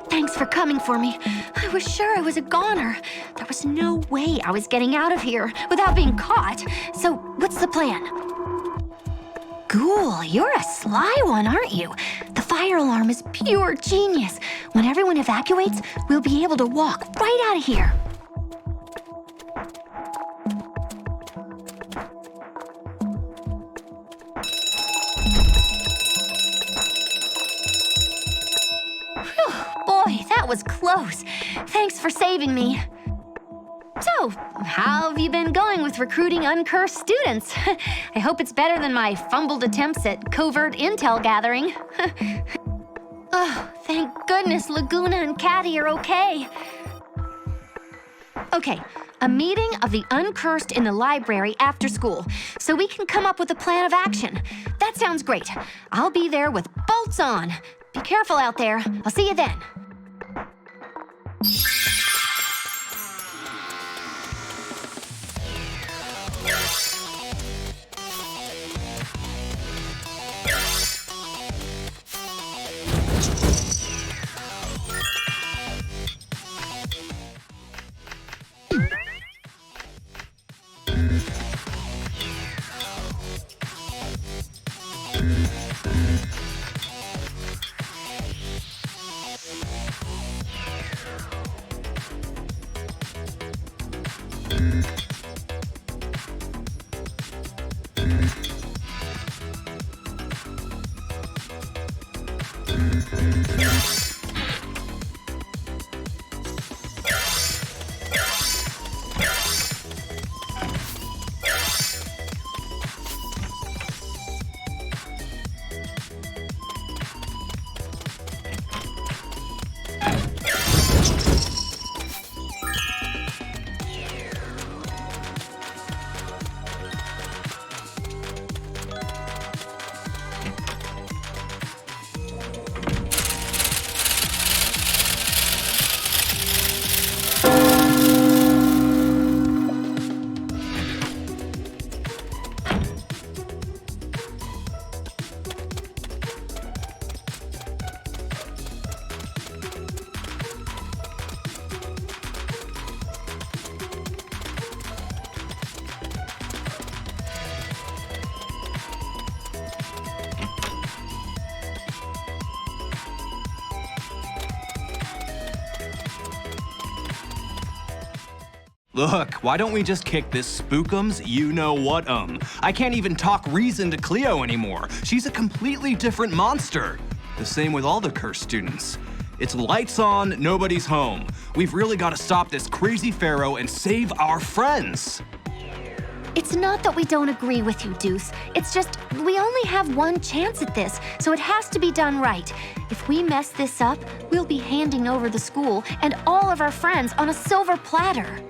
Thanks for coming for me. I was sure I was a goner. There was no way I was getting out of here without being caught. So, what's the plan? Ghoul, you're a sly one, aren't you? The fire alarm is pure genius. When everyone evacuates, we'll be able to walk right out of here. Boy, that was close. Thanks for saving me. So, how have you been going with recruiting uncursed students? I hope it's better than my fumbled attempts at covert intel gathering. Oh, thank goodness Laguna and Catty are okay. Okay, a meeting of the uncursed in the library after school, so we can come up with a plan of action. That sounds great. I'll be there with bolts on. Be careful out there. I'll see you then. Look, why don't we just kick this Spookums you-know-what-um? I can't even talk reason to Cleo anymore. She's a completely different monster. The same with all the cursed students. It's lights on, nobody's home. We've really got to stop this crazy pharaoh and save our friends. It's not that we don't agree with you, Deuce. It's just, we only have one chance at this, so it has to be done right. If we mess this up, we'll be handing over the school and all of our friends on a silver platter.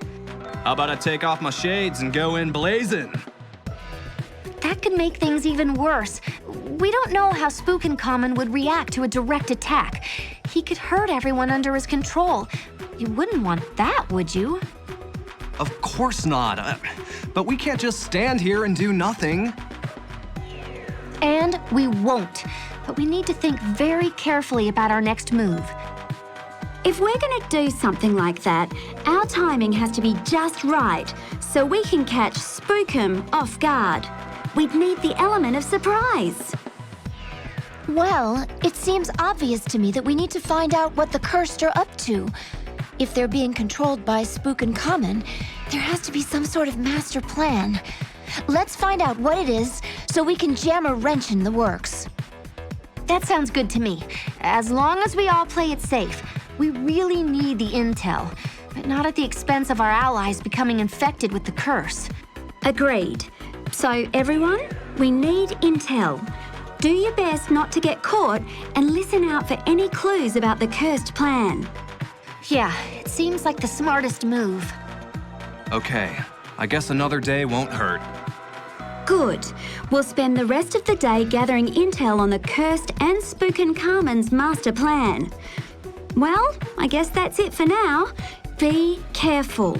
How about I take off my shades and go in blazing? That could make things even worse. We don't know how Spookenhamen would react to a direct attack. He could hurt everyone under his control. You wouldn't want that, would you? Of course not. But we can't just stand here and do nothing. And we won't. But we need to think very carefully about our next move. If we're going to do something like that, our timing has to be just right so we can catch Spookum off guard. We'd need the element of surprise. Well, it seems obvious to me that we need to find out what the cursed are up to. If they're being controlled by Spookenhamen, there has to be some sort of master plan. Let's find out what it is so we can jam a wrench in the works. That sounds good to me. As long as we all play it safe. We really need the intel, but not at the expense of our allies becoming infected with the curse. Agreed. So, everyone, we need intel. Do your best not to get caught and listen out for any clues about the cursed plan. Yeah, it seems like the smartest move. Okay, I guess another day won't hurt. Good. We'll spend the rest of the day gathering intel on the Cursed and Spookenhamen's master plan. Well, I guess that's it for now. Be careful.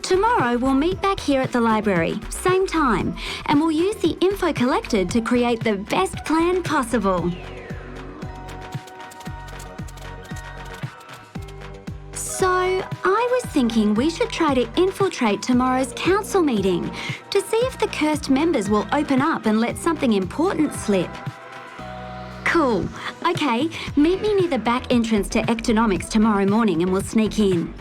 Tomorrow we'll meet back here at the library, same time, and we'll use the info collected to create the best plan possible. So, I was thinking we should try to infiltrate tomorrow's council meeting to see if the cursed members will open up and let something important slip. Cool. Okay, meet me near the back entrance to Ectonomics tomorrow morning and we'll sneak in.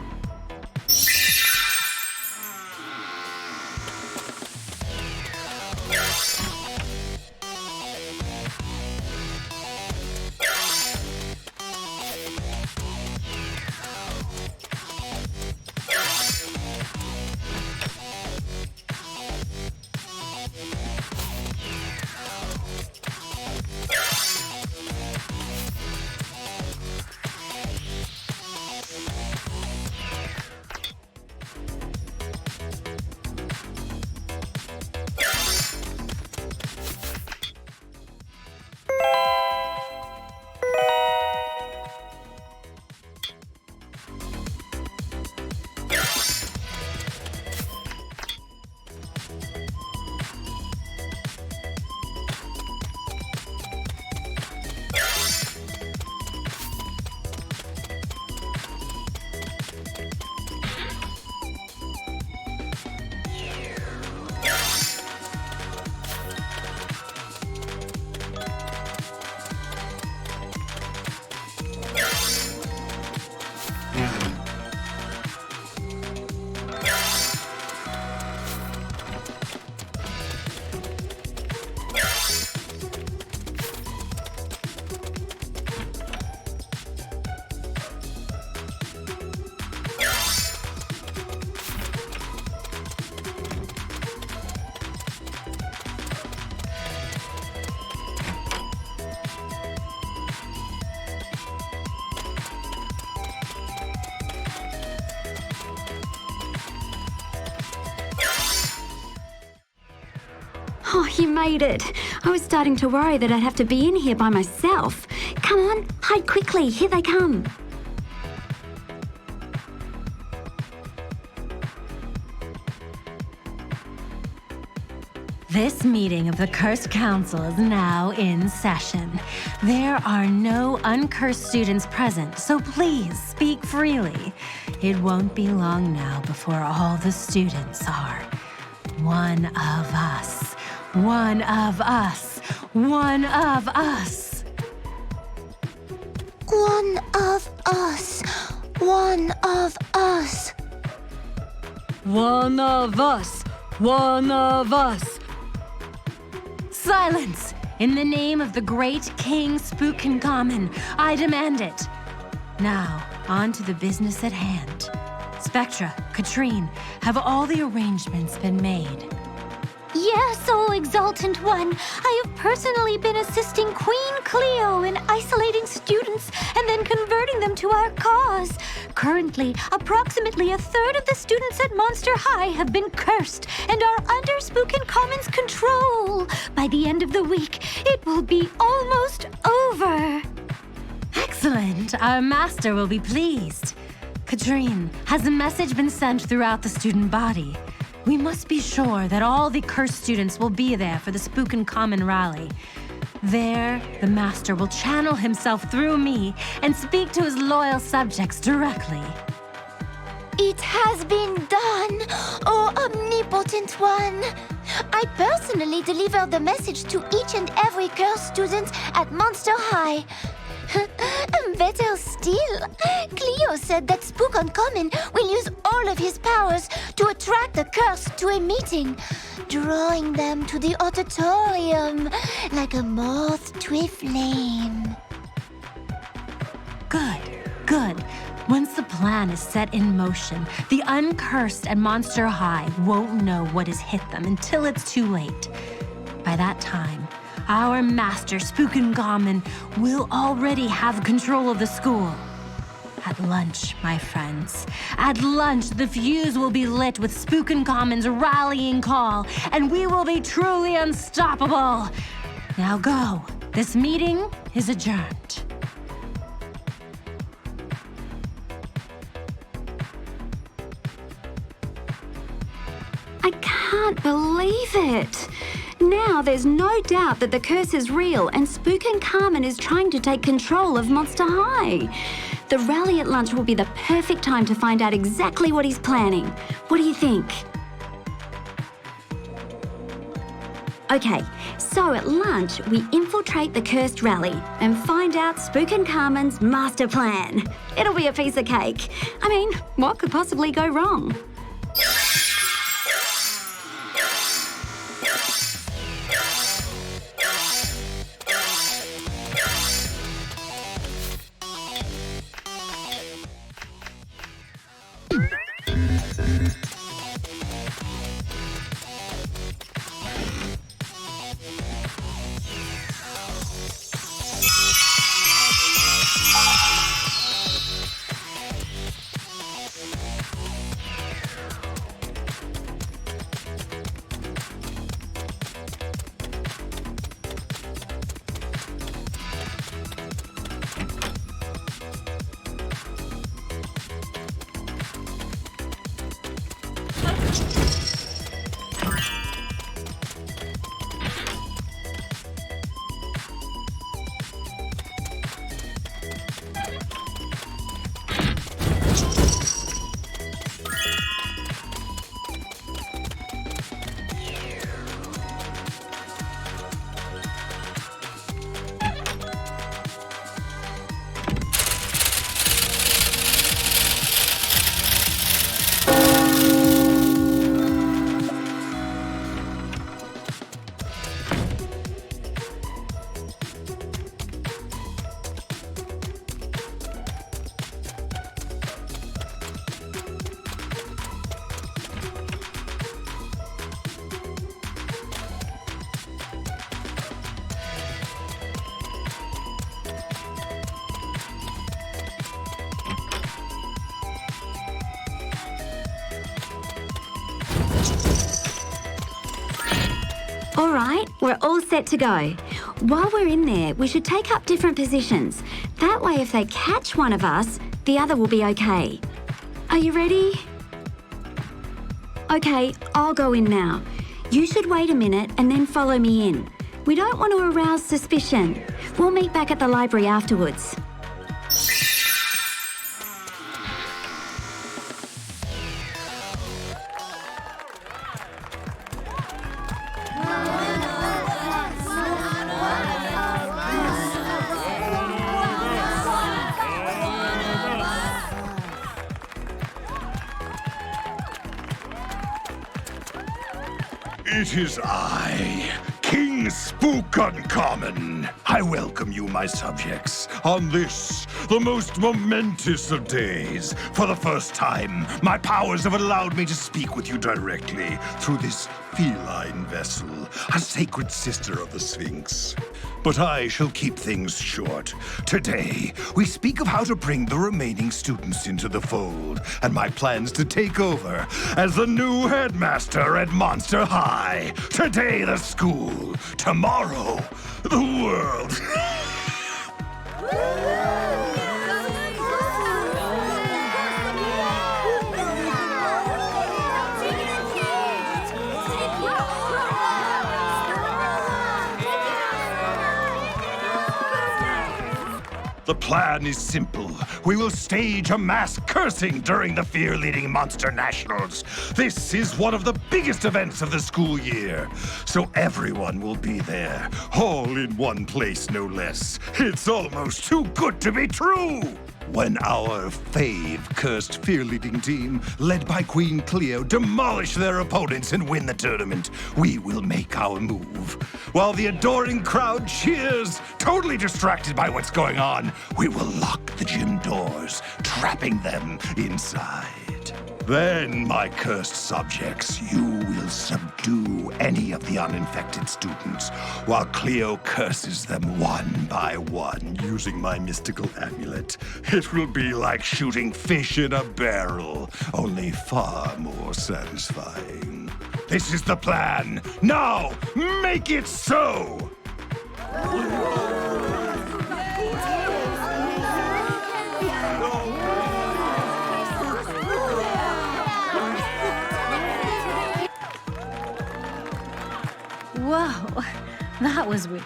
Oh, you made it. I was starting to worry that I'd have to be in here by myself. Come on, hide quickly. Here they come. This meeting of the Cursed Council is now in session. There are no uncursed students present, so please speak freely. It won't be long now before all the students are one of us. One of us. One of us. One of us. One of us. One of us. One of us. Silence! In the name of the great King Spookenhamen, I demand it. Now, on to the business at hand. Spectra, Katrine, have all the arrangements been made? Yes, O Exultant One. I have personally been assisting Queen Cleo in isolating students and then converting them to our cause. Currently, approximately a third of the students at Monster High have been cursed and are under Spookenhamen's control. By the end of the week, it will be almost over. Excellent! Our master will be pleased. Katrine, has a message been sent throughout the student body? We must be sure that all the cursed students will be there for the Spookenhamen rally. There, the master will channel himself through me and speak to his loyal subjects directly. It has been done, O Omnipotent One. I personally delivered the message to each and every cursed student at Monster High. Better still, Cleo said that Spookenhamen will use all of his powers to attract the cursed to a meeting, drawing them to the auditorium like a moth to a flame. Good, good. Once the plan is set in motion, the uncursed at Monster High won't know what has hit them until it's too late. By that time, our master, Spookenhamen, will already have control of the school. At lunch, my friends. At lunch, the fuse will be lit with Spookenhamen's rallying call, and we will be truly unstoppable. Now go. This meeting is adjourned. I can't believe it. Now there's no doubt that the curse is real and Spookenhamen is trying to take control of Monster High. The rally at lunch will be the perfect time to find out exactly what he's planning. What do you think? Okay, so at lunch, we infiltrate the cursed rally and find out Spookenhamen's master plan. It'll be a piece of cake. I mean, what could possibly go wrong? All right, we're all set to go. While we're in there, we should take up different positions. That way, if they catch one of us, the other will be okay. Are you ready? Okay, I'll go in now. You should wait a minute and then follow me in. We don't want to arouse suspicion. We'll meet back at the library afterwards. It is I, King Spookenhamen. I welcome you, my subjects, on this, the most momentous of days. For the first time, my powers have allowed me to speak with you directly through this feline vessel, a sacred sister of the Sphinx. But I shall keep things short. Today, we speak of how to bring the remaining students into the fold, and my plans to take over as the new headmaster at Monster High. Today, the school. Tomorrow, the world. The plan is simple. We will stage a mass cursing during the Fearleading Monster Nationals. This is one of the biggest events of the school year, so everyone will be there, all in one place, no less. It's almost too good to be true! When our fave cursed Fearleading team, led by Queen Cleo, demolish their opponents and win the tournament, we will make our move. While the adoring crowd cheers, totally distracted by what's going on, we will lock the gym doors, trapping them inside. Then, my cursed subjects, you will subdue any of the uninfected students, while Cleo curses them one by one using my mystical amulet. It will be like shooting fish in a barrel, only far more satisfying. This is the plan. Now, make it so! Whoa, that was weird.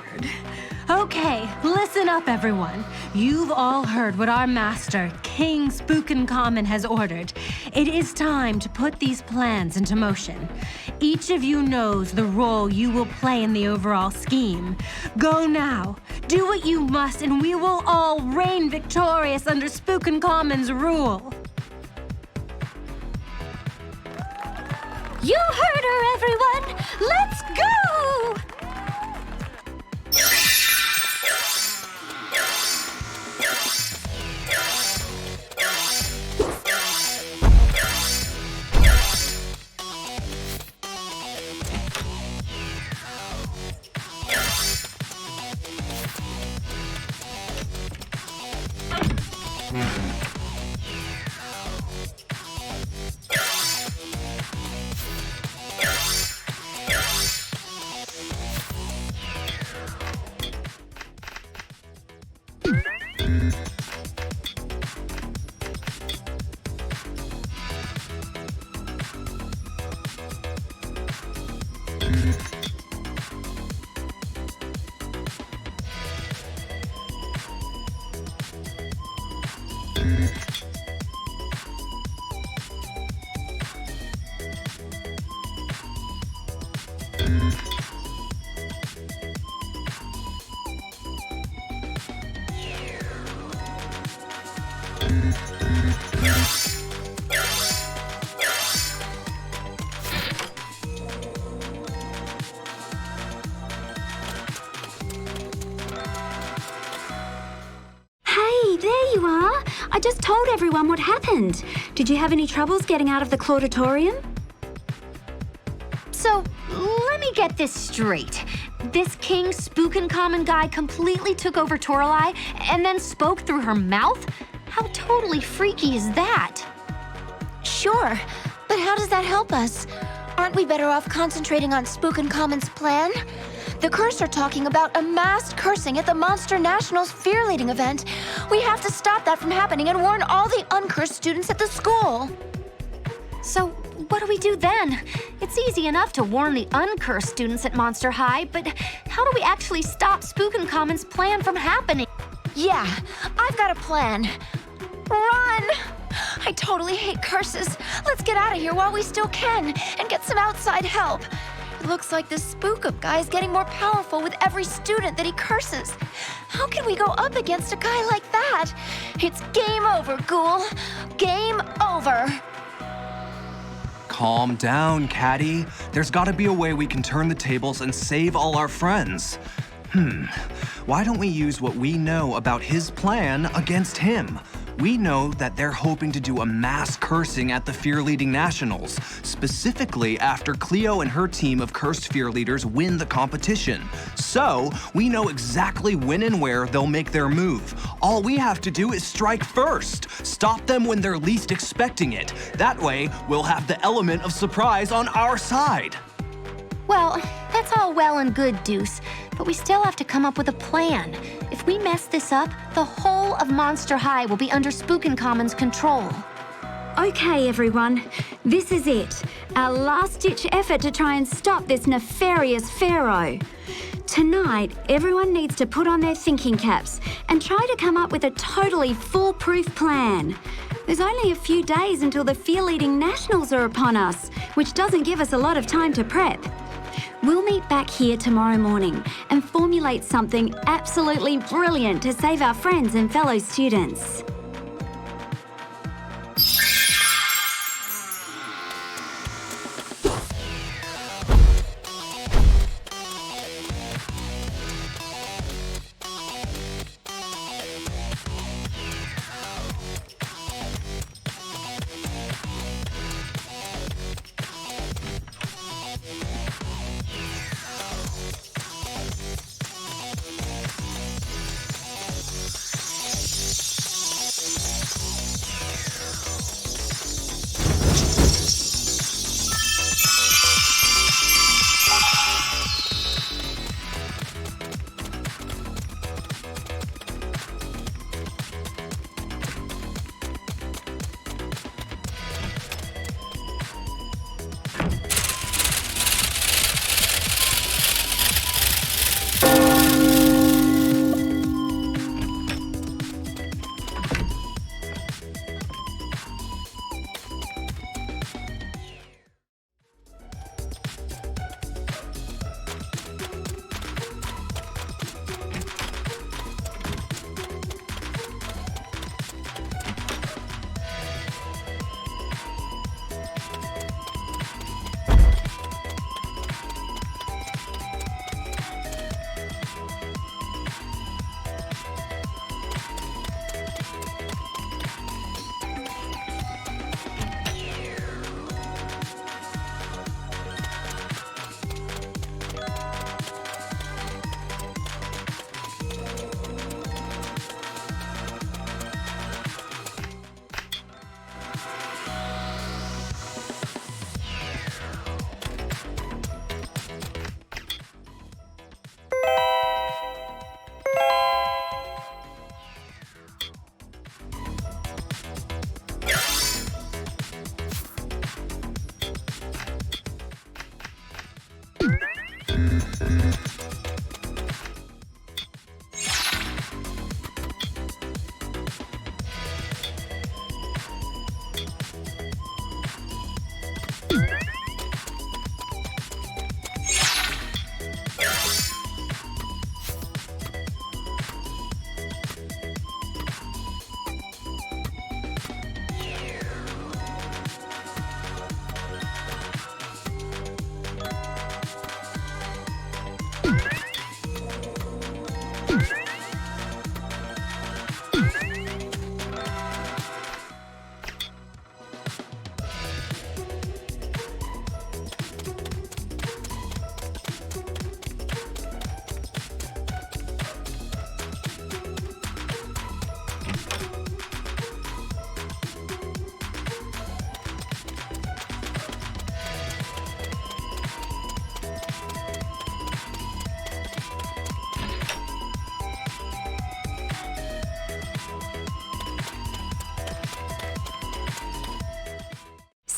Okay, listen up, everyone. You've all heard what our master, King Spookenhamen, has ordered. It is time to put these plans into motion. Each of you knows the role you will play in the overall scheme. Go now, do what you must, and we will all reign victorious under Spookenhamen's rule. You heard her, everyone! Let's go! I just told everyone what happened. Did you have any troubles getting out of the Clauditorium? So, let me get this straight. This King Spookenhamen guy completely took over Toralei and then spoke through her mouth? How totally freaky is that? Sure, but how does that help us? Aren't we better off concentrating on Spookenhamen's plan? The Curse are talking about a mass cursing at the Monster Nationals Fearleading event. We have to stop that from happening and warn all the uncursed students at the school. So, what do we do then? It's easy enough to warn the uncursed students at Monster High, but how do we actually stop Spookenhamen's plan from happening? Yeah, I've got a plan. Run! I totally hate curses. Let's get out of here while we still can and get some outside help. It looks like this Spook-Up guy is getting more powerful with every student that he curses. How can we go up against a guy like that? It's game over, Ghoul. Game over. Calm down, Caddy. There's gotta be a way we can turn the tables and save all our friends. Why don't we use what we know about his plan against him? We know that they're hoping to do a mass cursing at the Fearleading Nationals, specifically after Cleo and her team of cursed fear leaders win the competition. So, we know exactly when and where they'll make their move. All we have to do is strike first. Stop them when they're least expecting it. That way, we'll have the element of surprise on our side. Well, that's all well and good, Deuce, but we still have to come up with a plan. If we mess this up, the whole of Monster High will be under Spookenhamen's control. Okay, everyone, this is it. Our last-ditch effort to try and stop this nefarious pharaoh. Tonight, everyone needs to put on their thinking caps and try to come up with a totally foolproof plan. There's only a few days until the Fearleading Nationals are upon us, which doesn't give us a lot of time to prep. We'll meet back here tomorrow morning and formulate something absolutely brilliant to save our friends and fellow students.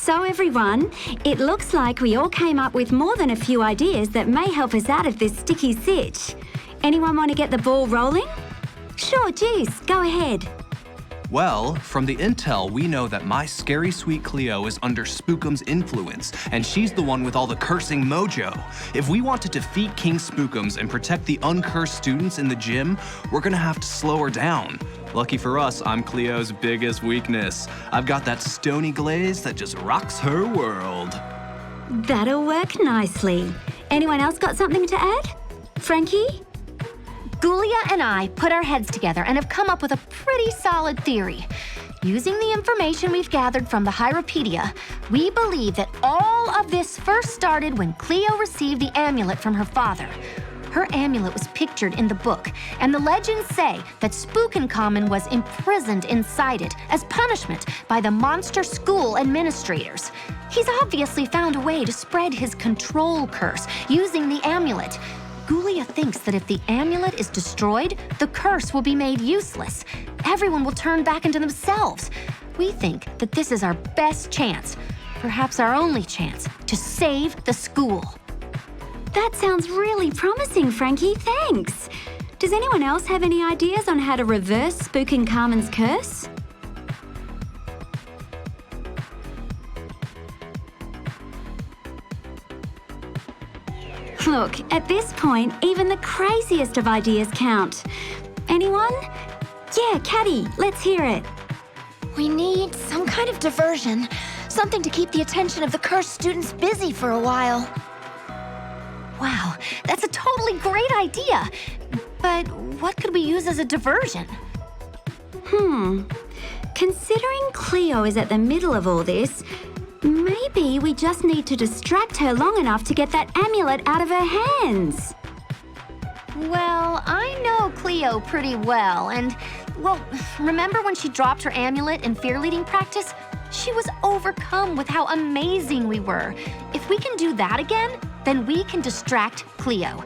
So everyone, it looks like we all came up with more than a few ideas that may help us out of this sticky sitch. Anyone want to get the ball rolling? Sure, Juice, go ahead. Well, from the intel, we know that my scary sweet Cleo is under Spookum's influence, and she's the one with all the cursing mojo. If we want to defeat King Spookums and protect the uncursed students in the gym, we're gonna have to slow her down. Lucky for us, I'm Cleo's biggest weakness. I've got that stony glaze that just rocks her world. That'll work nicely. Anyone else got something to add? Frankie? Ghoulia and I put our heads together and have come up with a pretty solid theory. Using the information we've gathered from the Hieropedia, we believe that all of this first started when Cleo received the amulet from her father. Her amulet was pictured in the book, and the legends say that Spookenhamen was imprisoned inside it as punishment by the monster school administrators. He's obviously found a way to spread his control curse using the amulet. Ghoulia thinks that if the amulet is destroyed, the curse will be made useless. Everyone will turn back into themselves. We think that this is our best chance, perhaps our only chance, to save the school. That sounds really promising, Frankie. Thanks. Does anyone else have any ideas on how to reverse Spookenhamen's curse? Look, at this point, even the craziest of ideas count. Anyone? Yeah, Caddy, let's hear it. We need some kind of diversion, something to keep the attention of the cursed students busy for a while. Wow, that's a totally great idea. But what could we use as a diversion? Considering Cleo is at the middle of all this, maybe we just need to distract her long enough to get that amulet out of her hands. Well, I know Cleo pretty well, and, well, remember when she dropped her amulet in fearleading practice? She was overcome with how amazing we were. If we can do that again, then we can distract Cleo.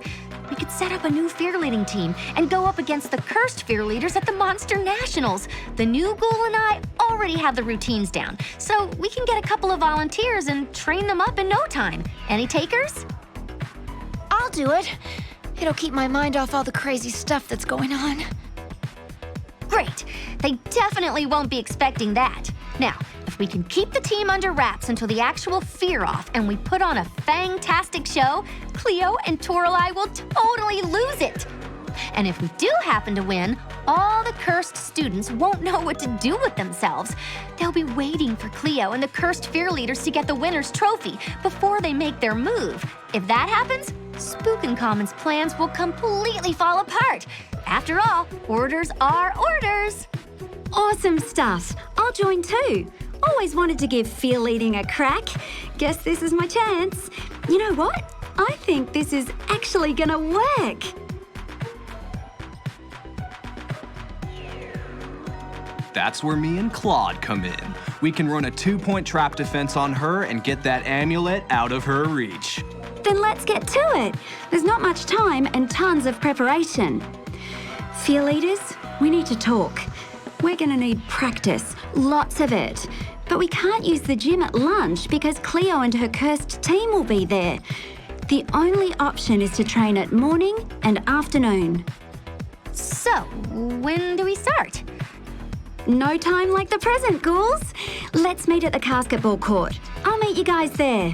We could set up a new fearleading team and go up against the cursed fearleaders at the Monster Nationals. The new Ghoul and I already have the routines down, so we can get a couple of volunteers and train them up in no time. Any takers? I'll do it. It'll keep my mind off all the crazy stuff that's going on. Great. They definitely won't be expecting that. Now, if we can keep the team under wraps until the actual fear off and we put on a fantastic show, Cleo and Toralei will totally lose it. And if we do happen to win, all the cursed students won't know what to do with themselves. They'll be waiting for Cleo and the cursed fear leaders to get the winner's trophy before they make their move. If that happens, Spookenhamen's plans will completely fall apart. After all, orders are orders. Awesome stuff. I'll join too. Always wanted to give fearleading a crack. Guess this is my chance. You know what? I think this is actually gonna work. That's where me and Claude come in. We can run a 2-point trap defense on her and get that amulet out of her reach. Then let's get to it. There's not much time and tons of preparation. Fear leaders, we need to talk. We're gonna need practice, lots of it. But we can't use the gym at lunch because Cleo and her cursed team will be there. The only option is to train at morning and afternoon. So, when do we start? No time like the present, ghouls. Let's meet at the basketball court. I'll meet you guys there.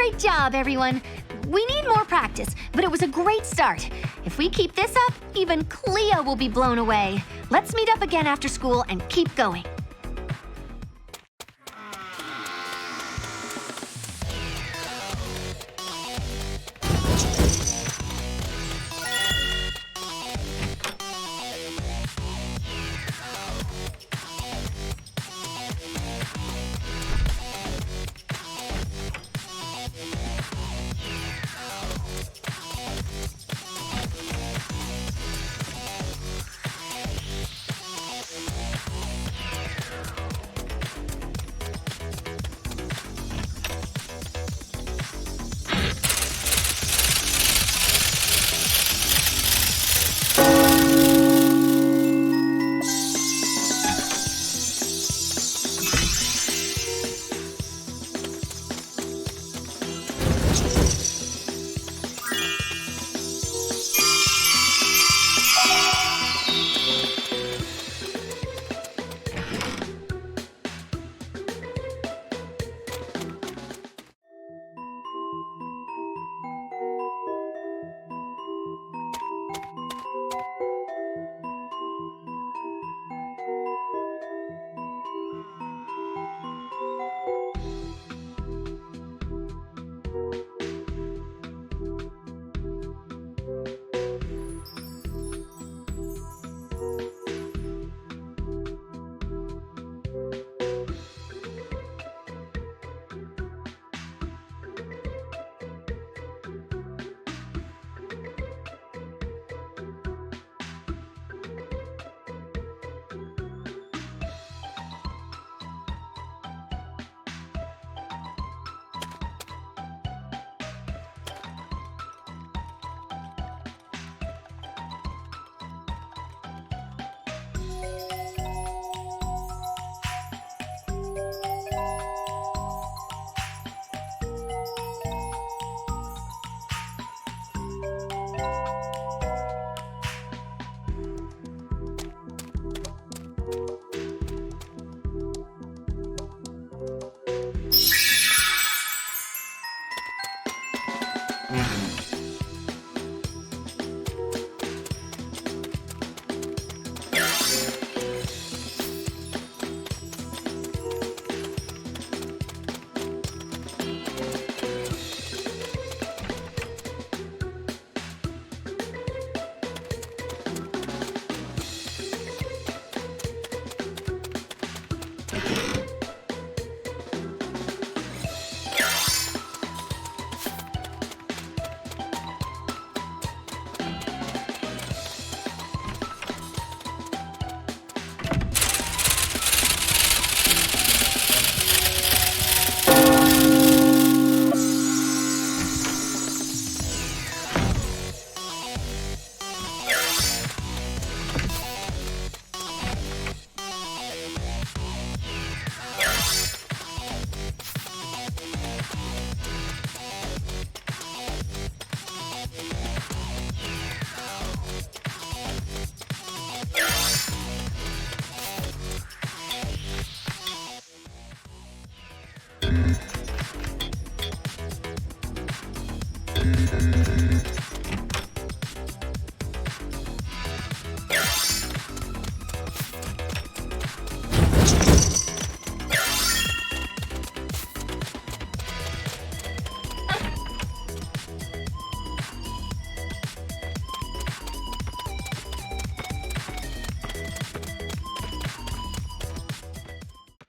Great job, everyone. We need more practice, but it was a great start. If we keep this up, even Cleo will be blown away. Let's meet up again after school and keep going.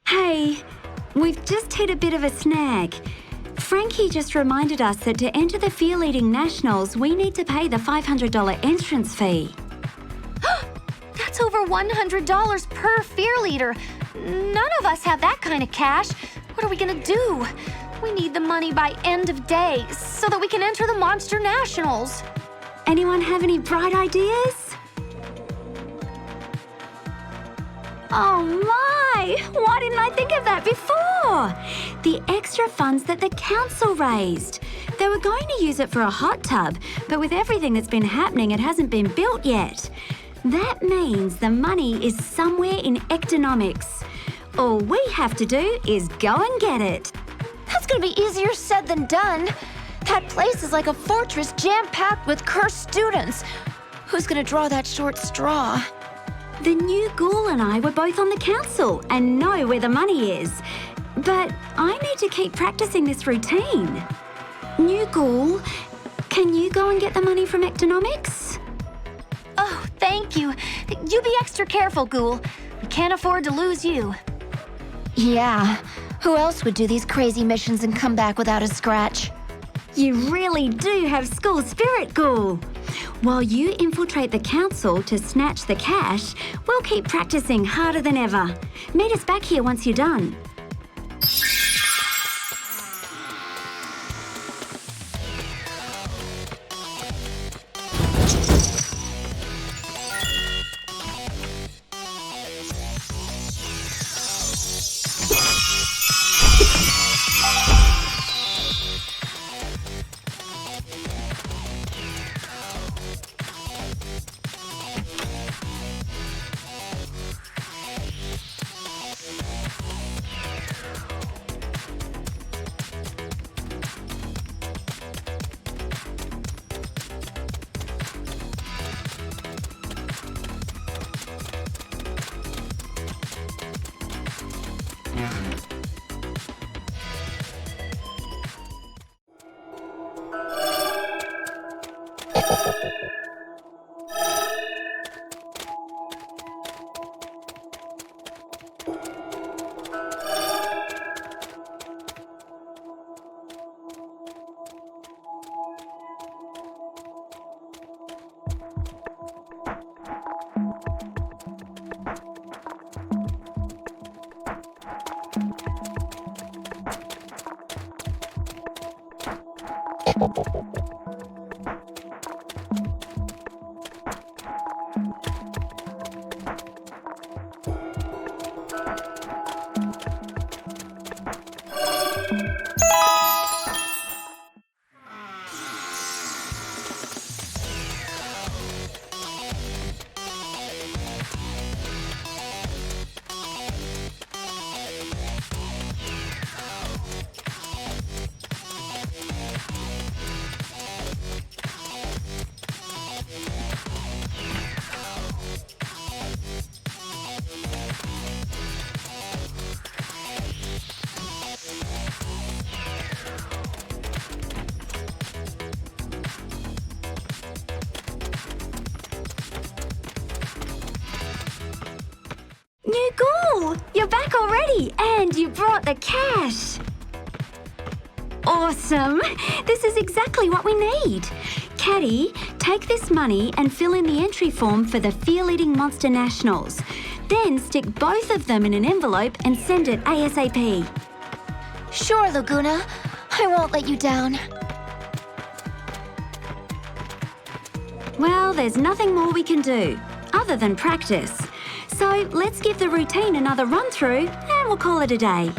Hey, we've just hit a bit of a snag. Frankie just reminded us that to enter the Fearleading Nationals, we need to pay the $500 entrance fee. That's over $100 per fear leader. None of us have that kind of cash. What are we gonna do? We need the money by end of day so that we can enter the Monster Nationals. Anyone have any bright ideas? Oh my! Why didn't I think of that before? The extra funds that the council raised. They were going to use it for a hot tub, but with everything that's been happening, it hasn't been built yet. That means the money is somewhere in economics. All we have to do is go and get it. That's It's gonna be easier said than done. That place is like a fortress jam-packed with cursed students. Who's gonna draw that short straw? The new ghoul and I were both on the council and know where the money is. But I need to keep practicing this routine. New ghoul, can you go and get the money from Economics? Oh, thank you. You be extra careful, Ghoul. We can't afford to lose you. Yeah. Who else would do these crazy missions and come back without a scratch? You really do have school spirit, Ghoul. While you infiltrate the council to snatch the cash, we'll keep practicing harder than ever. Meet us back here once you're done. New Ghoul, you're back already, and you brought the cash. Awesome. This is exactly what we need. Caddy, take this money and fill in the entry form for the Fearleading Monster Nationals. Then stick both of them in an envelope and send it ASAP. Sure, Laguna. I won't let you down. Well, there's nothing more we can do, other than practice. So let's give the routine another run through and we'll call it a day.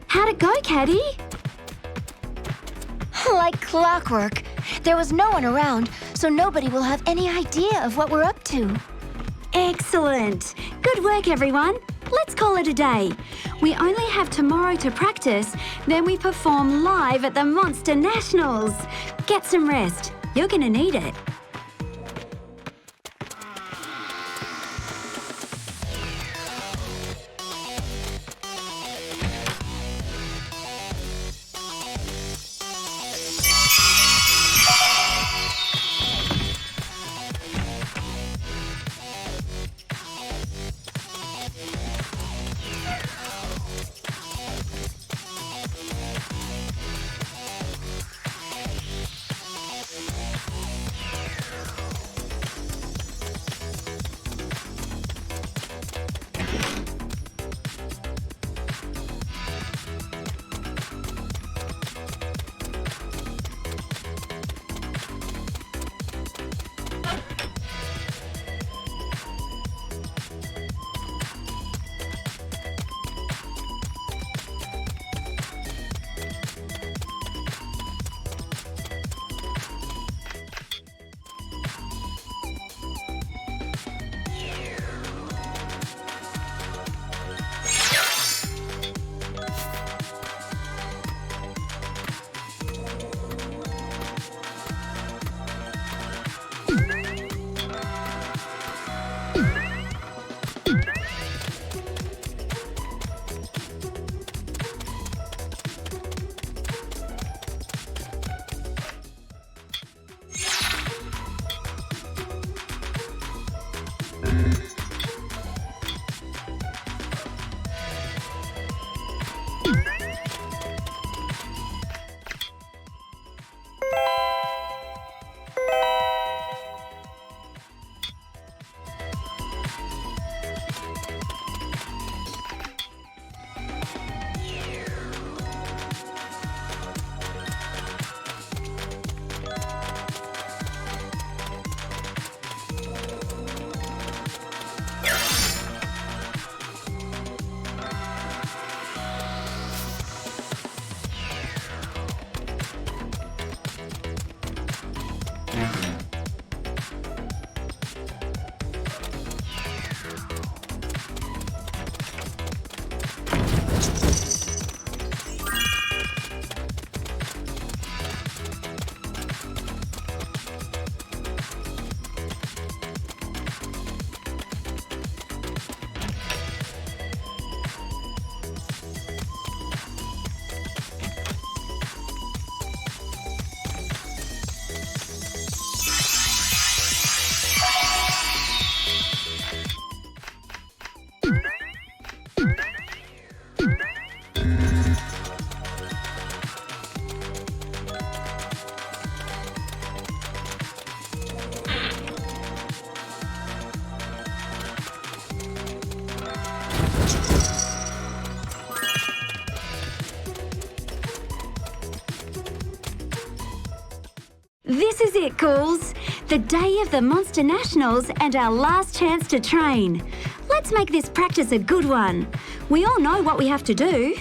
How'd it go, Caddy? Like clockwork. There was no one around, so nobody will have any idea of what we're up to. Excellent. Good work, everyone. Let's call it a day. We only have tomorrow to practice, then we perform live at the Monster Nationals. Get some rest. You're going to need it. This is it, Ghouls. The day of the Monster Nationals and our last chance to train. Let's make this practice a good one. We all know what we have to do.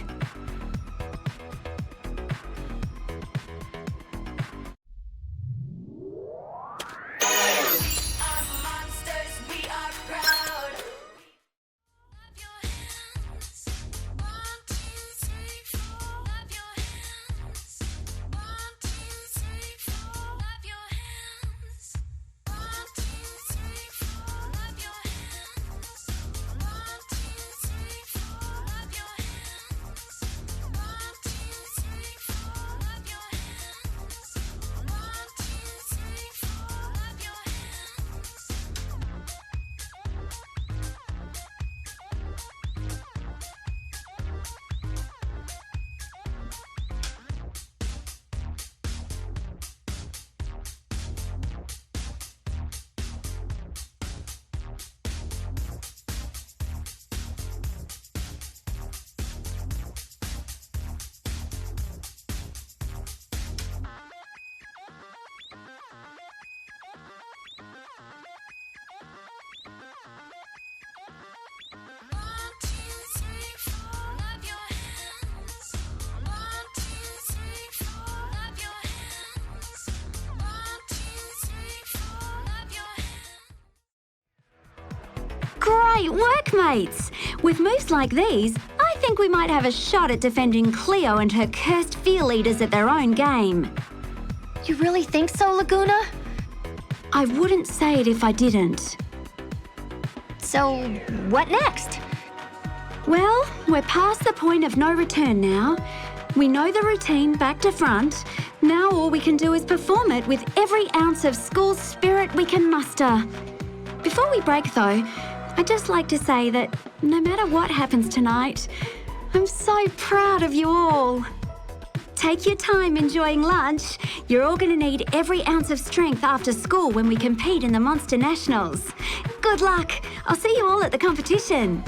Great workmates! With moves like these, I think we might have a shot at defending Cleo and her cursed Fearleaders at their own game. You really think so, Laguna? I wouldn't say it if I didn't. So, what next? Well, we're past the point of no return now. We know the routine back to front. Now all we can do is perform it with every ounce of school spirit we can muster. Before we break, though, I'd just like to say that no matter what happens tonight, I'm so proud of you all. Take your time enjoying lunch. You're all going to need every ounce of strength after school when we compete in the Monster Nationals. Good luck. I'll see you all at the competition.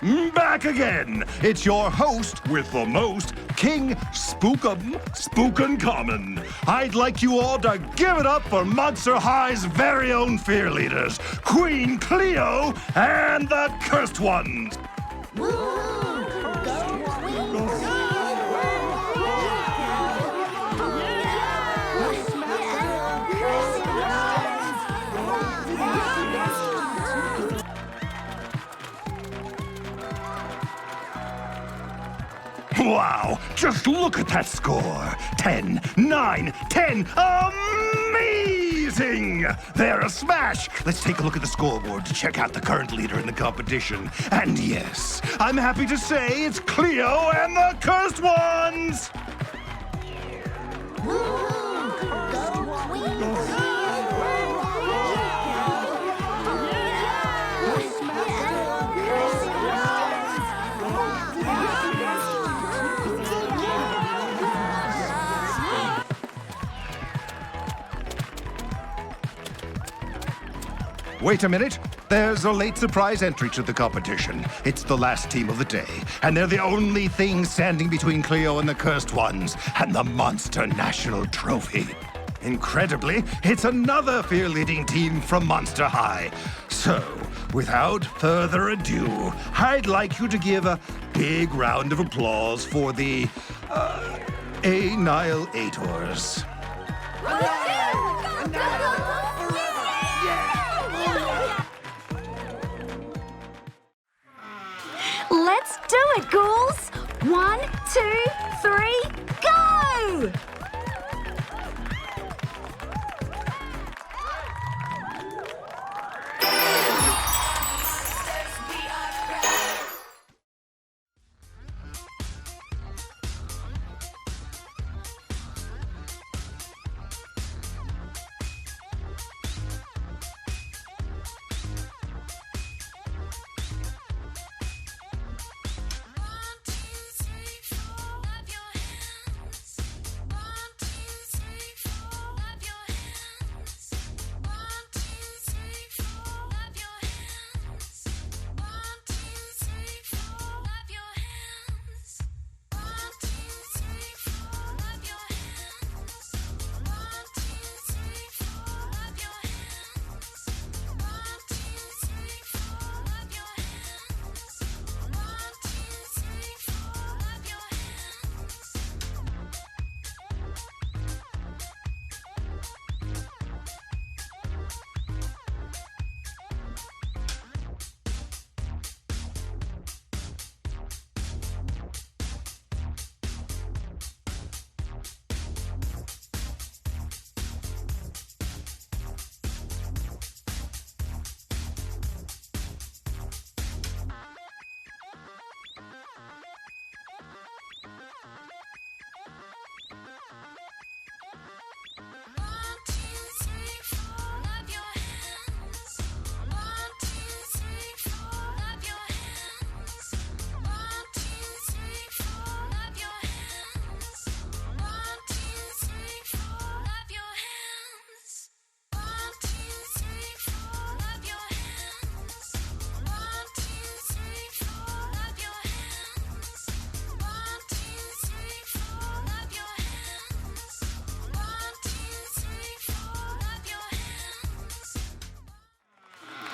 Back again! It's your host with the most, King Spookenhamen. I'd like you all to give it up for Monster High's very own fear leaders, Queen Cleo and the Cursed Ones. Wow, just look at that score. 10, 9, 10. Amazing! They're a smash. Let's take a look at the scoreboard to check out the current leader in the competition. And yes, I'm happy to say it's Cleo and the Cursed Ones! Wait a minute. There's a late surprise entry to the competition. It's the last team of the day, and they're the only thing standing between Cleo and the Cursed Ones and the Monster National Trophy. Incredibly, it's another fear-leading team from Monster High. So, without further ado, I'd like you to give a big round of applause for the Annihilators. Let's do it, ghouls! 1, 2, 3, go!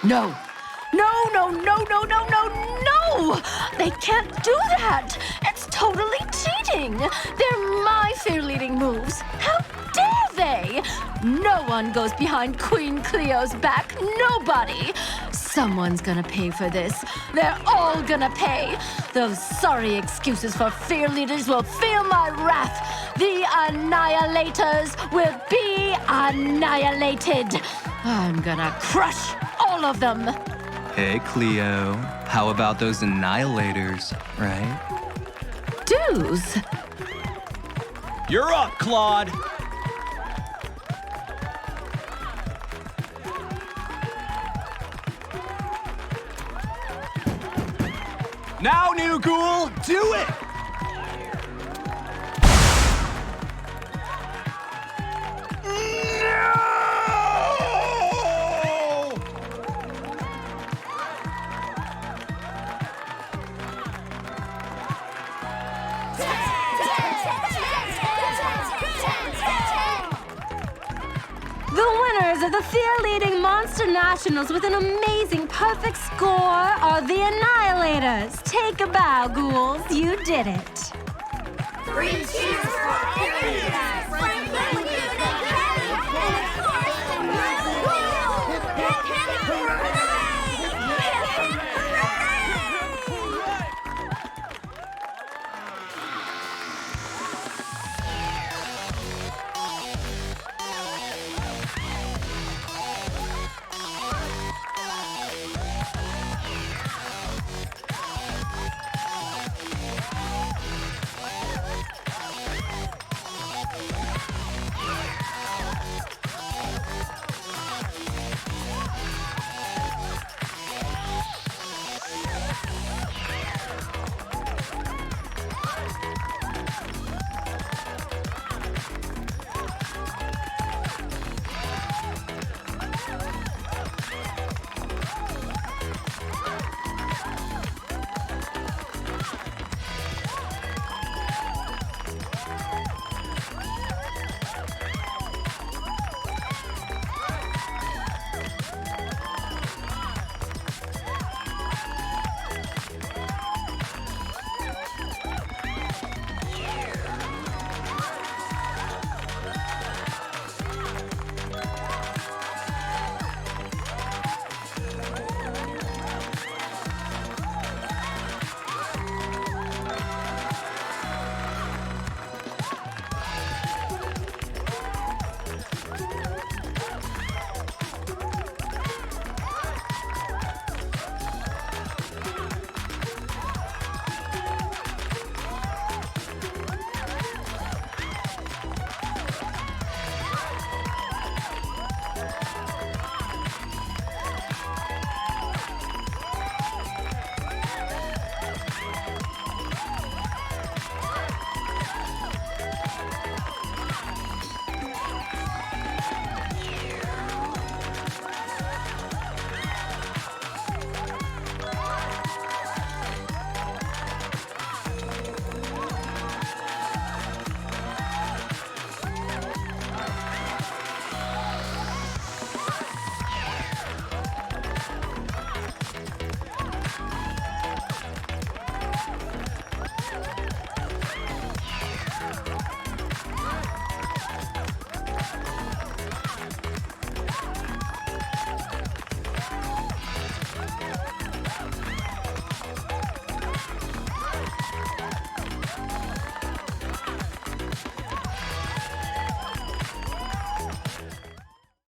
No. No! They can't do that! It's totally cheating! They're my fear-leading moves! How dare they! No one goes behind Queen Cleo's back, nobody! Someone's gonna pay for this. They're all gonna pay! Those sorry excuses for fear leaders will feel my wrath! The Annihilators will be annihilated! I'm gonna crush all of them! Hey, Cleo. How about those Annihilators, right? Dues? You're up, Claude! Now, new ghoul, do it! winners of the Fearleading Monster Nationals with an amazing perfect score are the Annihilators. Take a bow, ghouls. You did it. Three cheers for Fearleading!